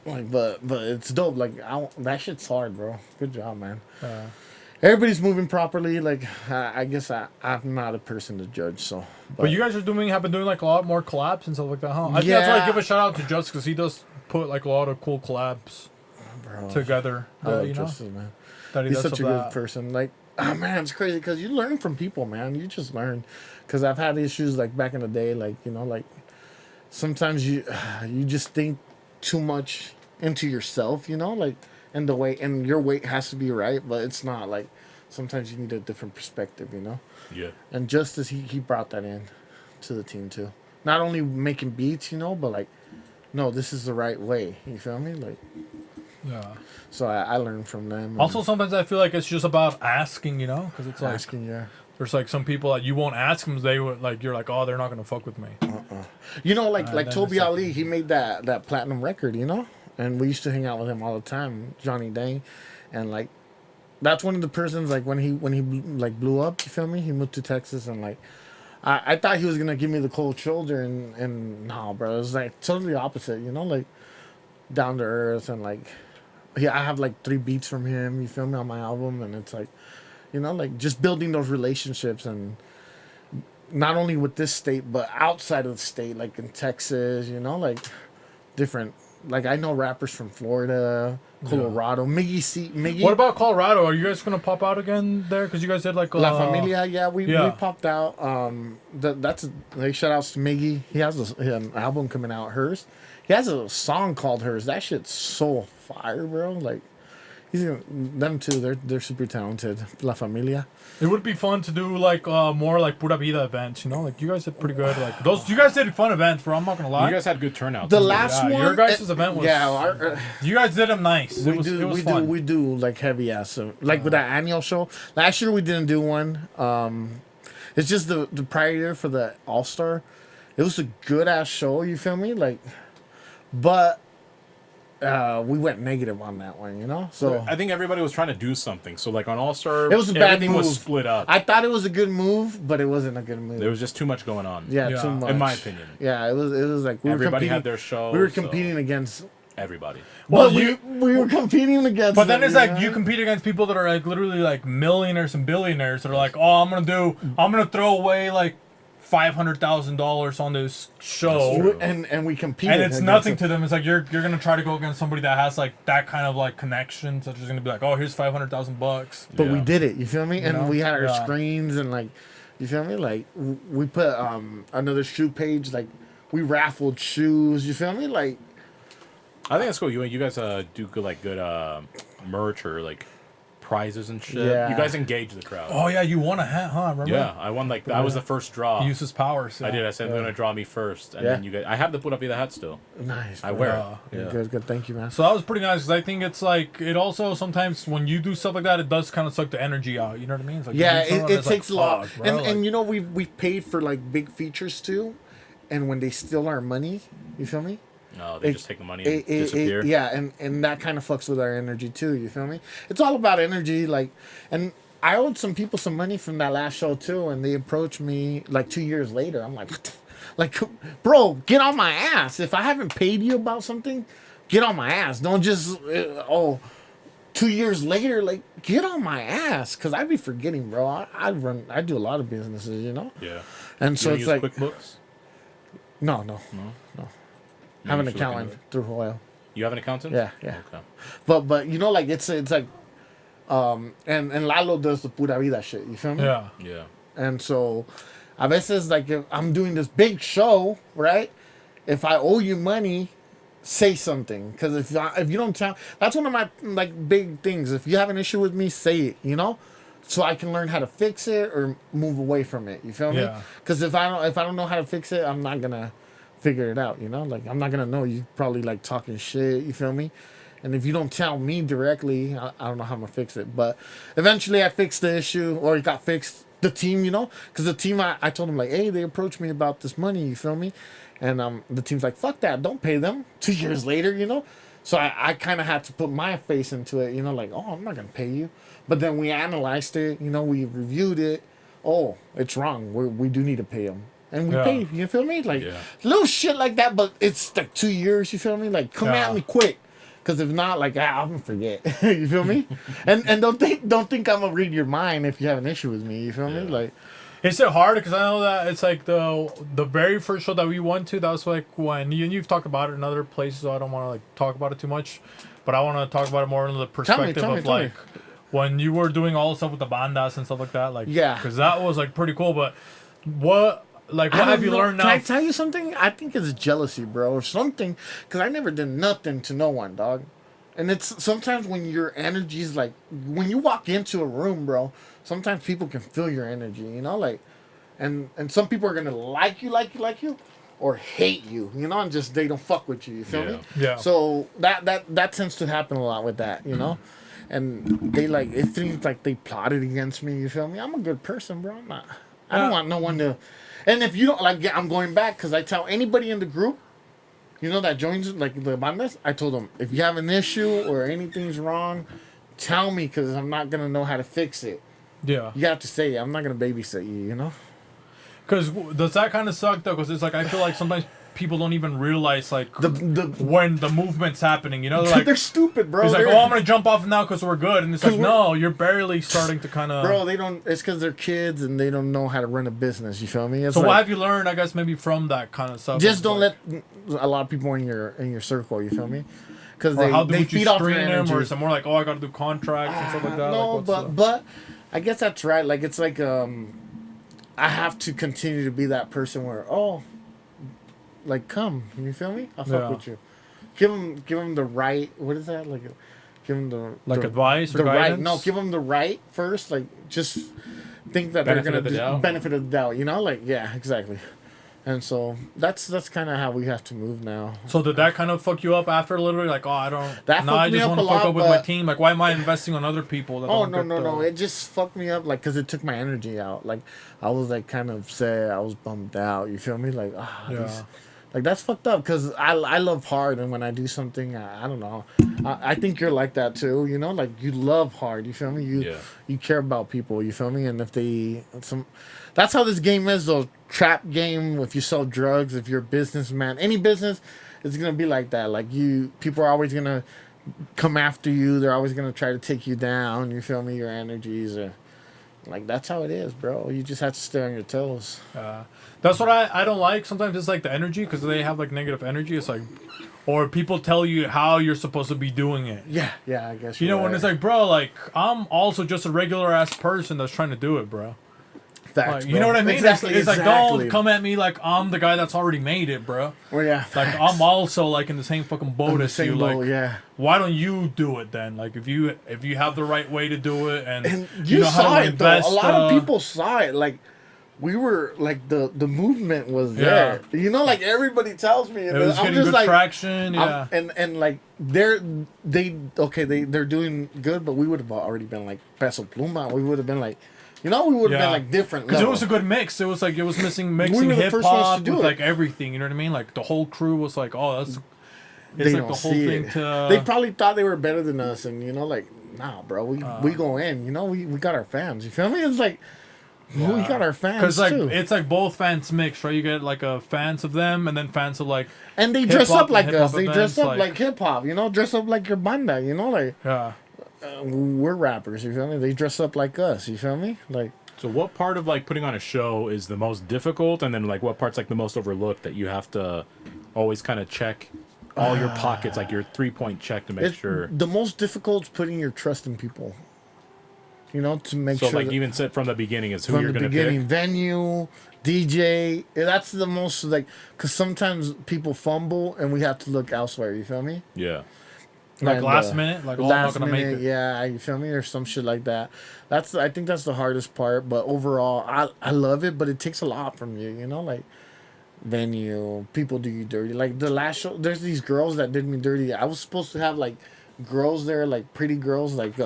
Like, but it's dope. Like that shit's hard, bro. Good job, man. Yeah. Everybody's moving properly. Like I guess I'm not a person to judge. So. But you guys have been doing like a lot more collabs and stuff like that, huh? I think that's why I Yeah. give a shout out to Just because he does put like a lot of cool collabs bro, together. I love you know, Justice, man. that he He's does such a of good that. person. Like, oh man, it's crazy because you learn from people, man. You just learn. Because I've had issues like back in the day, like you know, like sometimes you just think too much into yourself, you know, like and the way and your weight has to be right, but it's not. Like sometimes you need a different perspective, you know. Yeah. And Justice, he brought that in to the team too. Not only making beats, you know, but like, no, this is the right way. You feel me? Like, Yeah. so I learned from them. and Also, sometimes I feel like it's just about asking, you know, because it's like asking, yeah. there's like some people that you won't ask them, they would like you're like, oh, they're not gonna fuck with me. You know, like then Toby it's like- Ali, he made that platinum record, you know, and we used to hang out with him all the time, Johnny Dang, and like that's one of the persons like when he like blew up. You feel me? He moved to Texas and like I thought he was gonna give me the cold shoulder and no, bro, it was like totally opposite. You know, like down to earth and like I have like 3 beats from him. You feel me on my album, and it's like you know like just building those relationships and. Not only with this state, but outside of the state, like in Texas, you know, like different like I know rappers from Florida, Colorado, Miggy. What about Colorado? Are you guys gonna pop out again there? Because you guys did like La Familia? Yeah, we popped out. That's like shout outs to Miggy. He has an album coming out, Hers. He has a song called Hers. That shit's so fire, bro. Like them two, they're super talented. La Familia. It would be fun to do like more like Pura Vida events, you know? Like you guys did pretty good. Like those, you guys did fun events, bro. I'm not gonna lie. You guys had good turnout. The last one, your guys' event was. Yeah, you guys did them nice. It was fun. We do like heavy ass. Like with that annual show. Last year we didn't do one. It's just the prior year for the All Star. It was a good ass show. You feel me? Like, but. We went negative on that one, you know. So I think everybody was trying to do something. So like on All Star, it was a bad everything move. was split up. I thought it was a good move, but it wasn't a good move. There was just too much going on. Yeah, too much. In my opinion. Yeah, it was like everybody had their show. We were competing against everybody. Well, we were competing against. But then it's like you compete against people that are like literally like millionaires and billionaires that are like, oh, I'm gonna throw away like $500,000 on this show, and we competed, and it's nothing to them. It's like you're gonna try to go against somebody that has like that kind of like connection. So just gonna be like, oh, here's $500,000. But we did it. You feel me? And we had our Yeah. screens and like, you feel me? Like we put another shoe page. Like we raffled shoes. You feel me? Like I think that's cool. You guys do good merch or like prizes and shit. Yeah. You guys engage the crowd. Oh yeah, you won a hat, huh? Remember? Yeah, I won like that was the first draw. He used his powers. I did. I said they're gonna draw me first, and then you guys. I have the Pura Vida hat still. nice. I bro. wear it. Yeah. Good. Thank you, man. So that was pretty nice because I think it's like it also sometimes when you do stuff like that, it does kind of suck the energy out. You know what I mean? It's like Yeah, you do something it that's takes like, a lot. fuck, bro, And you know we paid for like big features too, and when they steal our money, you feel me? No, they just take the money and disappear. Yeah, and that kind of fucks with our energy too. You feel me? It's all about energy. Like, and I owed some people some money from that last show too, and they approached me like 2 years later. I'm like, what the like, bro, get on my ass. If I haven't paid you about something, get on my ass. Don't just 2 years later, like, get on my ass, cause I be forgetting, bro. I do a lot of businesses, you know. Yeah. And so you it's use like QuickBooks. no. I have an you should look accountant into it. through oil. You have an accountant? Yeah. Okay. But you know, like it's like, and Lalo does the Pura Vida shit. You feel me? Yeah. Yeah. And so, a veces like if I'm doing this big show, right? If I owe you money, say something. Because if you don't tell, that's one of my like big things. If you have an issue with me, say it. You know, so I can learn how to fix it or move away from it. You feel me? Yeah. Because if I don't know how to fix it, I'm not gonna figure it out. You know, like I'm not gonna know. You probably like talking shit. You feel me? And if you don't tell me directly, I don't know how I'm gonna fix it. But eventually, I fixed the issue, or it got fixed. The team, you know, because the team, I told them like, hey, they approached me about this money. You feel me? And the team's like, fuck that, don't pay them. 2 years later, you know. So I kind of had to put my face into it, you know, like, oh, I'm not gonna pay you. But then we analyzed it, you know, we reviewed it. Oh, it's wrong. We do need to pay them. And we pay, you feel me? Like, little shit like that, but it's like 2 years, you feel me? Like, come at me quick. Because if not, like, I'm going to forget. You feel me? And don't think I'm going to read your mind if you have an issue with me. You feel me? Like, is it hard? Because I know that it's like the very first show that we went to, that was like when you've talked about it in other places, so I don't want to like talk about it too much. But I want to talk about it more in the perspective of like when you were doing all the stuff with the bandas and stuff like that. Like, because that was like pretty cool. But what have you learned now? Can I tell you something? I think it's jealousy, bro, or something. Because I never did nothing to no one, dog. And it's sometimes when your energy is like, when you walk into a room, bro, sometimes people can feel your energy, you know? Like, and some people are going to like you, or hate you, you know? And just, they don't fuck with you, you feel me? Yeah. So that tends to happen a lot with that, you know? And they like, it seems like they plotted against me, you feel me? I'm a good person, bro. I don't want no one to... And if you don't, like, I'm going back, because I tell anybody in the group, you know, that joins, like, the bandas, I told them, if you have an issue or anything's wrong, tell me, because I'm not going to know how to fix it. Yeah. You have to say it. I'm not going to babysit you, you know? Because does that kind of suck, though? Because it's like, I feel like sometimes people don't even realize like the when the movement's happening. You know, they're like they're stupid, bro. he's like, They're- oh, I'm gonna jump off now because we're good, and it's like, no, you're barely starting to kind of. Bro, they don't. It's because they're kids and they don't know how to run a business. You feel me? It's So like, what have you learned? I guess maybe from that kind of stuff. just of, don't like, let a lot of people in your circle. You feel me? Because Or they how do they you feed off your screen them, energy. or is it more like, oh, I gotta do contracts and stuff like that? No, like, what's but I guess that's right. Like it's like I have to continue to be that person where like come, you feel me? I'll fuck Yeah. with you. Give them the right. What is that like? Give them the advice or the right. guidance? No, give them the right first. Like just think that Benefit they're gonna of the do doubt? benefit of the doubt. You know, like yeah, exactly. And so that's kind of how we have to move now. So did that kind of fuck you up after a little bit? Like, oh, I don't. That now I fucked me just up want to a fuck lot, up with my but- team. Like, why am I investing on other people? That Oh don't no get no the- no! It just fucked me up, like, cause it took my energy out. Like I was like kind of sad. I was bummed out. You feel me? Like Yeah. like that's fucked up. Cause I love hard, and when I do something, I don't know. I think you're like that too. You know, like you love hard. You feel me? You care about people. You feel me? And if that's how this game is though. Trap game. If you sell drugs, if you're a businessman, any business, it's gonna be like that. Like people are always gonna come after you. They're always gonna try to take you down. You feel me? Your energies are like that's how it is, bro. You just have to stay on your toes. That's what I don't like. Sometimes it's like the energy because they have like negative energy. It's like, or people tell you how you're supposed to be doing it. Yeah, I guess. You know, you're when right. it's like, bro, like I'm also just a regular ass person that's trying to do it, bro. Facts, Like, you know what I mean? Exactly. It's like don't come at me like I'm the guy that's already made it, bro. Well, yeah. Like facts. I'm also like in the same fucking boat On the as same you. boat, Like, yeah. why don't you do it then? Like if you have the right way to do it and You know how saw to it though. invest, A lot of people saw it. Like we were like the movement was there. You know, like everybody tells me. it was I'm getting just good like, traction. Yeah. and like they're doing good, but we would have already been like Peso Pluma. We would have been like, we would have been like different. Because it level. was a good mix. It was like it was mixing were the hip first ones hop to do with it. like everything. You know what I mean? Like the whole crew was like, oh, that's. It's They like don't the whole see thing it. to. They probably thought they were better than us, and like, nah, bro, we go in. We got our fans. You feel me? It's like we got our fans Because like too. it's like both fans mixed, right? You get like fans of them, and then fans of like. And they dress hip-hop up like and us. hip-hop They dress events, up like- like hip hop. Dress up like your banda. Like Yeah. we're rappers. You feel me? They dress up like us. You feel me? Like So what part of like putting on a show is the most difficult, and then like what part's like the most overlooked that you have to always kind of check all your pockets, like your 3-point check to make sure. the most difficult is putting your trust in people. To make So sure. like that even said from the beginning is who from you're the gonna beginning, pick. venue, DJ. That's the most like, because sometimes people fumble and we have to look elsewhere. You feel me? Yeah. Like And, last minute, like, oh, I'm not gonna make it. Yeah, you feel me, or some shit like that. I think that's the hardest part. But overall, I love it, but it takes a lot from you. Like venue, people do you dirty. Like the last show, there's these girls that did me dirty. I was supposed to have like girls there, like pretty girls, like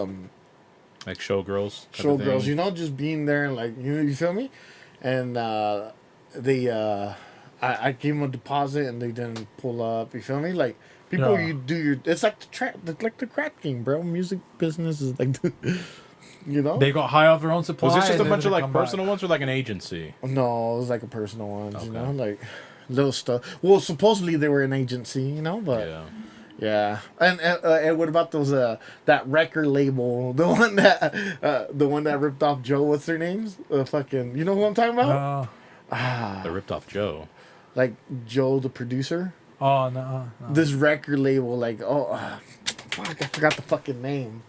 Like showgirls. type of showgirls. thing. Just being there and like you feel me, and I gave them a deposit and they didn't pull up. You feel me? Like people, Yeah. you do your. It's like the crack game, bro. Music business is like, They got high off their own supply. Was this just a and bunch then of they like come back. personal ones or like an agency? No, it was like a personal one. Okay. Like little stuff. Well, supposedly they were an agency, but. Yeah. Yeah, and what about those that record label, the one that ripped off Joe? What's their names? Fucking, you know who I'm talking about? They ripped off Joe. Like Joe, the producer. Oh no. This record label, like fuck, I forgot the fucking name.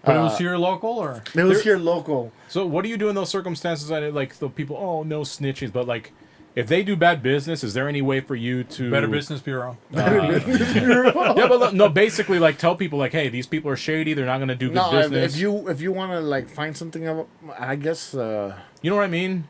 But it was here local, or It was here local. So what do you do in those circumstances? Like the people, oh no snitching, but like if they do bad business, is there any way for you to Better Business Bureau? Yeah, but no, basically like tell people like, hey, these people are shady. They're not gonna do good No, business. if you want to like find something up, I guess. You know what I mean?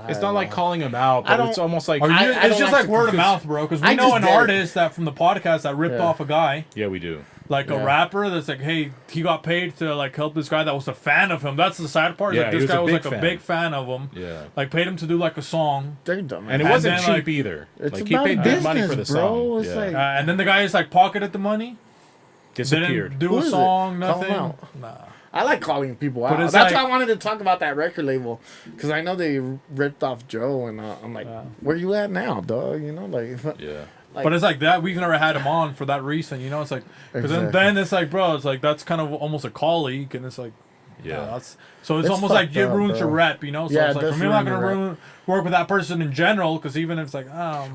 It's not like calling them out, I but it's don't- almost like Or you, I it's don't just like like to word of confuse- mouth, bro. Because we I know just an did. artist that from the podcast that ripped Yeah. off a guy, yeah, we do. like a Yeah. rapper that's like, hey, he got paid to like help this guy that was a fan of him. That's the sad part. Yeah, like he this was guy a was big like fan. a big fan of him. Yeah. Like paid him to do like a song, They're dumb. And it And wasn't then, cheap like, either. It's Like he about paid big money business, for the bro. song. It's Yeah. like- and then the guy is like pocketed the money. disappeared. Didn't do Who a is it? song, Call 'em nothing. out. Nah. I like calling people But out. it's That's like- why I wanted to talk about that record label, because I know they ripped off Joe, and I'm like, where you at now, dog? You know, like, Yeah. But it's like that. We've never had him on for that reason, you know. It's like, because Exactly. then it's like, bro, it's like that's kind of almost a colleague, and it's like, Yeah. that's so it's It's almost like fucked it up, ruins your bro. rep, you know. So Yeah, it's it like for does me, I'm not ruin gonna your work with that person in general, because even if it's like,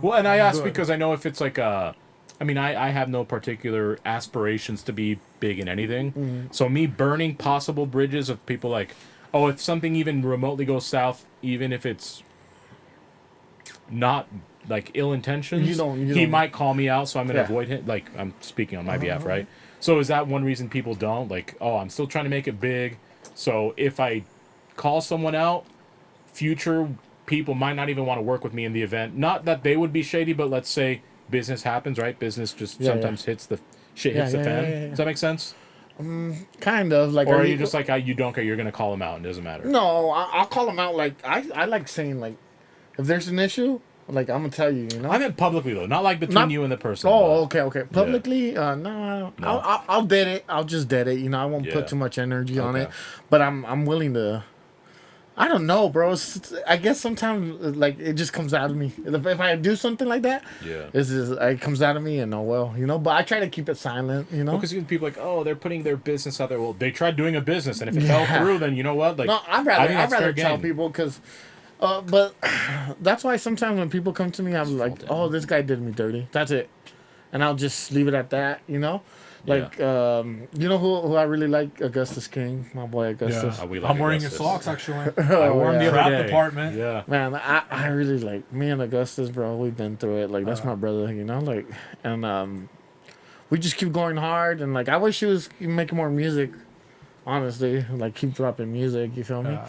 Well, and I I'm ask good. because I know if it's like I mean, I have no particular aspirations to be big in anything. Mm-hmm. So me burning possible bridges of people like, oh, if something even remotely goes south, even if it's not like ill intentions, You don't- he might call me out, so I'm gonna Yeah. avoid him. Like I'm speaking on my behalf, right? So is that one reason people don't like? Oh, I'm still trying to make it big. So if I call someone out, future people might not even want to work with me in the event. Not that they would be shady, but let's say business happens, right? Business just Yeah, sometimes hits the shit Yeah, hits the yeah, fan. yeah, yeah, yeah. Does that make sense? kind of like. Or are you just like you don't care? You're gonna call them out, and it doesn't matter. No, I'll call them out. Like I like saying like, if there's an issue, like I'm gonna tell you. You know. I meant publicly though, not like between Not- you and the person. Oh, but- okay. Publicly, no, No? I'll dead it. I'll just dead it. You know, I won't Yeah. put too much energy on Okay. it. But I'm willing to. I don't know, bro. I guess sometimes like it just comes out of me. If I do something like that, Yeah. it comes out of me, and oh well, you know. But I try to keep it silent, you know. Because people are like, oh, they're putting their business out there. Well, they tried doing a business, and if it Yeah. fell through, then you know what? Like, No, I I'd think rather that's fair tell game. people because, but that's why sometimes when people come to me, I'm like, oh, this guy did me dirty. That's it, and I'll just leave it at that, you know. Like, you know who I really like? Augustus King, my boy Augustus. Oh, we like I'm wearing his Augustus. socks actually. I wore them the yeah. other Rap day. department. Yeah. Man, I really like me and Augustus, bro. We've been through it. Like that's my brother, you know. Like, and we just keep going hard. And like, I wish he was making more music. Honestly, like keep dropping music. You feel me? Yeah.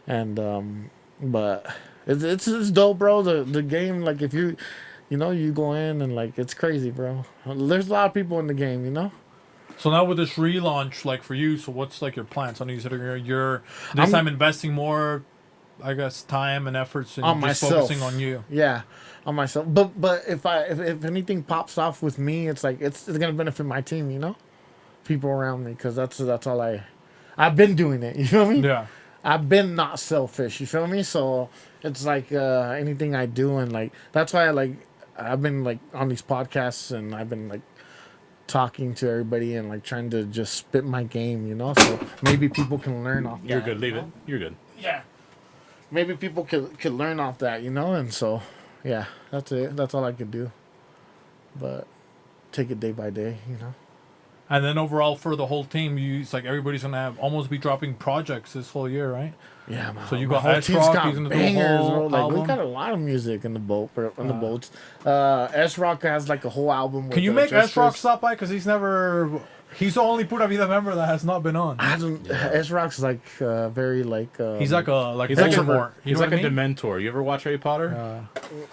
And but it's dope, bro. The game, like if you know, you go in and like it's crazy, bro. There's a lot of people in the game, you know. So now with this relaunch, like for you, so what's like your plans? I know you said you're this I'm- time investing more, I guess, time and efforts and On just myself. focusing on you. Yeah, on myself. But if anything pops off with me, it's like it's gonna benefit my team, you know, people around me, because that's all I've been doing it. You feel me? Yeah. I've been not selfish. You feel me? So it's like anything I do, and like that's why I've been like on these podcasts, and I've been like talking to everybody and like trying to just spit my game, you know. So maybe people can learn off. You're that, good. Leave you it. know? You're good. Yeah. Maybe people could learn off that, you know. And so, yeah, that's it. That's all I could do. But take it day by day, you know. And then overall for the whole team, it's like everybody's gonna almost be dropping projects this whole year, right? Yeah, man. So you my got whole S team's Rock, got he's gonna do a bangers, whole bro. Like we album. got a lot of music in the boat, on the boats. S Rock has like a whole album. Can you make S Rock stop by? Because he's the only Pura Vida member that has not been on. S Rock's like very like. He's like a He's like Voldemort. He's You know like a what I mean? Dementor. You ever watch Harry Potter?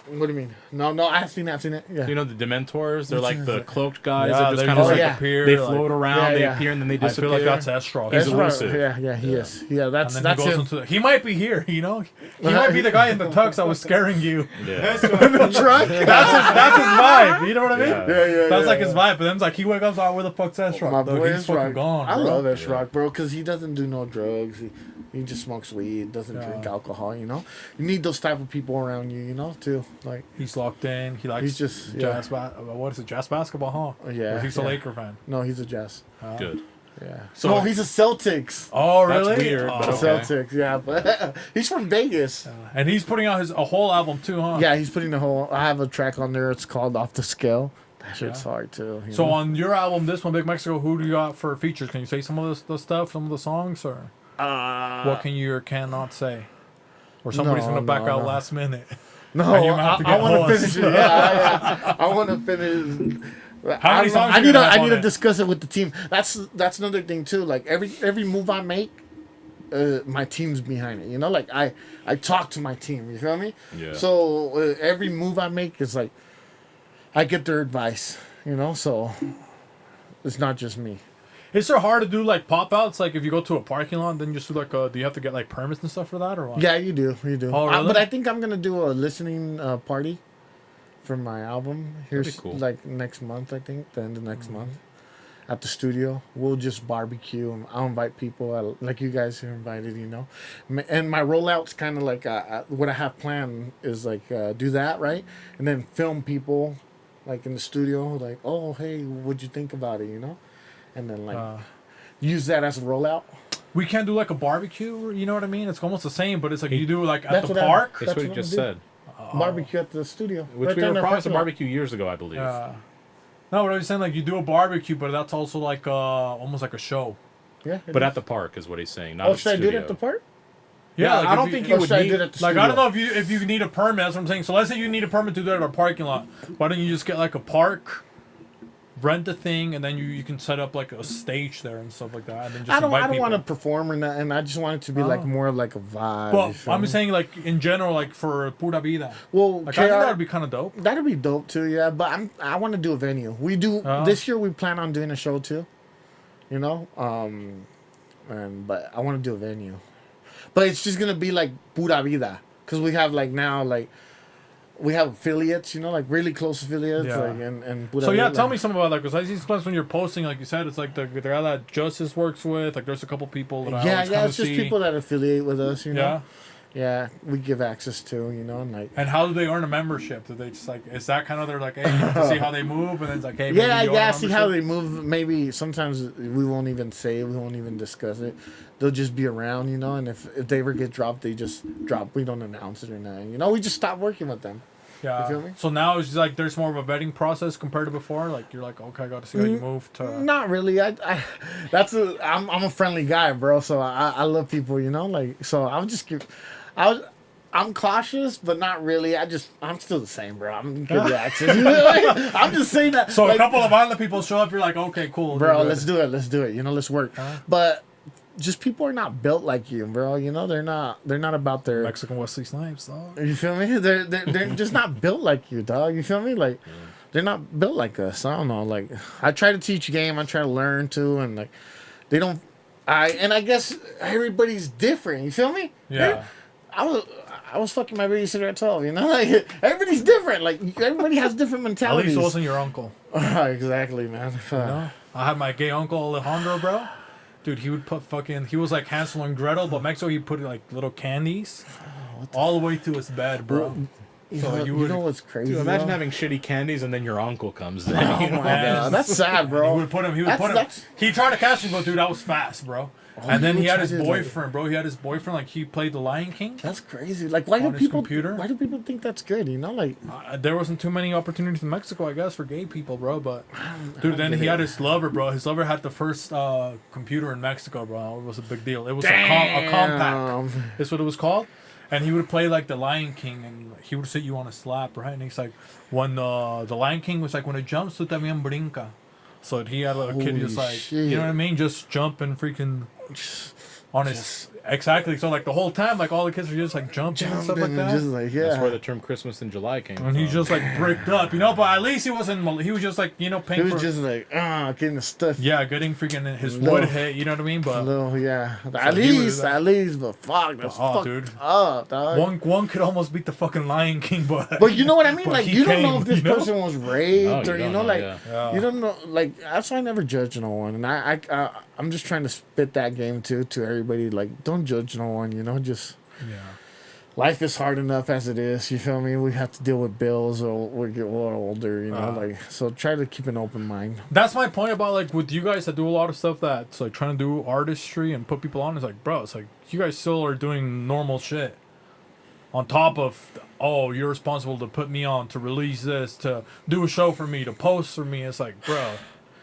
What do you mean? No, I've seen it. Yeah. You know the Dementors? They're Which like is the it? cloaked guys. Yeah, that just they kind of just like yeah. appear. they like- float around, Yeah, they yeah. appear, and then they I feel disappear. like that's S Rock. He's S Rock, elusive. yeah, he is. Yeah, that's And then he goes him. into he might be here, you know. He might be the guy in the tux that was scaring you. Yeah. Truck. That's his vibe. You know what I mean? Yeah. That's like his vibe. But then it's like he wakes up, like, where the fuck's S My Rock? boy He's S fucking Rock. gone. I bro. love S Rock, bro, because he doesn't do no drugs. He just smokes weed, doesn't Yeah. drink alcohol. You know, you need those type of people around you. You know, too. Like, He's locked in. He likes He's just- jazz. What is it? Jazz basketball, huh? Yeah, Or he's a yeah. Laker fan. no, he's a Jazz. Good. Yeah. So- No, he's a Celtics. Oh, That's really? weird, but Oh. okay. Celtics, yeah, but he's from Vegas. And he's putting out a whole album too, huh? Yeah, he's putting the whole. I have a track on there. It's called "Off the Scale." That shit's Yeah. hard too. you So know? on your album, this one, Big Mexico, who do you got for features? Can you say some of the stuff, some of the songs, or what can you or cannot say? Or somebody's No, gonna back no, out no. last minute. No, And you have to I get want to hosts. finish it. Yeah. I want to finish. How many songs I you need to. gonna have I on need to it? discuss it with the team. That's another thing too. Like every move I make, my team's behind it. You know, like I talk to my team. You feel me? Yeah. So every move I make is like I get their advice. You know, so it's not just me. Is it hard to do like pop outs? Like if you go to a parking lot, then you just do like do you have to get like permits and stuff for that or what? Yeah, you do. Oh, really? But I think I'm gonna do a listening party for my album. Here's cool. like next month. I think the end of next month, at the studio. We'll just barbecue, and I'll invite people like you guys are invited, you know. And my rollout's kind of like what I have planned is like do that, right, and then film people like in the studio, like, oh hey, what'd you think about it, you know, and then like use that as a rollout. We can't do like a barbecue, you know what I mean? It's almost the same, but it's like you do like at That's the what I- park. That's what he what just I'm said. Barbecue at the studio, Which right we there in were the promised a parking lot. barbecue years ago, I believe. No, what I was saying, like you do a barbecue, but that's also like almost like a show. Yeah, But at the park is what he's saying, not oh, at the should I do studio. it at the park? Yeah, like I if don't think you Or would should I need... do it at the Like studio? I don't know if you need a permit. That's what I'm saying. So let's say you need a permit to do it at a parking lot. Why don't you just get like a park, rent the thing, and then you can set up like a stage there and stuff like that, and then just I don't invite people. want to perform or that, and I just want it to be like more of like a vibe. you But feel I'm me? saying like in general, like for Pura Vida, well, like I think KR that would be kind of dope. that'd be dope too, yeah. But I want to do a venue. We do this year. We plan on doing a show too, you know. But I want to do a venue, but it's just gonna be like Pura Vida because we have like now like we have affiliates, you know, like really close affiliates, Yeah. like and Pura So yeah, Vida, tell like- me something about that because I see sometimes when you're posting, like you said, it's like the guy that Justice works with. Like there's a couple people that I Yeah, always yeah, kind it's of just see. people that affiliate with us, you know. Yeah. Yeah, we give access to, you know, and like. And how do they earn a membership? Do they just like is that kind of they're like, hey, you have to see how they move, and then it's like, hey, maybe Yeah, you own a yeah. See how membership? they move. Maybe sometimes we won't even say it. We won't even discuss it. They'll just be around, you know. And if they ever get dropped, they just drop. We don't announce it or nothing. You know, we just stop working with them. Yeah. You feel me? So now it's just like there's more of a vetting process compared to before. Like you're like, okay, I got to see how you move to. Not really. I'm a friendly guy, bro. So I love people, you know. Like so, I'm cautious, but not really. I'm still the same, bro. I'm good with access. You know, like, I'm just saying that. So like, a couple of island people show up. You're like, okay, cool, bro, you're let's good. do it. You know, let's work. But just people are not built like you, bro. You know, they're not about their. Mexican Wesley Snipes, dog. You feel me? They're just not built like you, dog. You feel me? Like they're not built like us. I don't know. Like I try to teach game. I try to learn too, and like they don't. I guess everybody's different. You feel me? Yeah. I was fucking my babysitter at 12. You know, like everybody's different. Like everybody has different At mentalities. least it wasn't your uncle. Exactly, man. No? I had my gay uncle Alejandro, bro. Dude, he would put he was like Hansel and Gretel, but Mexico he put like little candies all the way to his bed, bro. You So know, you you would- know what's crazy? Dude, imagine bro? having shitty candies and then your uncle comes in. Oh you know? my god, that's sad, He bro. would put him. That's- He tried to catch me, but dude, that was fast, bro. And he then he would had try his to, like- boyfriend, bro. He had his boyfriend, like he played the Lion King. That's crazy. Like, why do On his people? computer? Why do people think that's good? You know, like, There wasn't too many opportunities in Mexico, I guess, for gay people, bro. But dude, then he had his lover, bro. His lover had the first computer in Mexico, bro. It was a big deal. It was a compact. That's what it was called. And he would play like the Lion King, and he would sit you on a slap, right? And he's like, when the Lion King was like, when it jumps, tú también brinca. So he had a kid just Holy like, shit. you know what I mean, just jumping freaking on his exactly. So like the whole time, like all the kids were just like jumping and stuff like and that. just like, yeah. That's where the term Christmas in July came from. And he's just like bricked up, you know. But at least he wasn't. He was just like, you know, he paying was for. just like, getting the stuff. Yeah, getting freaking his No. wood hit, you know what I mean? A But little, yeah. he At was- least, but fuck, that's Oh, fucked dude. up, dog. one could almost beat the fucking Lion King, but But you know what I mean? but Like, he you don't know came, if this you know? person was raped No, or, you you don't know, know, like, yeah. you don't know. Like, that's why I never judge no one. And I'm just trying to spit that game to everybody. Like, don't judge no one, you know, just. yeah. Life is hard enough as it is. You feel me? We have to deal with bills, or we get a little older. You know, like so. Try to keep an open mind. That's my point about like with you guys that do a lot of stuff that's like trying to do artistry and put people on. It's like, bro, it's like you guys still are doing normal shit. On top of, oh, you're responsible to put me on, to release this, to do a show for me, to post for me. It's like, bro,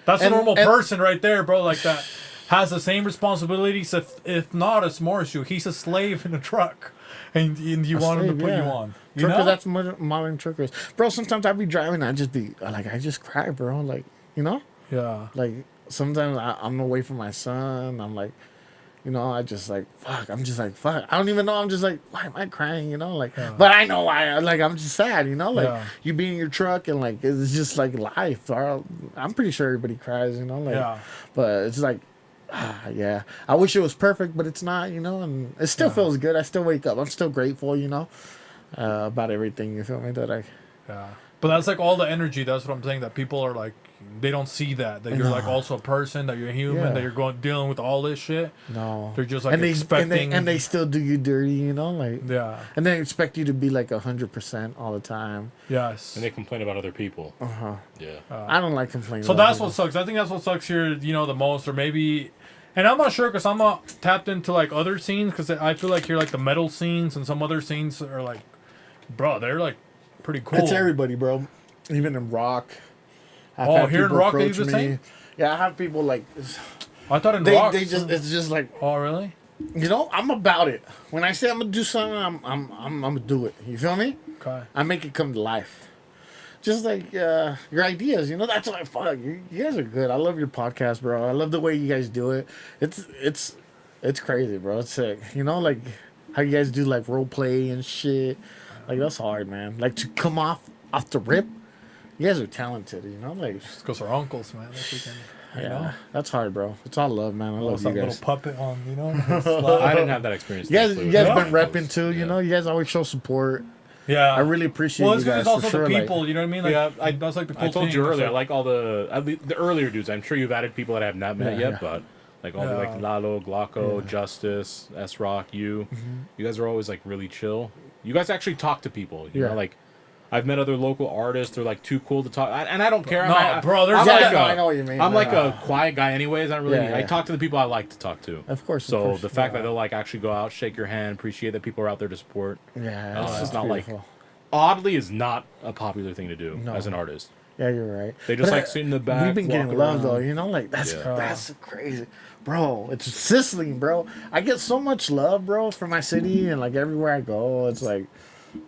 that's a And- normal and- person right there, bro. Like that has the same responsibilities. If not, it's more issue. He's a slave in a truck, and you want him to put you on. You Trucker, know? that's modern truckers, bro. Sometimes I be driving, I just be like, I just cry, bro. Like, you know, Yeah. like sometimes I'm away from my son. I'm like, you know, I just like fuck. I'm just like fuck. I don't even know. I'm just like, why am I crying? You know, like, but I know why. Like, I'm just sad. You know, like Yeah. you be in your truck and like it's just like life. I'm pretty sure everybody cries. You know, like, Yeah. but it's like. Yeah, I wish it was perfect, but it's not, you know, and it still feels good. I still wake up. I'm still grateful, you know, about everything. You feel me? That I, Yeah. But that's like all the energy. That's what I'm saying. That people are like, they don't see that you're like also a person, that you're human, that you're dealing with all this shit. No, they're just like and expecting, and they still do you dirty, you know, like and they expect you to be like 100% all the time. Yes, and they complain about other people. Yeah, I don't like complaining. So that's what sucks. I think that's what sucks here, you know, the most, or maybe. And I'm not sure because I'm not tapped into like other scenes because I feel like here like the metal scenes and some other scenes are like, bro, they're like pretty cool. It's everybody, bro. Even in rock. Here in rock they do the same. Yeah, I have people like. I thought in rock it's just like. Oh really? You know, I'm about it. When I say I'm gonna do something, I'm gonna do it. You feel me? Okay. I make it come to life. Just like your ideas, you know. That's why fuck you guys are good. I love your podcast, bro. I love the way you guys do it. It's crazy, bro. It's sick. You know, like how you guys do like role play and shit. Like that's hard, man. Like to come off the rip. You guys are talented, you know. Like just because our uncles, man. You know? That's hard, bro. It's all love, man. I love you guys. Little puppet on, you know. I didn't have that experience. You guys been repping too. You know, you guys always show support. Yeah, I really appreciate you guys. Well, it's also for the sure, people, you know what I mean? Like, that's like the cool I told thing. you earlier, I like all the earlier dudes. I'm sure you've added people that I have not met yet, but like all the like Lalo, Glocko, Justice, S-Rock, you. You guys are always like really chill. You guys actually talk to people. You know, like I've met other local artists. They're like too cool to talk, and I don't care. Bro, there's I know what you mean. I'm like a quiet guy, anyways. I don't really. I talk to the people I like to talk to. Of course. So the fact that they'll like actually go out, shake your hand, appreciate that people are out there to support. Yeah, it's not beautiful. Like. Oddly, is not a popular thing to do as an artist. Yeah, you're right. They just like sit in the back. We've been getting love though, you know, like that's crazy, bro. It's sizzling, bro. I get so much love, bro, from my city and like everywhere I go. It's like,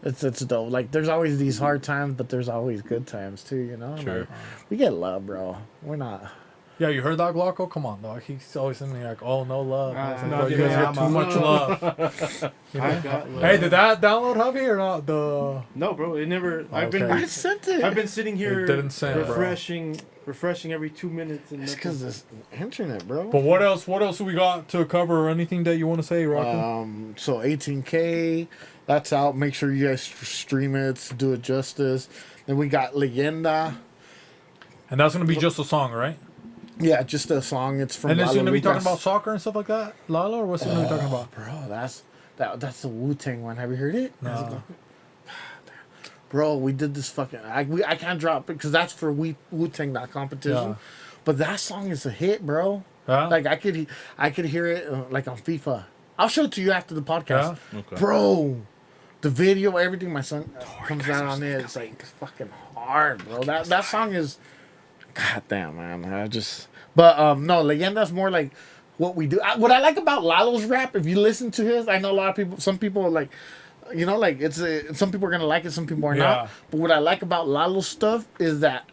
it's dope. Like there's always these hard times, but there's always good times too, you know. Sure. Like, we get love, bro. We're not. Yeah, you heard that, Glocko? Come on, dog. He's always in me like, oh, no love. No, you guys get too much love. You know? I got love. Hey, did that download Javi or not? No, bro. It never. I sent it. I've been sitting here It didn't send, refreshing every 2 minutes. And it's because it's internet, bro. But what else do we got to cover or anything that you want to say, Rocky? So 18K, that's out. Make sure you guys stream it, do it justice. Then we got Leyenda. And that's going to be just a song, right? Yeah, just a song. It's from. And it's going to be talking about soccer and stuff like that, Lalo, or what's it going to be talking about? Bro, that's the Wu-Tang one. Have you heard it? No. Bro, we did this fucking. I can't drop it because that's for Wu-Tang, that competition. Yeah. But that song is a hit, bro. Yeah. Like I could hear it like on FIFA. I'll show it to you after the podcast, Okay. bro. The video, everything. My son comes out on it. It's like fucking hard, bro. That song is. God damn, man. No, Leyenda's more like what we do. What I like about Lalo's rap, if you listen to his, I know a lot of people, some people are like, you know, like some people are going to like it, some people are not. But what I like about Lalo's stuff is that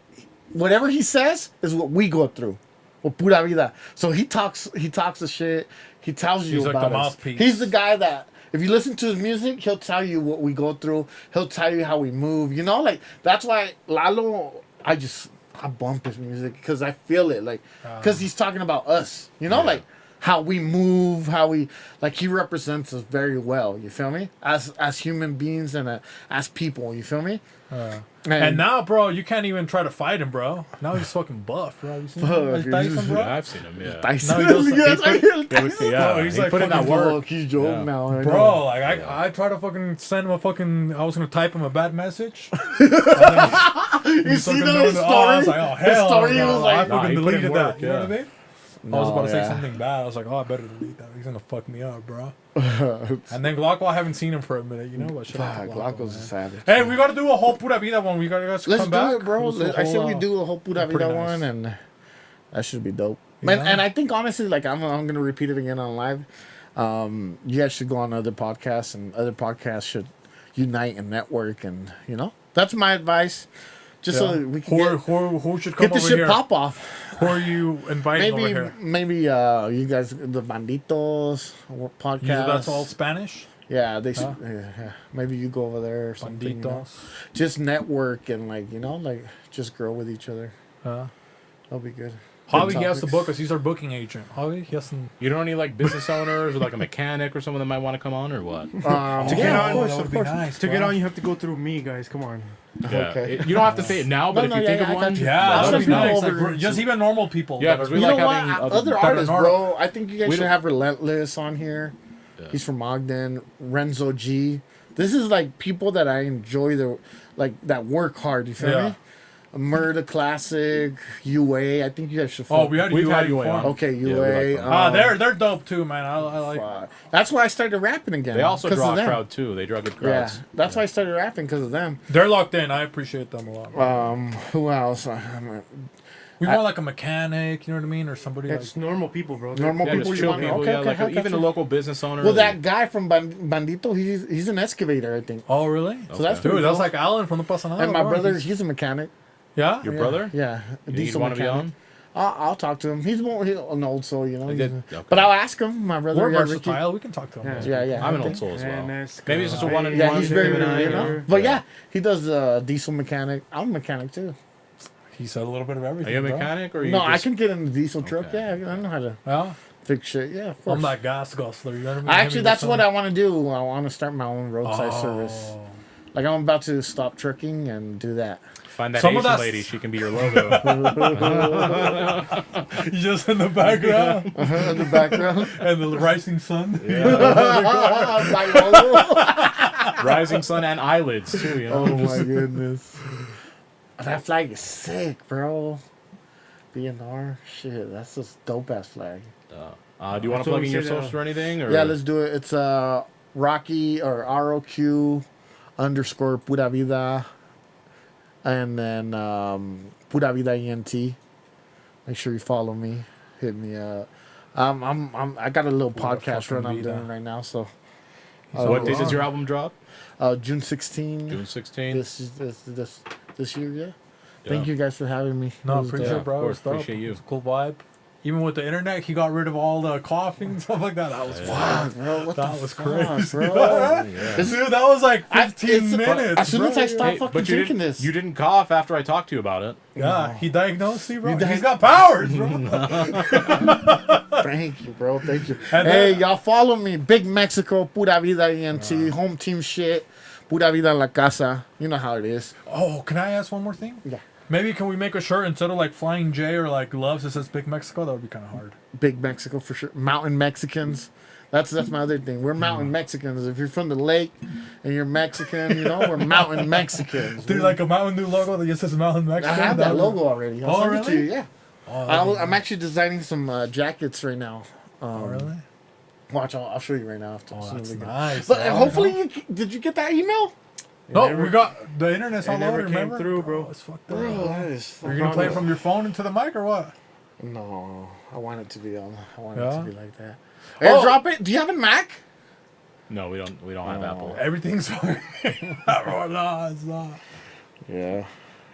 whatever he says is what we go through. Or pura vida. So he talks the shit. He tells you about like the us. mouthpiece. He's the guy that, if you listen to his music, he'll tell you what we go through. He'll tell you how we move. You know, like, that's why Lalo, I bump his music because I feel it, like, because he's talking about us, you know, like how we move, how we, like, he represents us very well. You feel me? As human beings and as people. You feel me? And now, bro, you can't even try to fight him, bro. Now he's fucking buff, bro. You seen him? Tyson, bro? Yeah, I've seen him. Yeah. Tyson. No, he He's like putting that work. He's joking now, bro. Like I try to fucking send him I was gonna type him a bad message. You see the story? I was like, oh hell, story no. was like, I fucking deleted work, that. You know what I mean? I was about to say yeah. something bad. I was like, oh, I better delete that. He's gonna fuck me up, bro. And then Glocko, I haven't seen him for a minute, you know. But shout out to Glocko's a savage. Hey, we gotta do a whole Pura Vida one. We gotta Let's come back. do it, bro. I said we do a whole Pura Vida one, and that should be dope. Man, and I think honestly, like I'm gonna repeat it again on live. You guys should go on other podcasts, and other podcasts should unite and network, and you know, that's my advice. Just so that we can who should come get this over shit here? pop off. Who are you inviting over here? Maybe you guys, the Banditos podcast. That's all Spanish? Yeah, yeah. Maybe you go over there or something. Banditos. You know? Just network and like, you know, like just grow with each other. That'll be good. Javi, he has to book us. He's our booking agent. Javi, he has to... You don't need like business owners or like a mechanic or someone that might want to come on or what? To get on, of course. to get on, you have to go through me, guys. Come on. Yeah. Okay. You don't have to say it now, but No, if you yeah, think yeah, of I got one, you. Yeah, I'll that'd be send people nice. over. Like, just even normal people. Yeah, that 'cause are- we You like know what? having Other other artists, art- bro. I think you guys We should don't- have Relentless on here. Yeah. He's from Ogden. Renzo G. This is like people that I enjoy. That work hard. You feel Yeah. me? Murder Classic, UA. I think you guys should. Oh, we had We've UA had UA before. on. Okay, Yeah, we UA. like them. They're dope too, man. I like. That's why I started rapping again. they also 'cause draw of a them. crowd too. They draw good Yeah, crowds. that's why I started rapping because of them. They're locked in. I appreciate them a lot. Who else? We want like a mechanic, you know what I mean, or somebody like. It's normal people, bro. Normal Yeah, people just you chill want- people. okay, Yeah, okay, like okay, even a okay. local business owner. Well, that guy from Bandito, he's an excavator, I think. Oh really? So that's Okay. pretty Dude, that's cool. like Alan from the Pasanado. And my bro. brother, he's a mechanic. Yeah. Your Yeah, brother? Yeah, a You diesel want to be mechanic. on? I'll talk to him. He's an old soul, you know. I he's did- a- okay. But I'll ask him. My brother. We're yeah, Ricky. versatile. We can talk to him. Yeah. I'm I an old think- soul as well. And Maybe it's just a one-on-one. Yeah, he's very, him and I, you know. or- But yeah, he does diesel mechanic. I'm a mechanic too. He said a little bit of Are everything. you a bro. mechanic or you No, just... I can get in the diesel truck. Okay. Yeah, I know how to Yeah. fix shit. Yeah, of course. I'm that gas guzzler. You know what I mean? Actually, that's what I want to do. I want to start my own roadside Oh. service. Like I'm about to stop trucking and do that. Find that Some of Asian that's- lady. She can be your logo. Just in the background In the background. and the rising sun. My logo. Rising sun and eyelids too. You know. Oh my goodness. That flag is sick, bro. BNR, shit, that's just dope ass flag. Do you want to That's what plug we in your said, social or anything? Or? Yeah, let's do it. It's Roq-E or ROQ _ Pura Vida, and then Pura Vida ENT. Make sure you follow me. Hit me up. I got a little Pura podcast run I'm fucking vida. doing right now. So So what date does your album drop? June 16. June 16th. This year, yeah. Thank you guys for having me. No, It was appreciate dope. it, bro. of course, It's dope. appreciate you. It's a cool vibe. Even with the internet, he got rid of all the coughing and stuff like that. That was fun. Fuck, bro. What That the was fuck, crazy, bro. Yeah. Dude, that was like 15 minutes. As soon as bro. I stopped Hey, fucking but you drinking didn't, this. you didn't cough after I talked to you about it. Yeah, he diagnosed you, bro. You He's got powers, bro. Thank you, bro. Thank you. And Hey, then- y'all follow me. Big Mexico, Pura Vida ENT, home team shit. Pura Vida en la casa. You know how it is. Oh, can I ask one more thing? Yeah. Maybe can we make a shirt instead of like Flying J or like gloves that says Big Mexico? That would be kind of hard. Big Mexico for sure. Mountain Mexicans. That's my other thing. We're mountain Mexicans. If you're from the lake and you're Mexican, you know, we're mountain Mexicans. Dude, like a Mountain Dew logo that just says Mountain I Mexico. have that logo already. I'll Oh, send it to really? you. Yeah. Oh, I'm actually designing some jackets right now. really? Watch, I'll show you right now. After, Oh, as soon as that's we get- nice. But man. hopefully, did you get that email? No, never- we got the internet's it all never over. came Remember? through, bro. It's fucked up. that is. You're gonna play from your phone into the mic or what? No, I want it to be on. I want it Yeah? to be like that. Oh. AirDrop it. Do you have a Mac? No, we don't have Apple. Everything's fine. No, it's not. Yeah.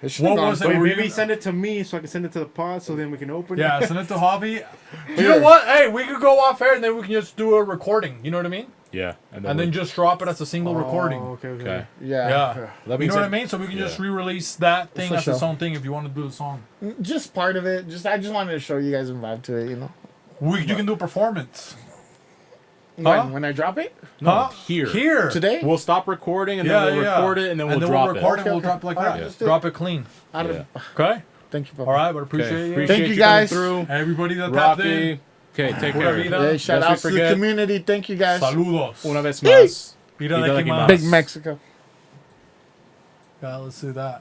It should What have gone was it? through. Wait, Were maybe you- send it to me so I can send it to the pod so then we can open Yeah, it. send it to Hobby. You know what? Hey, we could go off air and then we can just do a recording. You know what I mean? Yeah, And then just drop it as a single recording. Okay. okay. Yeah. Yeah. That You being know what I said- mean? So we can just Yeah. re-release that thing For as its sure. own thing if you want to do the song. Just part of it. I just wanted to show you guys and vibe to it. You know. You can do a performance. When, when I drop it No, Huh? here. Here. today. We'll stop recording and Yeah, then we'll yeah. record it and then we'll drop record it. it and we'll Okay, drop it like okay. that. Alright, let's do Drop it clean. Out of- Yeah. Okay? Thank you, Papa. All right, but appreciate Okay. you. Appreciate Thank you, you coming guys. through. Everybody that tapped in. Roq-E. Okay, take Pura care. vida. Hey, shout Lest we out to the forget- community. Thank you guys. Saludos. Una vez más. Vida Vida de de Quimas. Quimas. Big Mexico. Yeah, let's do that.